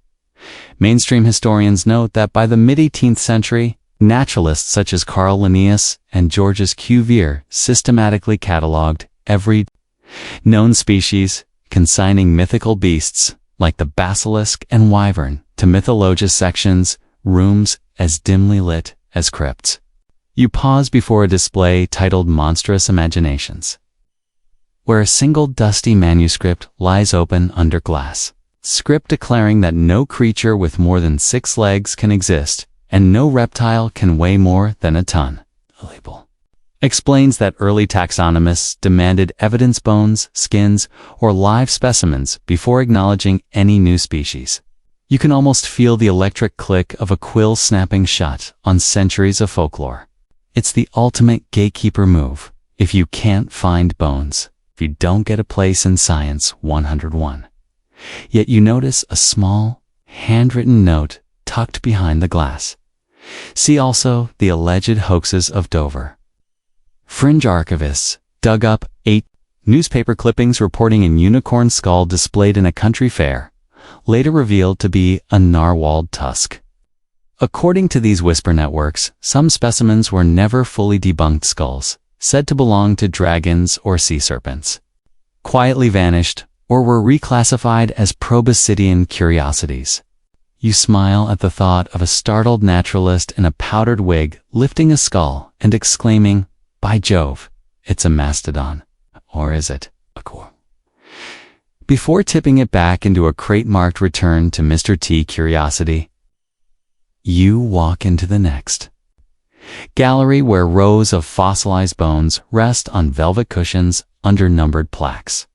Mainstream historians note that by the mid-18th century, naturalists such as Carl Linnaeus and Georges Cuvier systematically catalogued every known species, consigning mythical beasts like the basilisk and wyvern to mythological sections, rooms as dimly lit as crypts. You pause before a display titled Monstrous Imaginations, where a single dusty manuscript lies open under glass. Script declaring that no creature with more than 6 legs can exist, and no reptile can weigh more than a ton. A label explains that early taxonomists demanded evidence bones, skins, or live specimens before acknowledging any new species. You can almost feel the electric click of a quill snapping shut on centuries of folklore. It's the ultimate gatekeeper move. If you can't find bones, if you don't get a place in Science 101. Yet you notice a small, handwritten note tucked behind the glass. See also the alleged hoaxes of Dover. Fringe archivists dug up 8 newspaper clippings reporting a unicorn skull displayed in a country fair, later revealed to be a narwhal tusk. According to these whisper networks, some specimens were never fully debunked skulls, said to belong to dragons or sea serpents, quietly vanished, or were reclassified as proboscidean curiosities. You smile at the thought of a startled naturalist in a powdered wig lifting a skull and exclaiming, "By Jove, it's a mastodon." Or is it a core? Before tipping it back into a crate-marked return to Mr. T curiosity, you walk into the next gallery where rows of fossilized bones rest on velvet cushions under numbered plaques.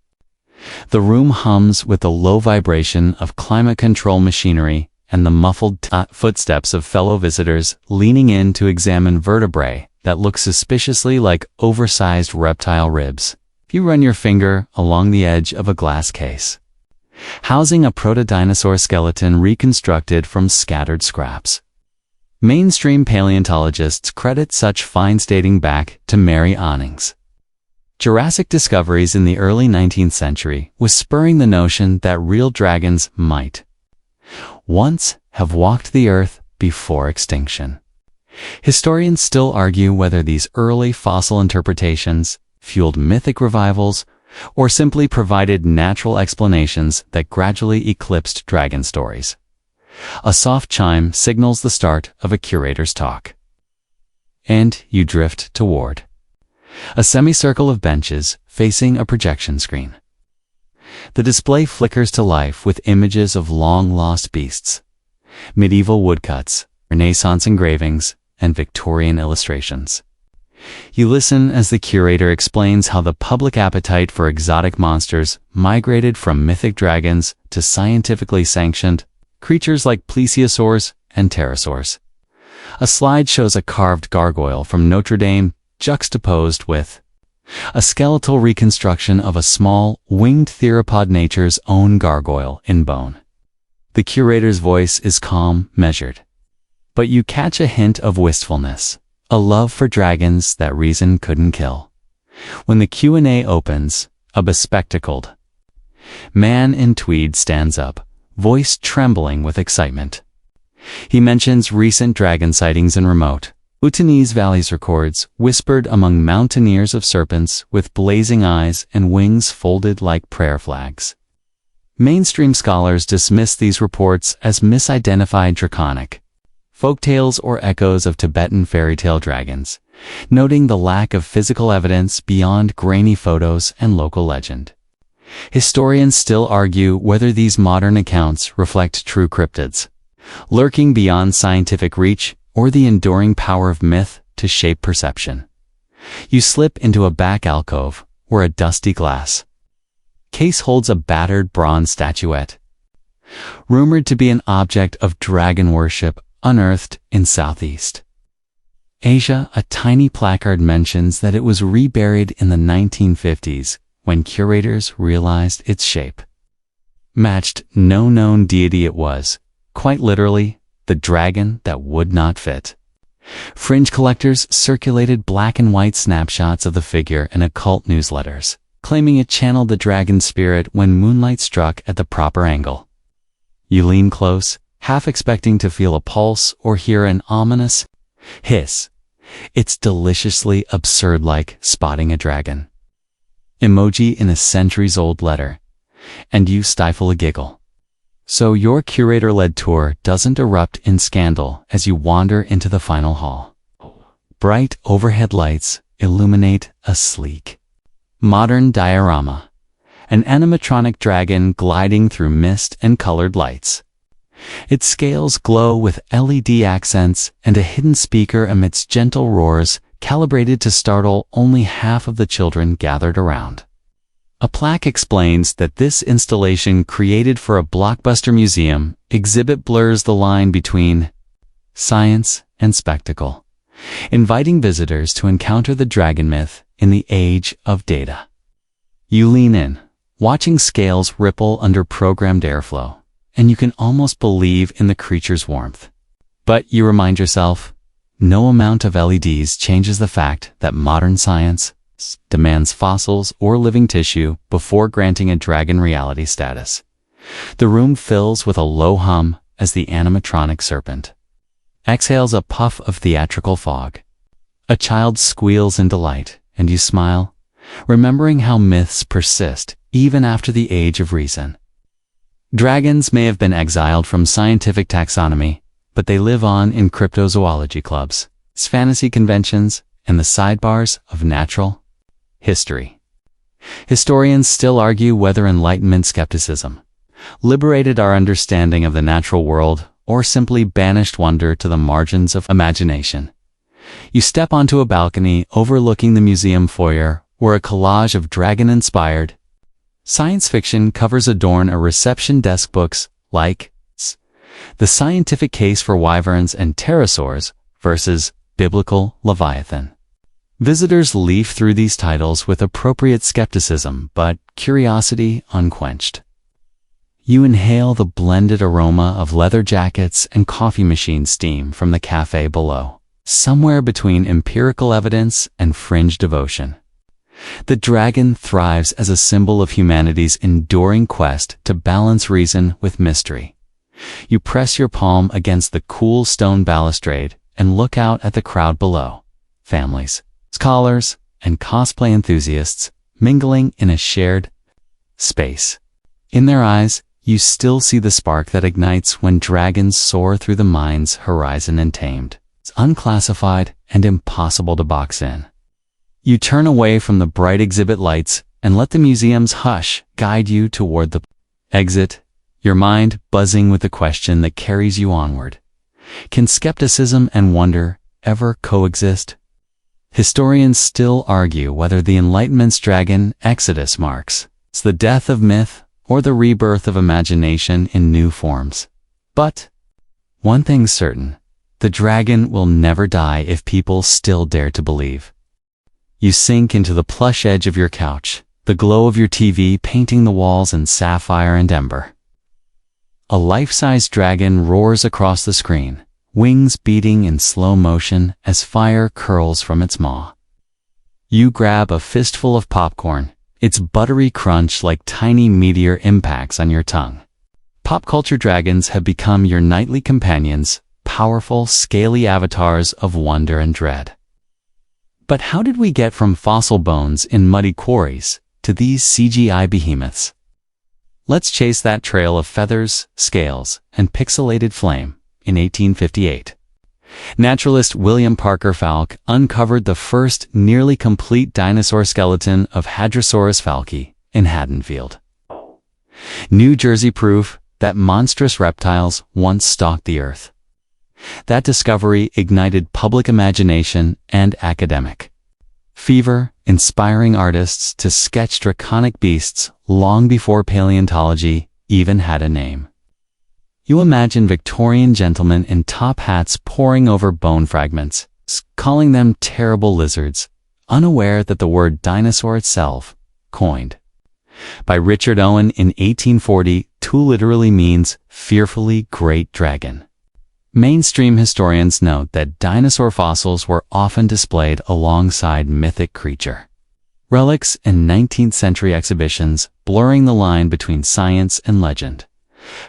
The room hums with the low vibration of climate control machinery and the muffled footsteps of fellow visitors leaning in to examine vertebrae that look suspiciously like oversized reptile ribs. You run your finger along the edge of a glass case, housing a proto-dinosaur skeleton reconstructed from scattered scraps. Mainstream paleontologists credit such finds dating back to Mary Onnings. Jurassic discoveries in the early 19th century was spurring the notion that real dragons might once have walked the earth before extinction. Historians still argue whether these early fossil interpretations fueled mythic revivals or simply provided natural explanations that gradually eclipsed dragon stories. A soft chime signals the start of a curator's talk. And you drift toward a semicircle of benches facing a projection screen. The display flickers to life with images of long-lost beasts, medieval woodcuts, Renaissance engravings, and Victorian illustrations. You listen as the curator explains how the public appetite for exotic monsters migrated from mythic dragons to scientifically sanctioned creatures like plesiosaurs and pterosaurs. A slide shows a carved gargoyle from Notre Dame juxtaposed with a skeletal reconstruction of a small, winged theropod, nature's own gargoyle in bone. The curator's voice is calm, measured, but you catch a hint of wistfulness, a love for dragons that reason couldn't kill. When the Q&A opens, a bespectacled man in tweed stands up, voice trembling with excitement. He mentions recent dragon sightings in remote Bhutanese valleys, records whispered among mountaineers of serpents with blazing eyes and wings folded like prayer flags. Mainstream scholars dismiss these reports as misidentified draconic folktales or echoes of Tibetan fairy tale dragons, noting the lack of physical evidence beyond grainy photos and local legend. Historians still argue whether these modern accounts reflect true cryptids, lurking beyond scientific reach, or the enduring power of myth to shape perception. You slip into a back alcove where a dusty glass case holds a battered bronze statuette, rumored to be an object of dragon worship unearthed in Southeast Asia. A tiny placard mentions that it was reburied in the 1950s when curators realized its shape matched no known deity it was, quite literally, the dragon that would not fit. Fringe collectors circulated black and white snapshots of the figure in occult newsletters, claiming it channeled the dragon spirit when moonlight struck at the proper angle. You lean close, half expecting to feel a pulse or hear an ominous hiss. It's deliciously absurd, like spotting a dragon emoji in a centuries-old letter, and you stifle a giggle. So your curator-led tour doesn't erupt in scandal as you wander into the final hall. Bright overhead lights illuminate a sleek, modern diorama, an animatronic dragon gliding through mist and colored lights. Its scales glow with LED accents, and a hidden speaker emits gentle roars calibrated to startle only half of the children gathered around. A plaque explains that this installation, created for a blockbuster museum exhibit, blurs the line between science and spectacle, inviting visitors to encounter the dragon myth in the age of data. You lean in, watching scales ripple under programmed airflow, and you can almost believe in the creature's warmth. But you remind yourself, no amount of LEDs changes the fact that modern science demands fossils or living tissue before granting a dragon reality status. The room fills with a low hum as the animatronic serpent exhales a puff of theatrical fog. A child squeals in delight, and you smile, remembering how myths persist even after the age of reason. Dragons may have been exiled from scientific taxonomy, but they live on in cryptozoology clubs, fantasy conventions, and the sidebars of natural history. Historians still argue whether Enlightenment skepticism liberated our understanding of the natural world or simply banished wonder to the margins of imagination. You step onto a balcony overlooking the museum foyer, where a collage of dragon-inspired science fiction covers adorn a reception desk. Books like The Scientific Case for Wyverns and Pterosaurs versus Biblical Leviathan. Visitors leaf through these titles with appropriate skepticism but curiosity unquenched. You inhale the blended aroma of leather jackets and coffee machine steam from the cafe below, somewhere between empirical evidence and fringe devotion. The dragon thrives as a symbol of humanity's enduring quest to balance reason with mystery. You press your palm against the cool stone balustrade and look out at the crowd below. Families, scholars, and cosplay enthusiasts mingling in a shared space. In their eyes, you still see the spark that ignites when dragons soar through the mind's horizon untamed. It's unclassified and impossible to box in. You turn away from the bright exhibit lights and let the museum's hush guide you toward the exit, your mind buzzing with the question that carries you onward. Can skepticism and wonder ever coexist? Historians still argue whether the Enlightenment's dragon exodus marks the death of myth or the rebirth of imagination in new forms. But one thing's certain, the dragon will never die if people still dare to believe. You sink into the plush edge of your couch, the glow of your TV painting the walls in sapphire and ember. A life-size dragon roars across the screen, wings beating in slow motion as fire curls from its maw. You grab a fistful of popcorn, its buttery crunch like tiny meteor impacts on your tongue. Pop culture dragons have become your nightly companions, powerful, scaly avatars of wonder and dread. But how did we get from fossil bones in muddy quarries to these CGI behemoths? Let's chase that trail of feathers, scales, and pixelated flame. In 1858, naturalist William Parker Falk uncovered the first nearly complete dinosaur skeleton of Hadrosaurus falci in Haddonfield, New Jersey, proof that monstrous reptiles once stalked the earth. That discovery ignited public imagination and academic fever, inspiring artists to sketch draconic beasts long before paleontology even had a name. You imagine Victorian gentlemen in top hats poring over bone fragments, calling them terrible lizards, unaware that the word dinosaur itself, coined by Richard Owen in 1840, literally means fearfully great dragon. Mainstream historians note that dinosaur fossils were often displayed alongside mythic creature relics in 19th century exhibitions, blurring the line between science and legend.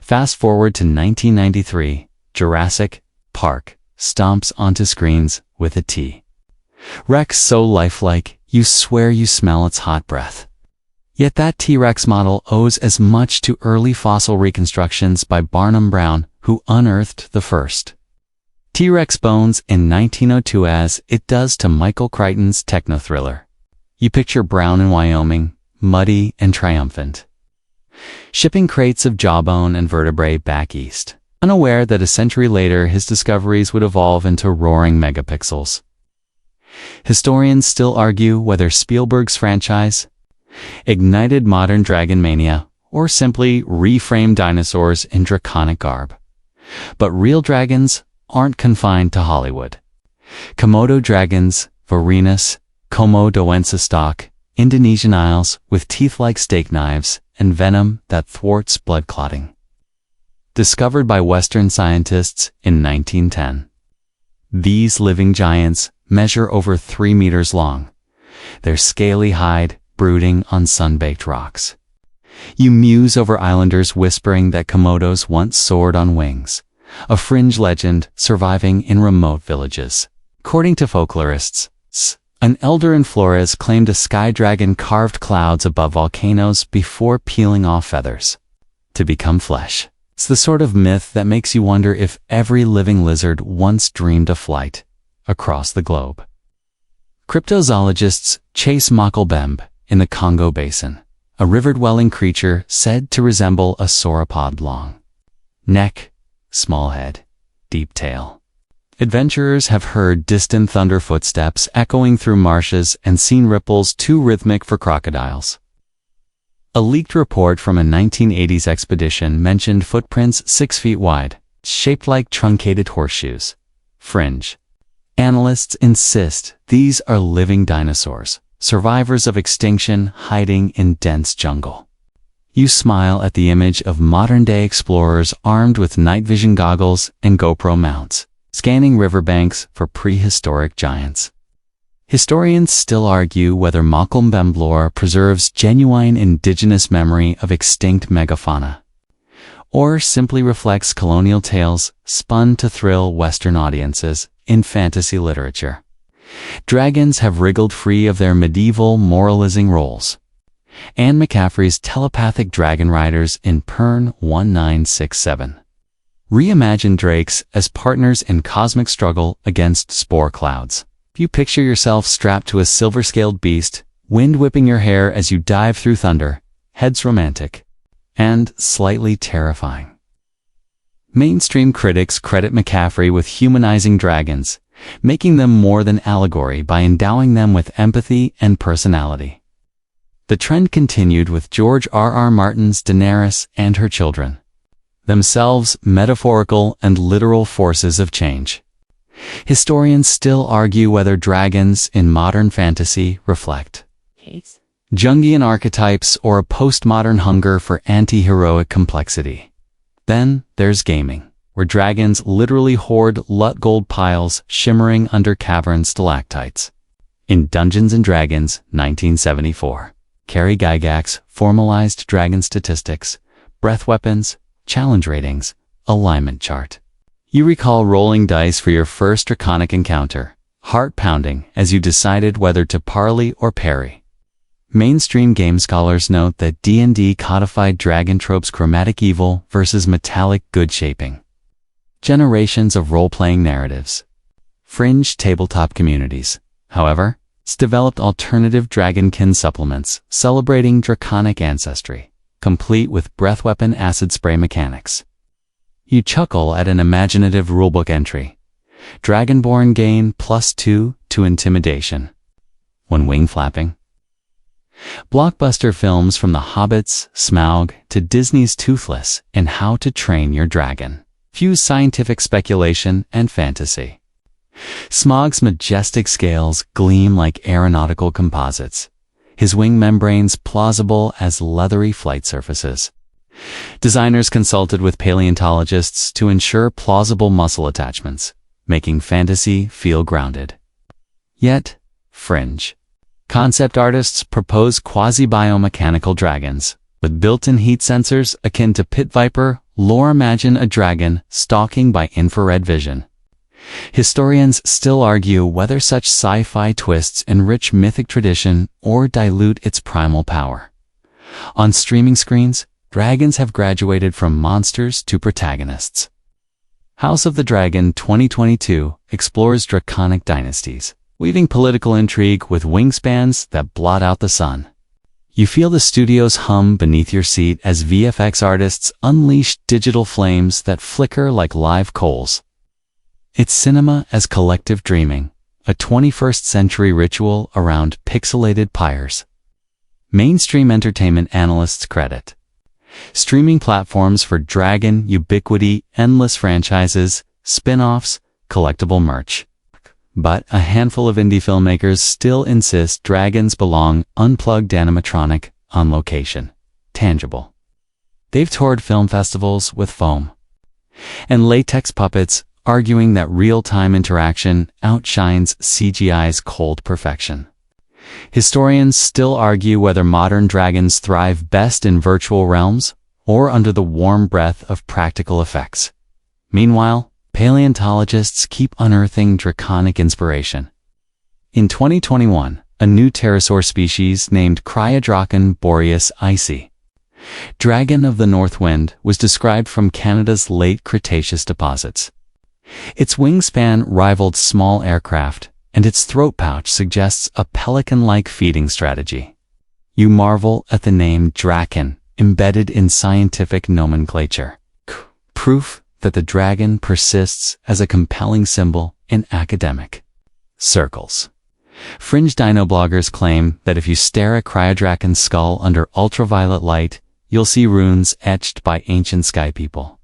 Fast forward to 1993, Jurassic Park stomps onto screens with a T-Rex so lifelike, you swear you smell its hot breath. Yet that T-Rex model owes as much to early fossil reconstructions by Barnum Brown, who unearthed the first T-Rex bones in 1902 as it does to Michael Crichton's techno-thriller. You picture Brown in Wyoming, muddy and triumphant, shipping crates of jawbone and vertebrae back east, unaware that a century later his discoveries would evolve into roaring megapixels. Historians still argue whether Spielberg's franchise ignited modern dragon mania or simply reframed dinosaurs in draconic garb. But real dragons aren't confined to Hollywood. Komodo dragons, Varanus, Komodoensis stock, Indonesian Isles with teeth like steak knives and venom that thwarts blood clotting. Discovered by Western scientists in 1910. These living giants measure over 3 meters long, their scaly hide brooding on sun-baked rocks. You muse over islanders whispering that Komodos once soared on wings, a fringe legend surviving in remote villages. According to folklorists, an elder in Flores claimed a sky dragon carved clouds above volcanoes before peeling off feathers to become flesh. It's the sort of myth that makes you wonder if every living lizard once dreamed of flight across the globe. Cryptozoologists chase Mockelbembe in the Congo Basin, a river-dwelling creature said to resemble a sauropod long neck, small head, deep tail. Adventurers have heard distant thunder footsteps echoing through marshes and seen ripples too rhythmic for crocodiles. A leaked report from a 1980s expedition mentioned footprints 6 feet wide, shaped like truncated horseshoes. Fringe analysts insist these are living dinosaurs, survivors of extinction hiding in dense jungle. You smile at the image of modern-day explorers armed with night vision goggles and GoPro mounts, scanning riverbanks for prehistoric giants. Historians still argue whether Mockelbembe lore preserves genuine indigenous memory of extinct megafauna, or simply reflects colonial tales spun to thrill Western audiences in fantasy literature. Dragons have wriggled free of their medieval moralizing roles. Anne McCaffrey's telepathic dragon riders in Pern 1967 reimagine drakes as partners in cosmic struggle against spore clouds. You picture yourself strapped to a silver-scaled beast, wind whipping your hair as you dive through thunder, heads romantic and slightly terrifying. Mainstream critics credit McCaffrey with humanizing dragons, making them more than allegory by endowing them with empathy and personality. The trend continued with George R.R. Martin's Daenerys and her children, themselves metaphorical and literal forces of change. Historians still argue whether dragons in modern fantasy reflect Jungian archetypes or a postmodern hunger for anti-heroic complexity. Then there's gaming, where dragons literally hoard lut gold piles shimmering under cavern stalactites. In Dungeons & Dragons 1974, Carrie Gygax formalized dragon statistics, breath weapons, challenge ratings, alignment chart. You recall rolling dice for your first draconic encounter, heart pounding as you decided whether to parley or parry. Mainstream game scholars note that D&D codified dragon tropes chromatic evil versus metallic good shaping. Generations of role-playing narratives. Fringe tabletop communities, however, developed alternative dragonkin supplements celebrating draconic ancestry, complete with breath weapon acid spray mechanics. You chuckle at an imaginative rulebook entry. Dragonborn gain +2 to intimidation when wing flapping. Blockbuster films from The Hobbits, Smaug, to Disney's Toothless and How to Train Your Dragon fuse scientific speculation and fantasy. Smaug's majestic scales gleam like aeronautical composites, his wing membranes plausible as leathery flight surfaces. Designers consulted with paleontologists to ensure plausible muscle attachments, making fantasy feel grounded. Yet, fringe. Concept artists propose quasi-biomechanical dragons, with built-in heat sensors akin to pit viper, lore imagine a dragon stalking by infrared vision. Historians still argue whether such sci-fi twists enrich mythic tradition or dilute its primal power. On streaming screens, dragons have graduated from monsters to protagonists. House of the Dragon 2022 explores draconic dynasties, weaving political intrigue with wingspans that blot out the sun. You feel the studio's hum beneath your seat as VFX artists unleash digital flames that flicker like live coals. It's cinema as collective dreaming, a 21st century ritual around pixelated pyres. Mainstream entertainment analysts credit streaming platforms for dragon ubiquity, endless franchises, spin-offs, collectible merch. But a handful of indie filmmakers still insist dragons belong unplugged animatronic, on location, tangible. They've toured film festivals with foam and latex puppets, arguing that real-time interaction outshines CGI's cold perfection. Historians still argue whether modern dragons thrive best in virtual realms or under the warm breath of practical effects. Meanwhile, paleontologists keep unearthing draconic inspiration. In 2021, a new pterosaur species named Cryodraken boreas icy, dragon of the North Wind, was described from Canada's late Cretaceous deposits. Its wingspan rivaled small aircraft, and its throat pouch suggests a pelican-like feeding strategy. You marvel at the name Draken embedded in scientific nomenclature. Proof that the dragon persists as a compelling symbol in academic circles. Fringe dino bloggers claim that if you stare at Cryodraken's skull under ultraviolet light, you'll see runes etched by ancient sky people.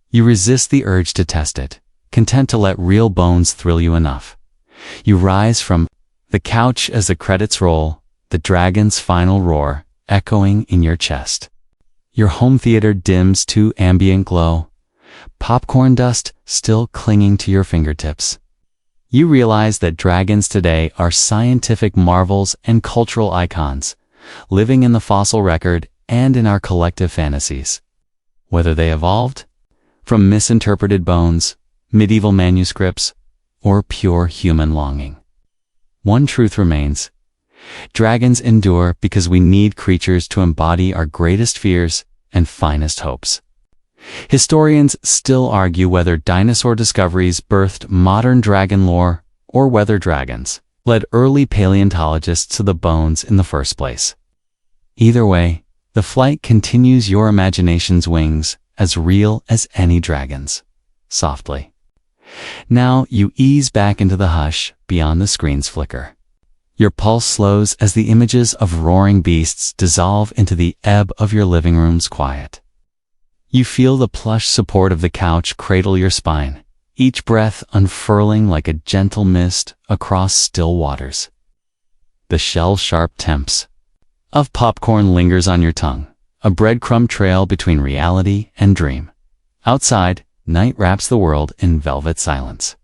You resist the urge to test it, content to let real bones thrill you enough. You rise from the couch as the credits roll, the dragon's final roar echoing in your chest. Your home theater dims to ambient glow, popcorn dust still clinging to your fingertips. You realize that dragons today are scientific marvels and cultural icons, living in the fossil record and in our collective fantasies. Whether they evolved from misinterpreted bones, medieval manuscripts, or pure human longing, one truth remains. Dragons endure because we need creatures to embody our greatest fears and finest hopes. Historians still argue whether dinosaur discoveries birthed modern dragon lore or whether dragons led early paleontologists to the bones in the first place. Either way, the flight continues your imagination's wings, as real as any dragon's. Softly. Now you ease back into the hush beyond the screen's flicker. Your pulse slows as the images of roaring beasts dissolve into the ebb of your living room's quiet. You feel the plush support of the couch cradle your spine, each breath unfurling like a gentle mist across still waters. The shell-sharp temps of popcorn lingers on your tongue, a breadcrumb trail between reality and dream. Outside, night wraps the world in velvet silence.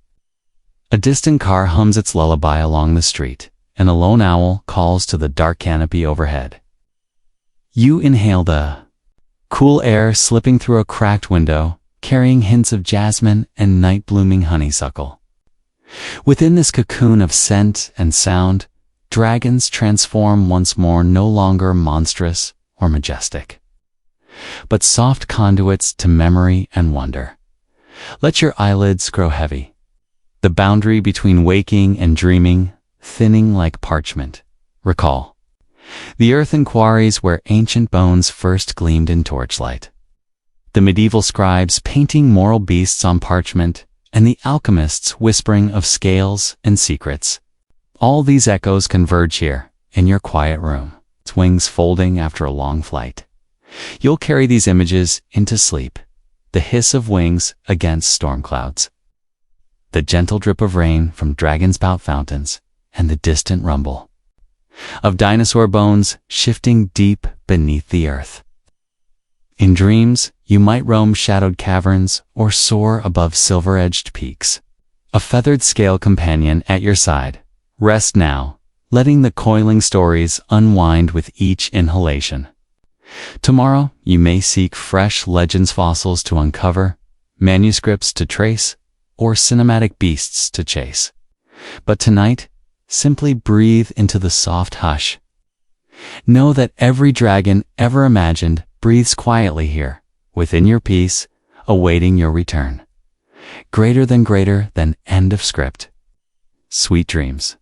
A distant car hums its lullaby along the street, and a lone owl calls to the dark canopy overhead. You inhale the cool air slipping through a cracked window, carrying hints of jasmine and night-blooming honeysuckle. Within this cocoon of scent and sound, dragons transform once more, no longer monstrous or majestic, but soft conduits to memory and wonder. Let your eyelids grow heavy, the boundary between waking and dreaming thinning like parchment. Recall the earthen quarries where ancient bones first gleamed in torchlight. the medieval scribes painting moral beasts on parchment, and the alchemists whispering of scales and secrets. All these echoes converge here, in your quiet room, its wings folding after a long flight. You'll carry these images into sleep, the hiss of wings against storm clouds, the gentle drip of rain from dragon-spout fountains, and the distant rumble of dinosaur bones shifting deep beneath the earth. In dreams, you might roam shadowed caverns or soar above silver-edged peaks. A feathered scale companion at your side. Rest now, letting the coiling stories unwind with each inhalation. Tomorrow, you may seek fresh legends fossils to uncover, manuscripts to trace, or cinematic beasts to chase. But tonight, simply breathe into the soft hush. Know that every dragon ever imagined breathes quietly here, within your peace, awaiting your return. Greater than end of script. Sweet dreams.